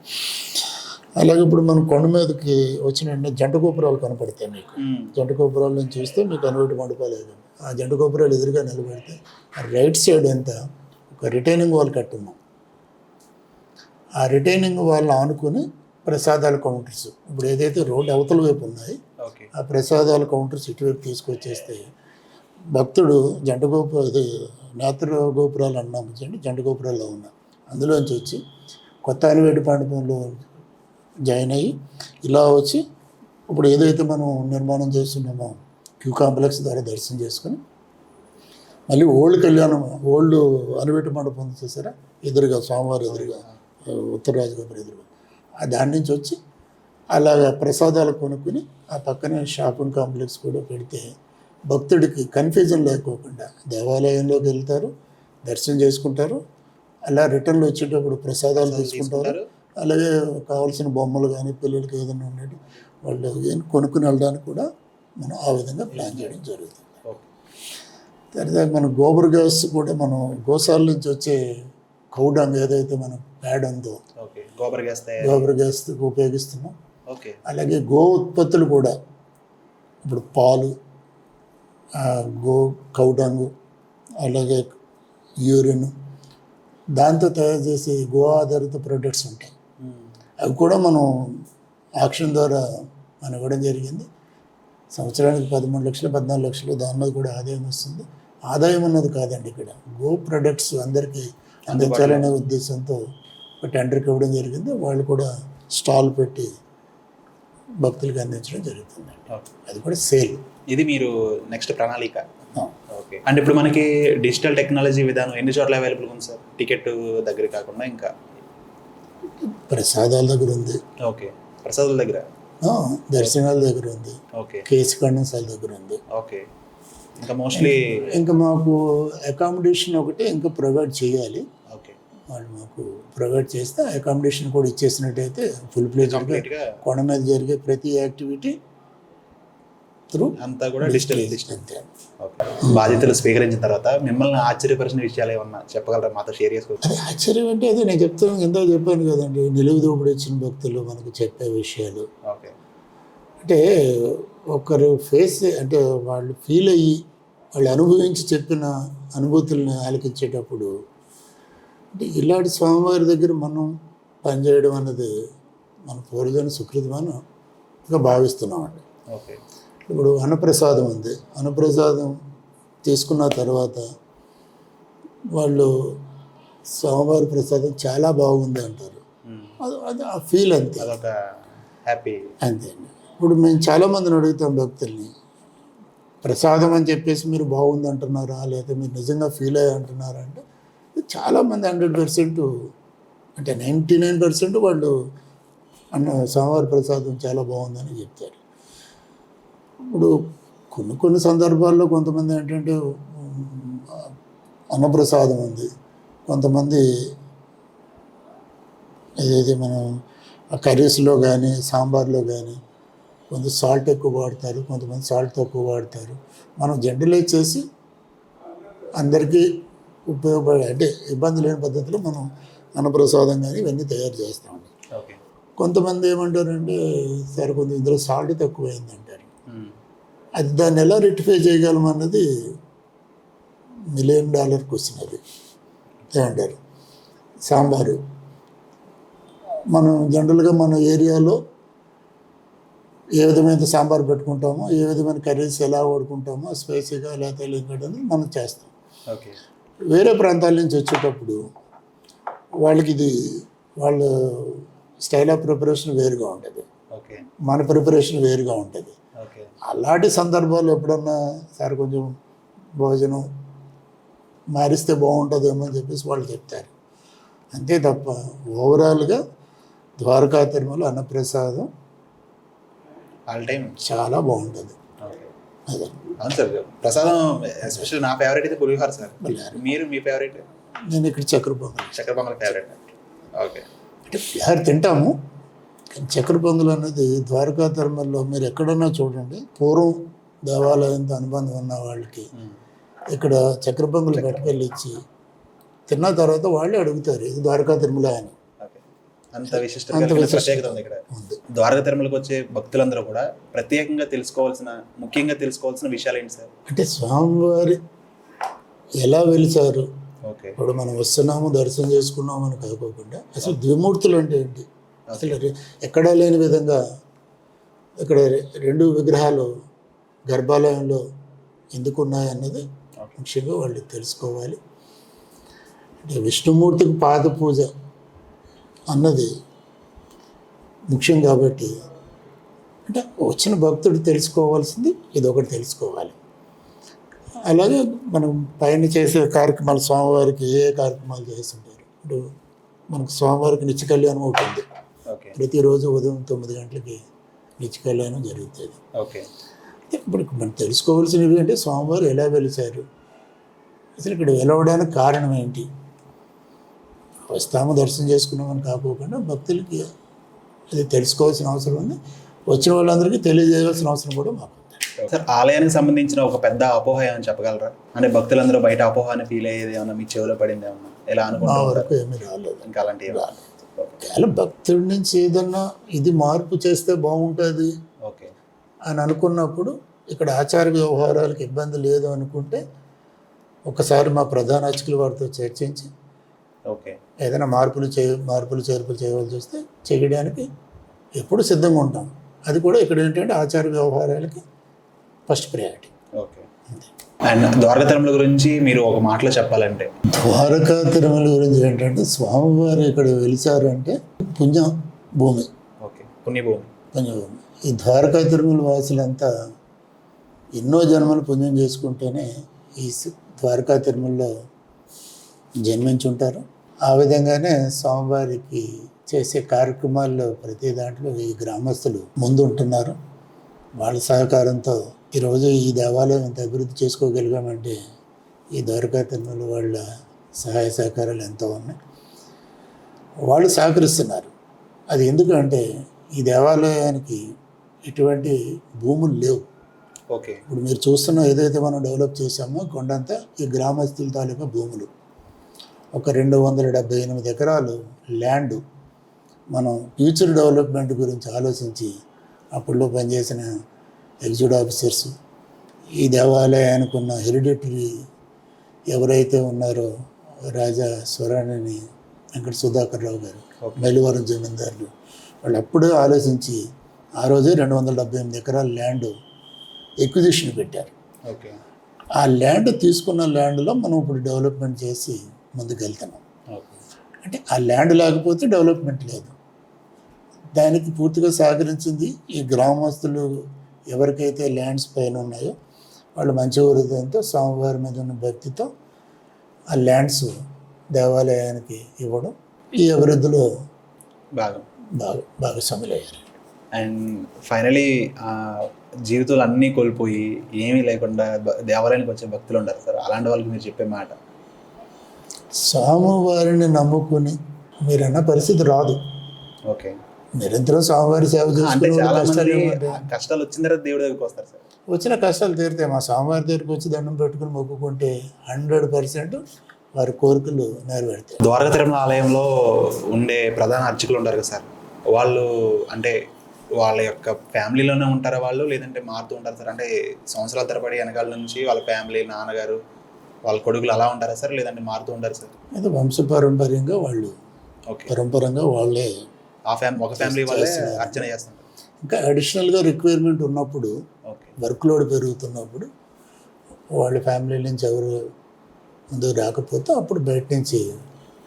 అలాగే ఇప్పుడు మనం కొండ మీదకి వచ్చిన జంట గోపురాలు కనపడతాయి మీకు. జంట గోపురాల నుంచి చూస్తే మీకు ఎనివేటి మండపాలు ఏదండి. ఆ జంట గోపురాలు ఎదురుగా నిలబెడితే ఆ రైట్ సైడ్ ఎంత ఒక రిటైనింగ్ వాల్ కట్టున్నాం. ఆ రిటైనింగ్ వాల్ ఆనుకుని ప్రసాదాల కౌంటర్స్ ఇప్పుడు ఏదైతే రోడ్డు అవతల వైపు ఉన్నాయి ఆ ప్రసాదాల కౌంటర్స్ ఇటువైపు తీసుకొచ్చేస్తే భక్తుడు జంట గోపురం ఇది నేత్ర గోపురాలు అన్నాము చూడండి, జంట గోపురాల్లో ఉన్నా అందులోంచి వచ్చి కొత్త ఎనివేటి మండపంలో జాయిన్ అయ్యి ఇలా వచ్చి ఇప్పుడు ఏదైతే మనం నిర్మాణం చేస్తున్నామో క్యూ కాంప్లెక్స్ ద్వారా దర్శనం చేసుకొని మళ్ళీ ఓల్డ్ ఎనివేటి మండపం చూసారా ఎదురుగా స్వామివారి ఎదురుగా ఉత్తరరాజు గోపురం ఎదురుగా దాని నుంచి వచ్చి అలాగ ప్రసాదాలు కొనుక్కుని ఆ పక్కనే షాపింగ్ కాంప్లెక్స్ కూడా పెడితే భక్తుడికి కన్ఫ్యూజన్ లేకోకుండా దేవాలయంలోకి వెళ్తారు, దర్శనం చేసుకుంటారు, అలా రిటర్న్లో వచ్చేటప్పుడు ప్రసాదాలు తీసుకుంటారు. అలాగే కావాల్సిన బొమ్మలు కానీ పిల్లలకి ఏదైనా ఉండేది వాళ్ళు కొనుక్కుని వెళ్ళడానికి కూడా మనం ఆ విధంగా ప్లాన్ చేయడం జరుగుతుంది. తర్వాత మన గోబర్ గ్యాస్ కూడా మనం గోశాల నుంచి వచ్చే కౌడంగ్ ఏదైతే మనం ప్యాడ్ ఉందో గోబర్ గ్యాస్ ఉపయోగిస్తున్నాం. అలాగే గో ఉత్పత్తులు కూడా ఇప్పుడు పాలు, కౌడంగు, అలాగే యూరిన్, దాంతో తయారు చేసే గో ఆధారిత ప్రొడక్ట్స్ ఉంటాయి. అవి కూడా మనం ఆక్షన్ ద్వారా మనం ఇవ్వడం జరిగింది. సంవత్సరానికి 13 లక్షలు 14 లక్షలు దాని మీద కూడా ఆదాయం వస్తుంది. ఆదాయం అన్నది కాదండి, ఇక్కడ గో ప్రొడక్ట్స్ అందరికీ అందించాలనే ఉద్దేశంతో ఒక టెండర్కి ఇవ్వడం జరిగింది. వాళ్ళు కూడా స్టాల్ పెట్టి భక్తులకు అందించడం జరుగుతుందండి. అది కూడా సేల్. ఇది మీరు నెక్స్ట్ ప్రణాళిక. ఓకే. అంటే ఇప్పుడు మనకి డిజిటల్ టెక్నాలజీ విధానం ఎన్ని చోట్ల అవైలబుల్ ఉంది సార్? టికెట్ దగ్గర కాకుండా ఇంకా ప్రసాదాల దగ్గర ఉంది. ఓకే. ప్రసాదాల దగ్గర, దర్శనాల దగ్గర ఉంది. ఓకే. కేసు కండసాల దగ్గర ఉంది. ఓకే. ఇంకా మోస్ట్లీ ఇంకా మాకు అకామిడేషన్ ఒకటి ఇంకా ప్రొవైడ్ చేయాలి. ఓకే. వాళ్ళు మాకు ప్రొవైడ్ చేస్తే అకామిడేషన్ కూడా ఇచ్చేసినట్టయితే ఫుల్ ప్లేజ్గా కొండ మీద జరిగే ప్రతి యాక్టివిటీ త్రూ అంతా కూడా డిజిటల్. అంతే. బాధ్యతలు స్వీకరించిన తర్వాత మిమ్మల్ని ఆశ్చర్యపరిచిన విషయాలు ఏమన్నా చెప్పగలరా, మాతో షేర్ చేసుకోవచ్చు? అది ఆశ్చర్యం అంటే అదే నేను చెప్తాను, ఎంతో చెప్పాను కదండి, నిలువుదోపుడు వచ్చిన భక్తులు మనకు చెప్పే విషయాలు. ఓకే. అంటే ఒకరు ఫేస్ అంటే వాళ్ళు ఫీల్ అయ్యి వాళ్ళు అనుభవించి చెప్పిన అనుభూతులను ఆలకించేటప్పుడు అంటే ఇలాంటి స్వామివారి దగ్గర మనం పనిచేయడం అన్నది మన పూర్వజన సుకృతమని భావిస్తున్నామండి. ఓకే. ఇప్పుడు అన్నప్రసాదం ఉంది, అన్నప్రసాదం తీసుకున్న తర్వాత వాళ్ళు స్వామివారి ప్రసాదం చాలా బాగుంది అంటారు. అది ఆ ఫీల్ అంతే, అదొక హ్యాపీ అంతే అండి. ఇప్పుడు మేము చాలామందిని అడుగుతాం భక్తుల్ని, ప్రసాదం అని చెప్పేసి మీరు బాగుంది అంటున్నారా లేదా మీరు నిజంగా ఫీల్ అయ్యి అంటున్నారా అంటే చాలామంది 100% అంటే 99% వాళ్ళు స్వామివారి ప్రసాదం చాలా బాగుందని చెప్తారు. ఇప్పుడు కొన్ని సందర్భాల్లో కొంతమంది ఏంటంటే అన్నప్రసాదం ఉంది, కొంతమంది ఏదైతే మనం కర్రీస్లో కానీ సాంబార్లో కానీ కొంత సాల్ట్ ఎక్కువ వాడతారు, కొంతమంది సాల్ట్ తక్కువ వాడతారు. మనం జనరలైజ్ చేసి అందరికీ ఉపయోగపడే అంటే ఇబ్బంది లేని పద్ధతిలో మనం అన్నప్రసాదం కానీ ఇవన్నీ తయారు చేస్తామండి. ఓకే. కొంతమంది ఏమంటారంటే సరే కొంచెం ఇందులో సాల్ట్ తక్కువైంది అంటారు. అది దాన్ని ఎలా రెక్టిఫై చేయగలం అన్నది $1 మిలియన్ క్వశ్చన్ అది. ఏమంటారు? సాంబారు మనం జనరల్గా మన ఏరియాలో ఏ విధమైన సాంబార్ పెట్టుకుంటామో, ఏ విధమైన కర్రీస్ ఎలా వాడుకుంటామో, స్పైసీగా ఎలా తెలియదు మనం చేస్తాం. ఓకే. వేరే ప్రాంతాల నుంచి వచ్చేటప్పుడు వాళ్ళకి ఇది వాళ్ళ స్టైల్ ఆఫ్ ప్రిపరేషన్ వేరుగా ఉంటుంది, ఓకే. మన ప్రిపరేషన్ వేరుగా ఉంటుంది. ఓకే. అలాంటి సందర్భాల్లో ఎప్పుడన్నా సార్ కొంచెం భోజనం మారిస్తే బాగుంటుందేమో అని చెప్పేసి వాళ్ళు చెప్తారు. అంతే తప్ప ఓవరాల్గా ద్వారకా తిరుమల అన్నప్రసాదం ఆల్ టైమ్ చాలా బాగుంటుంది. ఓకే. అదే అవును సార్, ప్రసాదం ఎస్పెషల్ నా ఫేవరెట్ అయితే పులిహోర సార్. మీరు మీ ఫేవరెట్? నేను ఇక్కడ చక్కెర పొంగల్. చక్కెర పొంగల్ ఫేవరెట్. ఓకే. అంటే పులిహోర తింటాము, కానీ చక్కెర పొంగల్ అనేది ద్వారకా తిరుమలలో మీరు ఎక్కడన్నా చూడండి, పూర్వం దేవాలయంతో అనుబంధం ఉన్న వాళ్ళకి ఇక్కడ చక్కెర పొంగల్ పట్టుకెళ్ళి ఇచ్చి తిన్న తర్వాత వాళ్ళే అడుగుతారు ఇది ద్వారకా తిరుమల అని. అంత విశిష్టత ప్రత్యేకత ఉంది ఇక్కడ. ద్వారకా తిరుమలకు వచ్చే భక్తులందరూ కూడా ప్రత్యేకంగా ముఖ్యంగా తెలుసుకోవాల్సిన విషయాలు ఏంటి సార్? అంటే స్వామివారి ఎలా వెలిచారు, ఓకే. ఇప్పుడు మనం వస్తున్నాము దర్శనం చేసుకున్నాము అని కాకోకుండా అసలు ద్విమూర్తులు అంటే ఏంటి, అసలు ఎక్కడా లేని విధంగా ఇక్కడ 2 విగ్రహాలు గర్భాలయంలో ఎందుకు ఉన్నాయన్నది ముఖ్యంగా వాళ్ళు తెలుసుకోవాలి. అంటే విష్ణుమూర్తికి పాద పూజ అన్నది ముఖ్యం కాబట్టి అంటే వచ్చిన భక్తుడు తెలుసుకోవాల్సింది ఇది ఒకటి తెలుసుకోవాలి. అలాగే మనం పైన చేసే కార్యక్రమాలు స్వామివారికి ఏ కార్యక్రమాలు చేస్తుంటారు. ఇప్పుడు మనకు స్వామివారికి నిత్య కళ్యాణం ఉంటుంది, ప్రతిరోజు ఉదయం 9 గంటలకి నిత్య కళ్యాణం జరుగుతుంది. ఓకే. ఇప్పుడు మనం తెలుసుకోవాల్సినవి అంటే స్వామివారు ఎలా వెలిచారు, అసలు ఇక్కడ వెలవడానికి కారణం ఏంటి, వస్తాము దర్శనం చేసుకున్నామని కాకోకుండా భక్తులకి అది తెలుసుకోవాల్సిన అవసరం ఉంది, వచ్చిన వాళ్ళందరికీ తెలియజేయాల్సిన అవసరం కూడా మాకు ఉంది. సార్, ఆలయానికి సంబంధించిన ఒక పెద్ద అపోహ ఏమని చెప్పగలరా? అంటే భక్తులందరూ బయట అపోహాన్ని ఫీల్ అయ్యేది ఏమన్నా మీ చెవిలో పడింది ఏమన్నా, ఎలా అనుకుంటున్నారు? మా వరకు ఏమీ రాలేదు, ఇంకా అలాంటి రాలేదు. కేవలం భక్తుడి నుంచి ఏదన్నా ఇది మార్పు చేస్తే బాగుంటుంది ఓకే అని అనుకున్నప్పుడు ఇక్కడ ఆచార వ్యవహారాలకు ఇబ్బంది లేదు అనుకుంటే ఒకసారి మా ప్రధాన అర్చకుల వారితో చర్చించి ఓకే ఏదైనా మార్పులు చేర్పులు చేయవలసి వస్తే చేయడానికి ఎప్పుడు సిద్ధంగా ఉంటాం. అది కూడా ఇక్కడ ఏంటంటే ఆచార వ్యవహారాలకి first priority. Okay. And Dwaraka Tirumala గురించి మీరు ఒక మాటలో చెప్పాలంటే? ద్వారకా తిరుమల గురించి ఏంటంటే స్వామివారు ఇక్కడ వెలిచారంటే పుణ్య భూమి. ఓకే, పుణ్యభూమి. ఈ ద్వారకా తిరుమల వాసులంతా ఎన్నో జన్మలు పుణ్యం చేసుకుంటేనే ఈ ద్వారకా తిరుమలలో జన్మించుంటారు. ఆ విధంగానే స్వామివారికి చేసే కార్యక్రమాల్లో ప్రతి దాంట్లో ఈ గ్రామస్తులు ముందు ఉంటున్నారు. వాళ్ళ సహకారంతో ఈరోజు ఈ దేవాలయం ఇంత అభివృద్ధి చేసుకోగలిగామంటే ఈ ద్వారకా తిరుమల వాళ్ళ సహాయ సహకారాలు ఎంతో ఉన్నాయి. వాళ్ళు సహకరిస్తున్నారు. అది ఎందుకంటే ఈ దేవాలయానికి ఎటువంటి భూములు లేవు. ఓకే. ఇప్పుడు మీరు చూస్తున్న ఏదైతే మనం డెవలప్ చేశామో కొండంతా ఈ గ్రామస్తుల తాలూకా భూములు. ఒక 278 ఎకరాలు ల్యాండ్ మనం ఫ్యూచర్ డెవలప్మెంట్ గురించి ఆలోచించి అప్పుడులో పనిచేసిన ఎగ్జిక్యూటివ్ ఆఫీసర్స్, ఈ దేవాలయానికి ఉన్న హెరిడిటరీ ఎవరైతే ఉన్నారో రాజా స్వరాణిని వెంకట సుధాకర్ రావు గారు, మైలవరం జమీందారులు, వాళ్ళు అప్పుడే ఆలోచించి ఆ రోజే 278 ఎకరాల ల్యాండ్ ఎక్విజిషన్ పెట్టారు. ఓకే. ఆ ల్యాండ్ తీసుకున్న ల్యాండ్లో మనం ఇప్పుడు డెవలప్మెంట్ చేసి ముందుకు వెళ్తున్నాం. అంటే ఆ ల్యాండ్ లేకపోతే డెవలప్మెంట్ లేదు. దానికి పూర్తిగా సహకరించింది ఈ గ్రామస్తులు ఎవరికైతే ల్యాండ్స్ పైన ఉన్నాయో వాళ్ళు మంచి హృదయంతో స్వామివారి మీద ఉన్న భక్తితో ఆ ల్యాండ్స్ దేవాలయానికి ఇవ్వడం ఈ అభివృద్ధిలో భాగస్వాములయ్యారు. అండ్ ఫైనలీ జీవితాలు అన్నీ కోల్పోయి ఏమీ లేకుండా దేవాలయానికి వచ్చే భక్తులు ఉంటారు సార్, అలాంటి వాళ్ళకి మీరు చెప్పే మాట? స్వామివారిని నమ్ముకుని మీరన్న పరిస్థితి రాదు. ఓకే. నిరంతరం స్వామివారి సేవ చేసుకుంటే కష్టాలు వచ్చిన తర్వాత దేవుడి దగ్గరికి వస్తారు సార్. వచ్చిన కష్టాలు తీరితే మా స్వామివారి దగ్గరికి వచ్చి దండం పెట్టుకుని మొక్కుకుంటే 100% వారి కోరికలు నెరవేరుతాయి. ద్వారకా తిరుమల ఆలయంలో ఉండే ప్రధాన అర్చకులు ఉంటారు కదా సార్, వాళ్ళు అంటే వాళ్ళ యొక్క ఫ్యామిలీలోనే ఉంటారా వాళ్ళు, లేదంటే మారుతూ ఉంటారు సార్? అంటే సంవత్సరాల తరబడి వెనకాల నుంచి వాళ్ళ ఫ్యామిలీ, నాన్నగారు వాళ్ళ కొడుకులు అలా ఉంటారా సార్, లేదంటే మారుతూ ఉంటారు సార్? అయితే వంశపారంపర్యంగా వాళ్ళు ఓకే. పరంపరంగా వాళ్ళే ఒక ఫ్యామిలీ వాళ్ళే చేస్తున్నారు. అర్చన చేస్తుంటారు. ఇంకా అడిషనల్గా రిక్వైర్మెంట్ ఉన్నప్పుడు, ఓకే. వర్క్ లోడ్ పెరుగుతున్నప్పుడు వాళ్ళ ఫ్యామిలీ నుంచి ఎవరు ముందుకు రాకపోతే అప్పుడు బయట నుంచి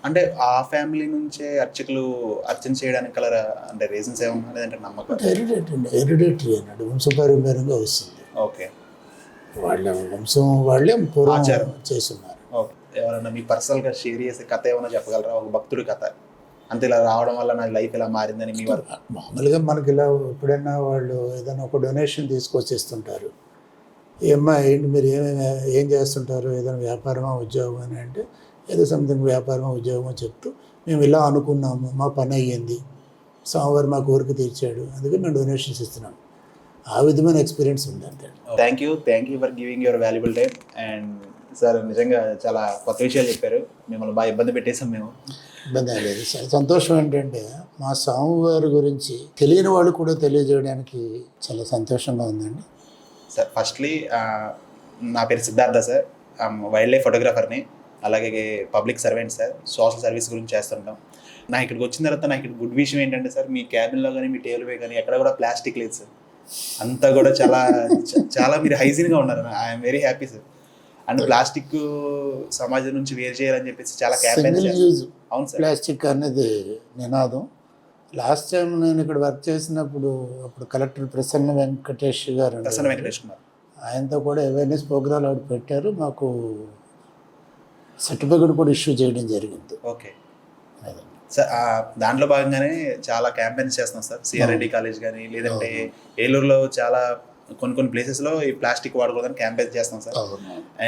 అంటే ఆ ఫ్యామిలీ నుంచే అర్చకులు అర్చన చేయడానికి కల అంటే రీజన్స్ ఏమన్నా, లేదంటే నమ్మకం? హెరిడేటరీ అన్నాడు, వంశపారంపర్యంగా వస్తుంది. ఓకే. వాళ్ళ వంశం వాళ్ళే పూర్వం ఆచారం. చేస్తున్నారు. ఓకే. ఎవరైనా మీ పర్సనల్గా షేర్ చేసే కథ ఏమైనా చెప్పగలరా, ఒక భక్తుడి కథ? అంతే ఇలా రావడం వల్ల నా లైఫ్ ఇలా మారిందని మీ వరకు? మామూలుగా మనకి ఇలా ఎప్పుడైనా వాళ్ళు ఏదైనా ఒక డొనేషన్ తీసుకొచ్చేస్తుంటారు. ఏమ్మా ఏంటి మీరు ఏం చేస్తుంటారు, ఏదైనా వ్యాపారమా ఉద్యోగం అని అంటే ఏదో సంథింగ్ వ్యాపారమా ఉద్యోగమో చెప్తూ మేము ఇలా అనుకున్నాము, మా పని అయ్యింది, స్వామివారు మా కోరిక తీర్చాడు, అందుకే మేము డొనేషన్స్ ఇస్తున్నాం. ఆ విధమైన ఎక్స్పీరియన్స్ ఉంది అంతే. Thank you for giving your valuable time. And sir నిజంగా చాలా కొత్త విషయాలు చెప్పారు, మిమ్మల్ని బాగా ఇబ్బంది పెట్టేసాం మేము. ఇబ్బంది లేదు సార్. సంతోషం ఏంటంటే మా స్వామివారి గురించి తెలియని వాళ్ళు కూడా తెలియజేయడానికి చాలా సంతోషంగా ఉందండి. సార్ ఫస్ట్లీ నా పేరు సిద్ధార్థ సార్, వైల్డ్ లైఫ్ ఫోటోగ్రాఫర్ని, అలాగే public servant sir, social service గురించి చేస్తుంటాం. నా ఇక్కడికి వచ్చిన తర్వాత నాకు ఇక్కడ గుడ్ విషయం ఏంటంటే సార్, మీ క్యాబిన్లో కానీ మీ టేబుల్ పై కానీ ఎక్కడ కూడా ప్లాస్టిక్ లేదు సార్. అంతా కూడా చాలా మీరు హైజీన్గా ఉన్నారు. I'm very happy sir. And plastic సమాజం నుంచి వేరు చేయాలని చెప్పేసి చాలా క్యాంపెయిన్స్. సింగిల్ యూజ్ అవును సార్. ప్లాస్టిక్ అనేది నినాదం. లాస్ట్ టైం నేను ఇక్కడ వర్క్ చేసినప్పుడు అప్పుడు కలెక్టర్ ప్రసన్న వెంకటేష్ గారు ప్రసన్న వెంకటేష్ కుమార్, ఆయనతో కూడా అవేర్నెస్ ప్రోగ్రామ్ ఆవిడ పెట్టారు. మాకు సర్టిఫికెట్ కూడా ఇష్యూ చేయడం జరిగింది. Okay sir. దాంట్లో భాగంగానే చాలా క్యాంపెయిన్స్ చేస్తున్నాం సార్. సిఆర్ఐడి కాలేజ్ కానీ, లేదంటే ఏలూరులో చాలా కొన్ని ప్లేసెస్లో ఈ ప్లాస్టిక్ వాడకూడదని క్యాంపెయిన్ చేస్తాం సార్.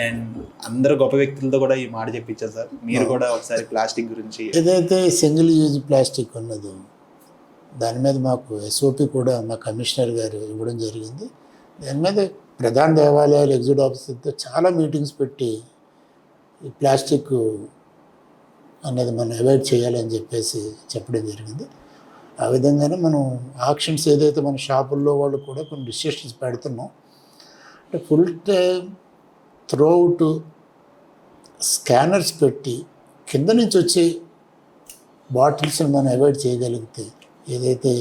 అండ్ అందరూ గొప్ప వ్యక్తులతో కూడా ఈ మాట చెప్పించారు సార్. మీరు కూడా ఒకసారి ప్లాస్టిక్ గురించి, ఏదైతే సింగిల్ యూజ్ ప్లాస్టిక్ ఉన్నదో దాని మీద మాకు ఎస్ఓపి కూడా మా కమిషనర్ గారు ఇవ్వడం జరిగింది. దాని మీద ప్రధాన దేవాలయాలు ఎగ్జిక్యూటివ్ ఆఫీసర్తో చాలా మీటింగ్స్ పెట్టి ఈ ప్లాస్టిక్ అనేది మనం అవాయిడ్ చేయాలని చెప్పేసి చెప్పడం జరిగింది. ఆ విధంగానే మనం ఆక్షన్స్ ఏదైతే మన షాపుల్లో వాళ్ళు కూడా కొన్ని రిస్ట్రిక్షన్స్ పెడుతున్నాం. అంటే ఫుల్ టైం త్రూఅవుట్ స్కానర్స్ పెట్టి కింద నుంచి వచ్చే బాటిల్స్ని మనం అవాయిడ్ చేయగలిగితే, ఏదైతే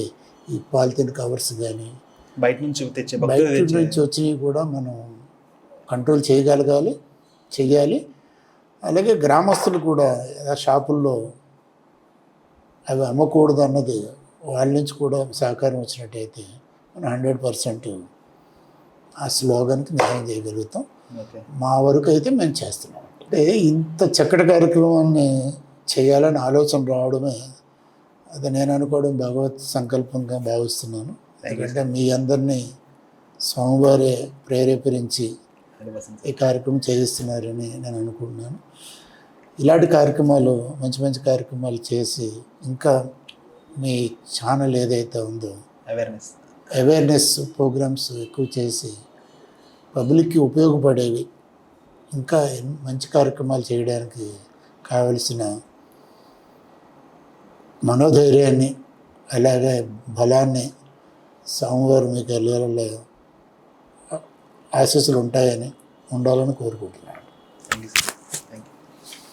ఈ పాలిథిన్ కవర్స్ కానీ బయట నుంచి తెచ్చే బయట నుంచి వచ్చినవి కూడా మనం కంట్రోల్ చేయాలి. అలాగే గ్రామస్తులు కూడా షాపుల్లో అవి అమ్మకూడదు అన్నది వాళ్ళ నుంచి కూడా సహకారం వచ్చినట్టయితే మనం 100% ఆ స్లోగన్కి న్యాయం చేయగలుగుతాం. మా వరకు అయితే మేము చేస్తున్నాం. అంటే ఇంత చక్కటి కార్యక్రమాన్ని చేయాలని ఆలోచన రావడమే, అది నేను అనుకోవడం భగవత్ సంకల్పంగా భావిస్తున్నాను. ఎందుకంటే మీ అందరినీ స్వామివారే ప్రేరేపరించి ఈ కార్యక్రమం చేయిస్తున్నారని నేను అనుకుంటున్నాను. ఇలాంటి కార్యక్రమాలు మంచి కార్యక్రమాలు చేసి ఇంకా మీ ఛానల్ ఏదైతే ఉందో అవేర్నెస్ ప్రోగ్రామ్స్ ఎక్కువ చేసి పబ్లిక్కి ఉపయోగపడేవి ఇంకా మంచి కార్యక్రమాలు చేయడానికి కావలసిన మనోధైర్యాన్ని అలాగే బలాన్ని స్వామివారు మీకు ఎల్లవేళలా ఆశీస్సులు ఉండాలని కోరుకుంటున్నాను. Thank you sir.